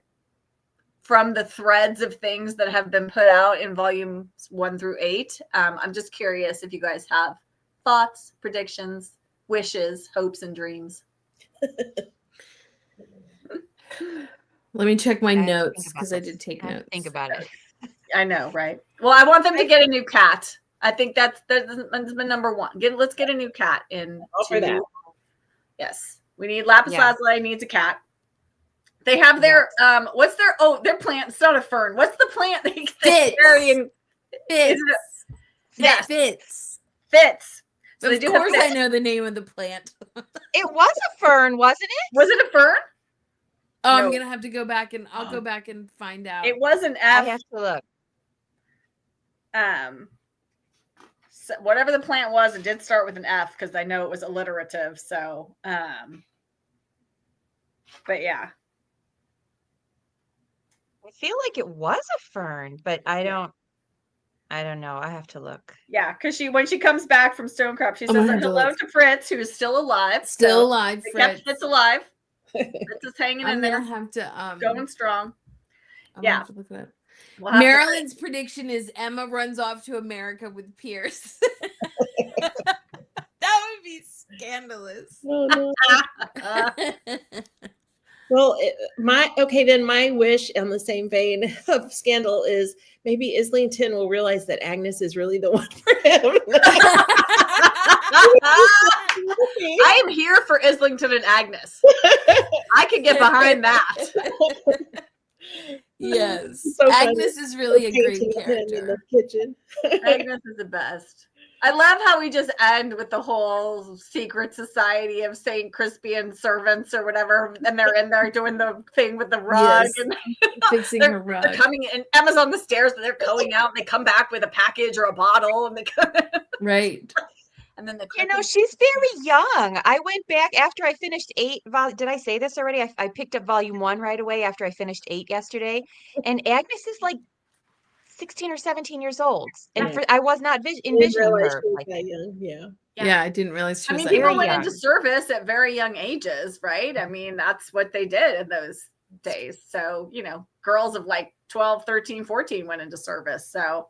from the threads of things that have been put out in volumes 1 through 8? I'm just curious if you guys have thoughts, predictions, wishes, hopes, and dreams. Let me check my notes because I did take notes. Think about it. I know, right? Well, I want them to get a new cat. I think that's been number one. Let's get a new cat in. For that. Yes, we need lapis lazuli needs a cat. They have their what's their plant? It's not a fern. What's the plant they're carrying? Fits. Yes, fits. So of course, I know the name of the plant. It was a fern, wasn't it? Was it a fern? Oh, No. I'm gonna have to go back and I'll go back and find out. It was an F. I have to look. So whatever the plant was, it did start with an F because I know it was alliterative. So, but yeah. I feel like it was a fern, but I don't know. I have to look. Yeah, because when she comes back from Stonecrop, she says hello to Fritz, who is still alive. Still alive. They kept Fritz alive. Fritz is hanging in there. I'm gonna have to going strong. I'm gonna have to look it up. We'll Marilyn's prediction is Emma runs off to America with Pierce. That would be scandalous. Oh, no. Well, my wish on the same vein of scandal is maybe Islington will realize that Agnes is really the one for him. I am here for Islington and Agnes. I can get behind that. Yes. So Agnes is really a great character. In the kitchen. Agnes is the best. I love how we just end with the whole secret society of St. Crispian servants or whatever, and they're in there doing the thing with the rug Yes. and Fixing her rug. They're coming in. Emma's on the stairs, but they're going out. And they come back with a package or a bottle, and they come. Right. And then She's very young. I went back after I finished 8. Did I say this already? I picked up volume 1 right away after I finished 8 yesterday. And Agnes is like 16 or 17 years old. And I was not envisioning her like that young. Yeah, I didn't realize she was people very went young. into service at very young ages, right? I mean, that's what they did in those days. So, girls of like 12, 13, 14 went into service. So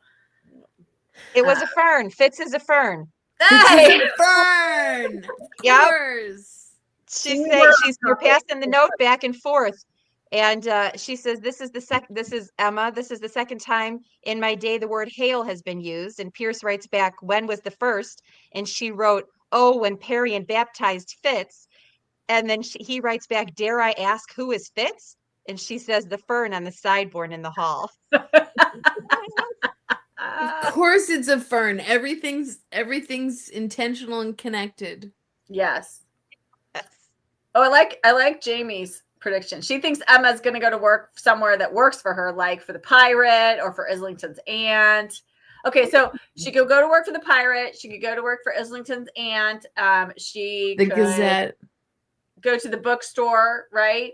it was a fern. Fitz is a fern. Hey! Fern. Yep. We're passing the note back and forth. And she says, this is Emma. This is the second time in my day the word hail has been used. And Pierce writes back, when was the first? And she wrote, oh, when Perian baptized Fitz. And then he writes back, dare I ask who is Fitz? And she says, the fern on the sideboard in the hall. Of course it's a fern. Everything's intentional and connected. Yes. Oh, I like Jamie's prediction. She thinks Emma's going to go to work somewhere that works for her, like for the Pirate or for Islington's aunt. Okay, so she could go to work for the Pirate. She could go to work for Islington's aunt. She could Gazette. Go to the bookstore, right?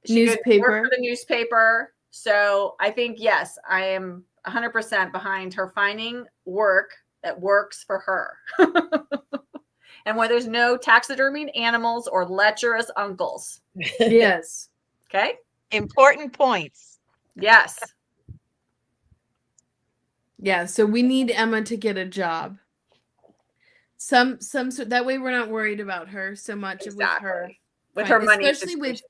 She newspaper. Could work for the newspaper. So I think, yes, I am 100% behind her finding work that works for her. And where there's no taxidermied animals or lecherous uncles. Yes. Okay. Important points. Yes. Yeah. So we need Emma to get a job. Some sort, that way we're not worried about her so much. Exactly. With her money, especially with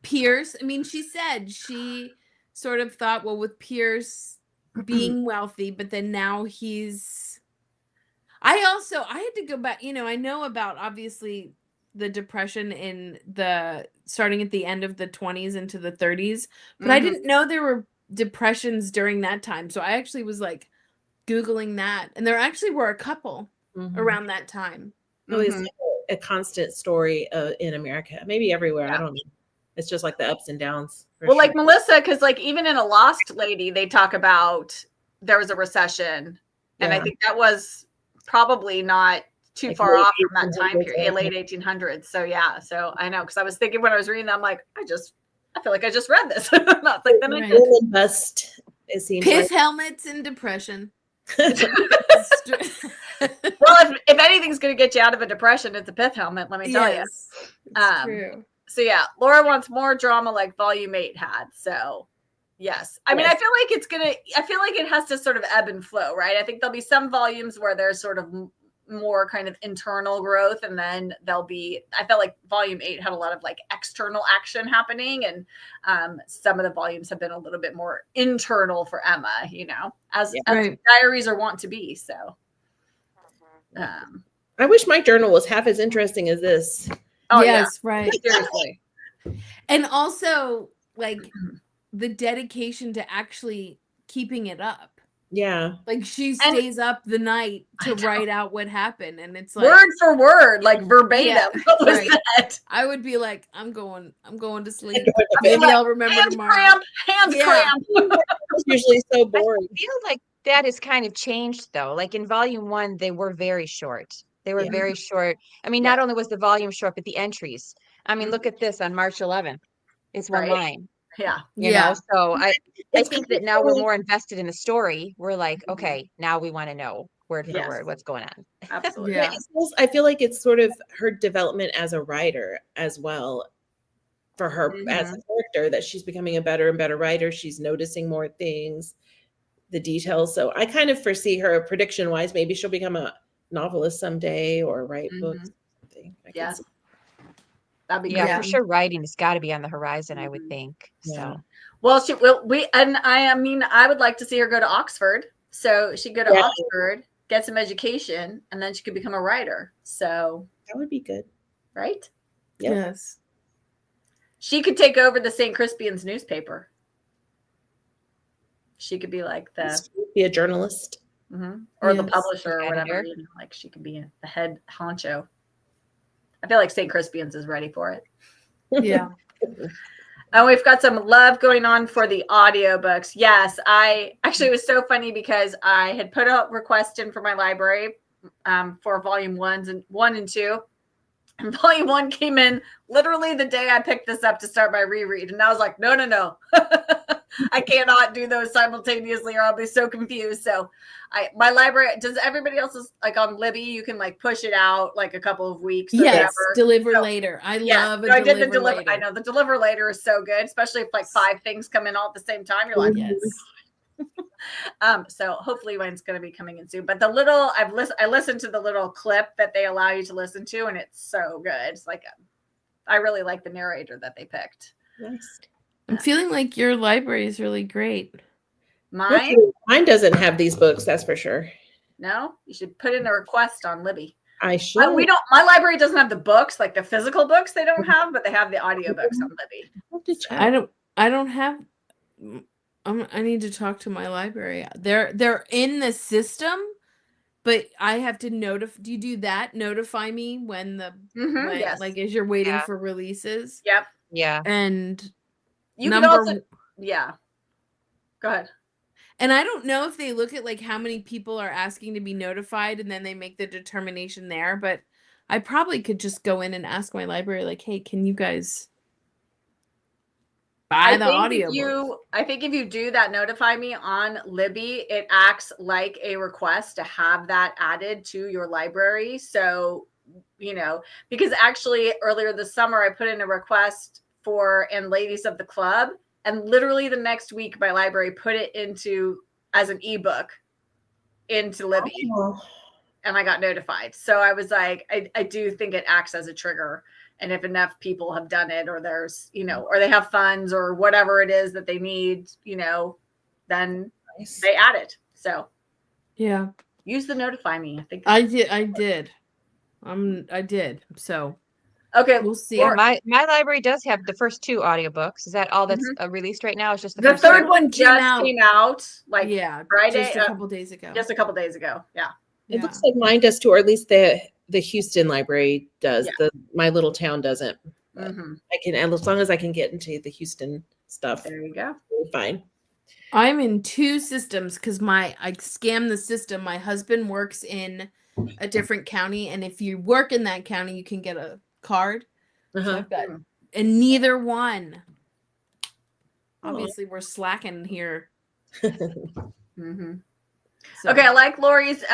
Pierce. I mean, she said she sort of thought, well, with Pierce being wealthy, but then now I had to go back, I know about obviously the depression in starting at the end of the 20s into the 30s, but I didn't know there were depressions during that time. So I actually was like Googling that, and there actually were a couple around that time. It's a constant story in America, maybe everywhere. I don't know. It's just like the ups and downs. Well, like Melissa, because like even in A Lost Lady, they talk about there was a recession, and I think that was probably not too like far off from that time period, late 1800s. So yeah, so I know, because I was thinking when I was reading that, I'm like, I feel like I just read this. Not like then I did. Bust, it seems Piss helmets and depression. Well, if anything's going to get you out of a depression, it's a pith helmet. Let me tell you. It's true. So yeah, Laura wants more drama like Volume 8 had. So yes, I mean, I feel like it has to sort of ebb and flow, right? I think there'll be some volumes where there's sort of more kind of internal growth, and then I felt like Volume 8 had a lot of like external action happening, and some of the volumes have been a little bit more internal for Emma, as diaries are wont to be. So I wish my journal was half as interesting as this. Oh yes, yeah. Right. Seriously. And also like the dedication to actually keeping it up. Yeah. Like she stays up the night to write out what happened. And it's like word for word, like verbatim. Yeah, what was that? I would be like, I'm going to sleep. Maybe I'll remember hands tomorrow. Hands cramp. It's usually so boring. I feel like that has kind of changed though. Like in Volume 1, they were very short. They were very short. I mean, not only was the volume short, but the entries. I mean, look at this on March 11th. It's one line. Yeah. You know, so I think that now we're more invested in the story. We're like, okay, now we want to know word for word what's going on. Absolutely. Yeah. I feel like it's sort of her development as a writer as well for her as a character, that she's becoming a better and better writer. She's noticing more things, the details. So I kind of foresee her prediction wise, maybe she'll become a novelist someday or write books. Yes. That'd be for sure. Writing has got to be on the horizon, I would think. So, well, I would like to see her go to Oxford. So she'd go to Oxford, get some education, and then she could become a writer. So that would be good, right? Yep. Yes. She could take over the St. Crispian's newspaper. She could be like be a journalist. Or the Yes. publisher or whatever, like she could be the head honcho. I feel like St. Crispian's is ready for it. Yeah. And we've got some love going on for the audiobooks. Yes, it was so funny because I had put a request in for my library for volume 1 and 2. And volume 1 came in literally the day I picked this up to start my reread. And I was like, no. I cannot do those simultaneously or I'll be so confused. So my library, does everybody else's like on Libby, you can like push it out like a couple of weeks or Yes, whatever. deliver later. I love I did the deliver deliver. later. I know the deliver later is so good, especially if like 5 things come in all at the same time. You're like, yes. So hopefully mine's going to be coming in soon. But the little I listened to the little clip that they allow you to listen to, and it's so good. It's like I really like the narrator that they picked. Nice. I'm feeling like your library is really great. Mine doesn't have these books, that's for sure. No, you should put in a request on Libby. I should. My library doesn't have the books, like the physical books they don't have, but they have the audiobooks on Libby. I don't have. I need to talk to my library. They're in the system, but I have to notify. Do you do that? Notify me when yes. like as you're waiting for releases. Yep. Yeah. And you can also Go ahead. And I don't know if they look at like how many people are asking to be notified and then they make the determination there, but I probably could just go in and ask my library like, hey, can you guys buy the audio? I think if you do that notify me on Libby, it acts like a request to have that added to your library. So, because actually earlier this summer I put in a request for and Ladies of the Club. And literally the next week, my library put it as an ebook into Libby, and I got notified. So I was like, I do think it acts as a trigger. And if enough people have done it, or there's, or they have funds or whatever it is that they need, then they add it. So yeah, use the notify me. I think I did. I did. So. Okay, we'll see. Yeah, my library does have the first 2 audiobooks. Is that all that's released right now? Is just the third one just came out like Friday, just a couple days ago. Just a couple days ago. Yeah. It looks like mine does too, or at least the Houston library does. My little town doesn't. I can, and as long as I can get into the Houston stuff. There you go. Fine. I'm in 2 systems because I scam the system. My husband works in a different county, and if you work in that county, you can get a card. So I've got, and neither one. Obviously, we're slacking here. So. Okay, I like Lori's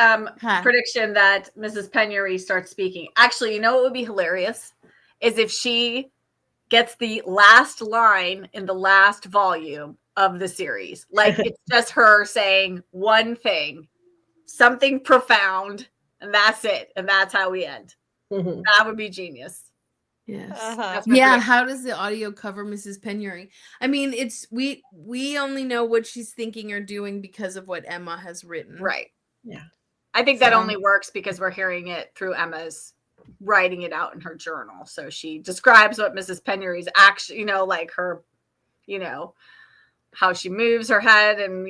prediction that Mrs. Penury starts speaking. Actually, you know what would be hilarious is if she gets the last line in the last volume of the series. Like it's just her saying one thing, something profound, and that's it. And that's how we end. That would be genius. Yes. Yeah. How does the audio cover Mrs. Penury? I mean, we only know what she's thinking or doing because of what Emma has written. Right. Yeah. I think that only works because we're hearing it through Emma's writing it out in her journal. So she describes what Mrs. Penury's actually, like her, how she moves her head and,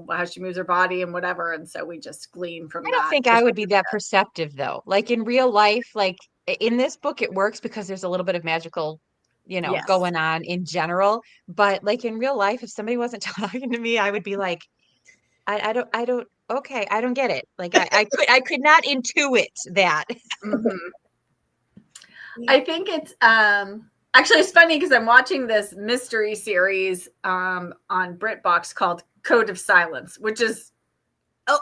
how she moves her body and whatever. And so we just glean from that. I don't think I would be that perceptive though. Like in real life, like in this book, it works because there's a little bit of magical, going on in general. But like in real life, if somebody wasn't talking to me, I would be like, I don't get it. Like I could not intuit that. I think it's, actually, it's funny because I'm watching this mystery series on BritBox called Code of Silence, which is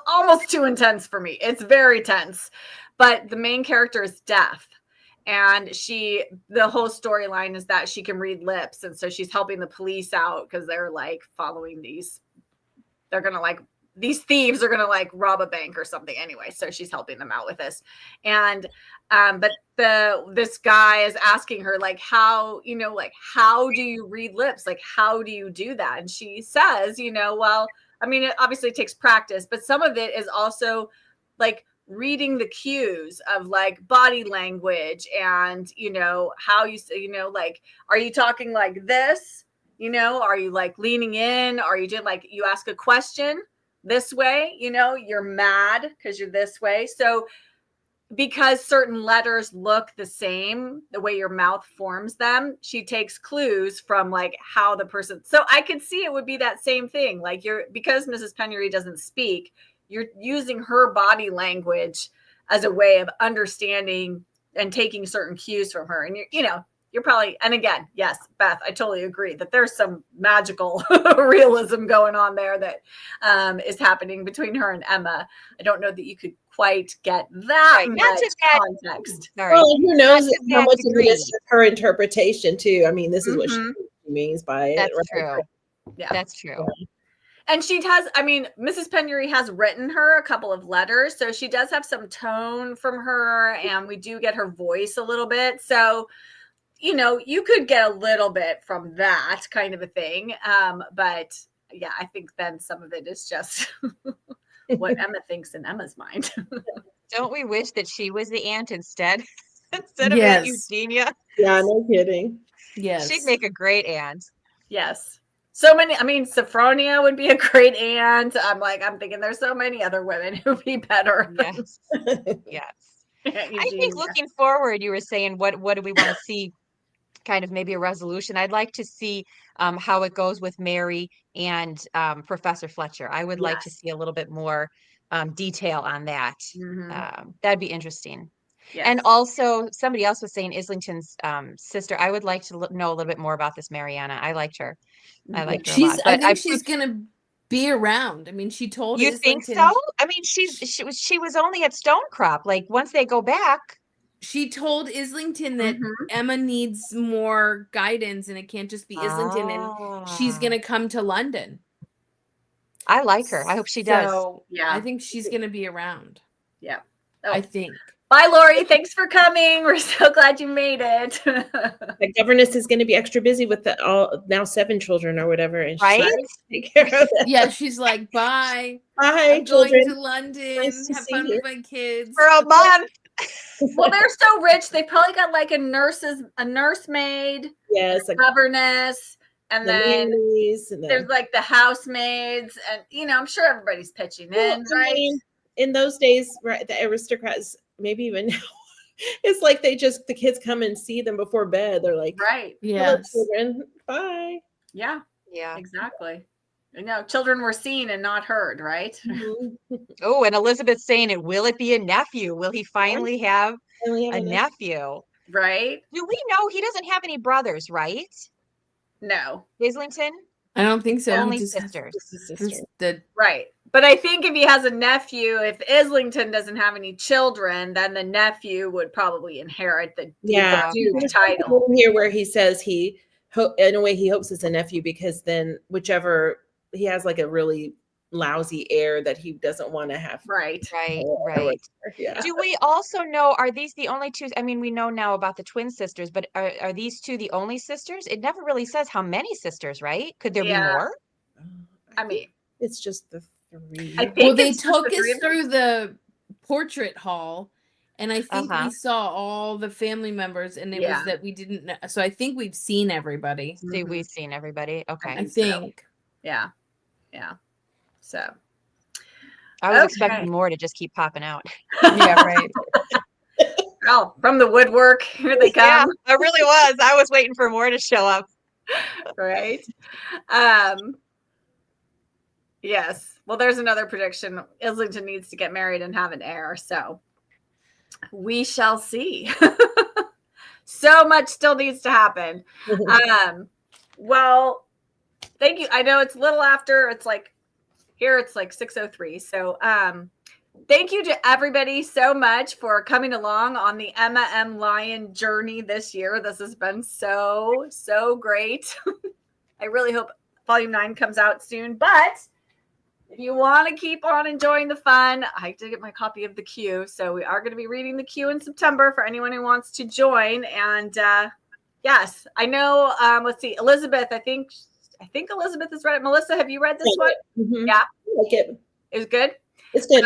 almost too intense for me. It's very tense, but the main character is deaf, and the whole storyline is that she can read lips, and so she's helping the police out because they're like following these. They're gonna these thieves are gonna rob a bank or something anyway. So she's helping them out with this, and but this guy is asking her how how do you read lips? How do you do that? And she says, well, I mean, it obviously takes practice, but some of it is also reading the cues of body language and, how you say, are you talking like this? Are you leaning in? Are you doing you ask a question? this way, you're mad because you're this way. So because certain letters look the same, the way your mouth forms them, she takes clues from like how the person. So I could see it would be that same thing. Like because Mrs. Penry doesn't speak, you're using her body language as a way of understanding and taking certain cues from her. And you're probably, and again, yes, Beth, I totally agree that there's some magical realism going on there that is happening between her and Emma. I don't know that you could quite get that much context. Sorry. Well, who knows how much of it is her interpretation too. I mean, this is what she means by it. That's true. Yeah, that's true. And she has, Mrs. Penry has written her a couple of letters, so she does have some tone from her, and we do get her voice a little bit. So, you could get a little bit from that kind of a thing. But yeah, I think then some of it is just what Emma thinks in Emma's mind. Don't we wish that she was the aunt instead of Aunt Eugenia? Yeah, no kidding. Yes. She'd make a great aunt. Yes. So many, Sophronia would be a great aunt. I'm thinking there's so many other women who'd be better. Yes. Yes. I think looking forward, you were saying, what do we want to see? Kind of maybe a resolution. I'd like to see how it goes with Mary and Professor Fletcher. I would like to see a little bit more detail on that. That'd be interesting. Yes. And also, somebody else was saying Islington's sister. I would like to know a little bit more about this Mariana. I liked her. I liked her a lot. I think she's gonna be around. She told you Islington. think so? She was only at Stonecrop. Like once they go back. She told Islington that Emma needs more guidance, and it can't just be Islington, and she's gonna come to London. I like her. I hope she does. So, yeah, I think she's gonna be around. Yeah, I think. Bye, Lori. Thanks for coming. We're so glad you made it. The governess is going to be extra busy with now 7 children or whatever, and right? Take care of that. Yeah, she's like, bye. Bye, I'm going to London. Nice to have see fun you. with my kids for a month. Well, they're so rich. They probably got like a nursemaid, yes, a governess, and then and there's like the housemaids, and I'm sure everybody's pitching in, right? In those days, right, the aristocrats, maybe even now, it's like the kids come and see them before bed. They're like, right, yes, children, bye. Yeah, exactly. Children were seen and not heard, right? Oh, and Elizabeth's saying will it be a nephew? Will he finally have a nephew? Right. Do we know he doesn't have any brothers, right? No. Islington? I don't think so. Only sisters. Right. But I think if he has a nephew, if Islington doesn't have any children, then the nephew would probably inherit the Duke title. Here where he says in a way he hopes it's a nephew, because then whichever he has like a really lousy heir that he doesn't want to have. Right. Yeah. Do we also know, are these the only two? We know now about the twin sisters, but are these two the only sisters? It never really says how many sisters, right? Could there be more? It's just the 3. Well, they took us through the portrait hall, and I think we saw all the family members, and it was that we didn't know. So I think we've seen everybody. We've seen everybody. Okay. I think. Yeah. Yeah. So I was expecting more to just keep popping out. Yeah, right. Oh, from the woodwork, here they come. Yeah, I really was. I was waiting for more to show up. Right. Yes. Well, there's another prediction. Islington needs to get married and have an heir. So we shall see. So much still needs to happen. Well, thank you. I know it's a little after. It's like 6:03. So thank you to everybody so much for coming along on the Emma M. Lyon journey this year. This has been so great. I really hope Volume 9 comes out soon. But if you want to keep on enjoying the fun, I did get my copy of the Q. So we are going to be reading the Q in September for anyone who wants to join. And yes, I know. Let's see, Elizabeth. I think Elizabeth has read it. Melissa, have you read this one? Mm-hmm. Yeah, I like it. It was good. It's good.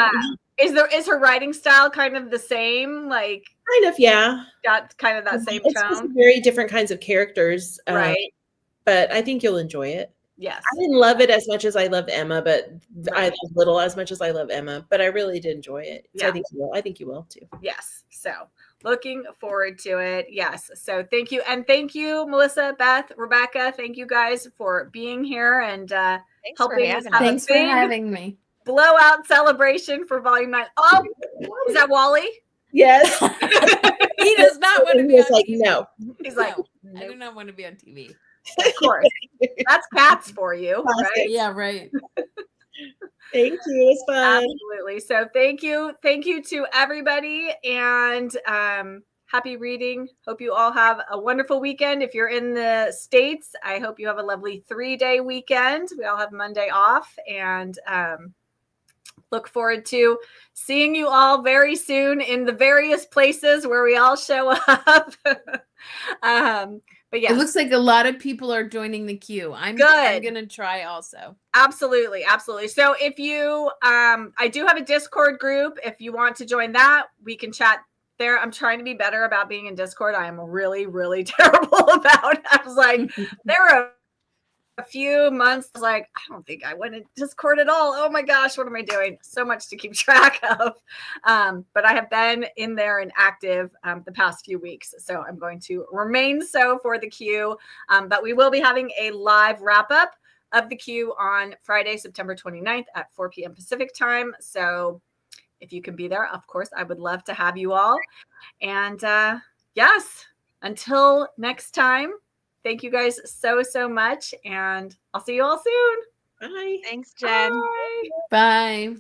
Is her writing style kind of the same? Like kind of, yeah. Got kind of that same it's tone. Very different kinds of characters, right? But I think you'll enjoy it. Yes. I didn't love it as much as I loved Emma, but I Right. love Little as much as I love Emma, but I really did enjoy it. So Yeah. I think you will too. Yes. So looking forward to it. Yes. So thank you. And thank you, Melissa, Beth, Rebecca. Thank you guys for being here and Thanks for helping us having have us. Thanks a for big having me. blowout celebration for Volume 9. Oh, is that Wally? Yes. He does not want to He be was on like, TV. no. He's like, I do nope. not want to be on TV. Of course. That's cats for you, Classic. right? Yeah, right. Thank you. It's fun. Absolutely. So thank you. Thank you to everybody and happy reading. Hope you all have a wonderful weekend. If you're in the States, I hope you have a lovely 3-day weekend. We all have Monday off and look forward to seeing you all very soon in the various places where we all show up. But yes. It looks like a lot of people are joining the queue. I'm Good. gonna try also. Absolutely. So if you I do have a Discord group. If you want to join that, we can chat there. I'm trying to be better about being in Discord. I am really, really terrible about it. I was like, there are a few months I was like, I don't think I went in Discord at all. Oh my gosh, what am I doing? So much to keep track of. But I have been in there and active the past few weeks. So I'm going to remain so for the queue. But we will be having a live wrap up of the queue on Friday, September 29th at 4 p.m. Pacific time. So if you can be there, of course, I would love to have you all. And yes, until next time. Thank you guys so, so much. And I'll see you all soon. Bye. Thanks, Jen. Bye. Bye.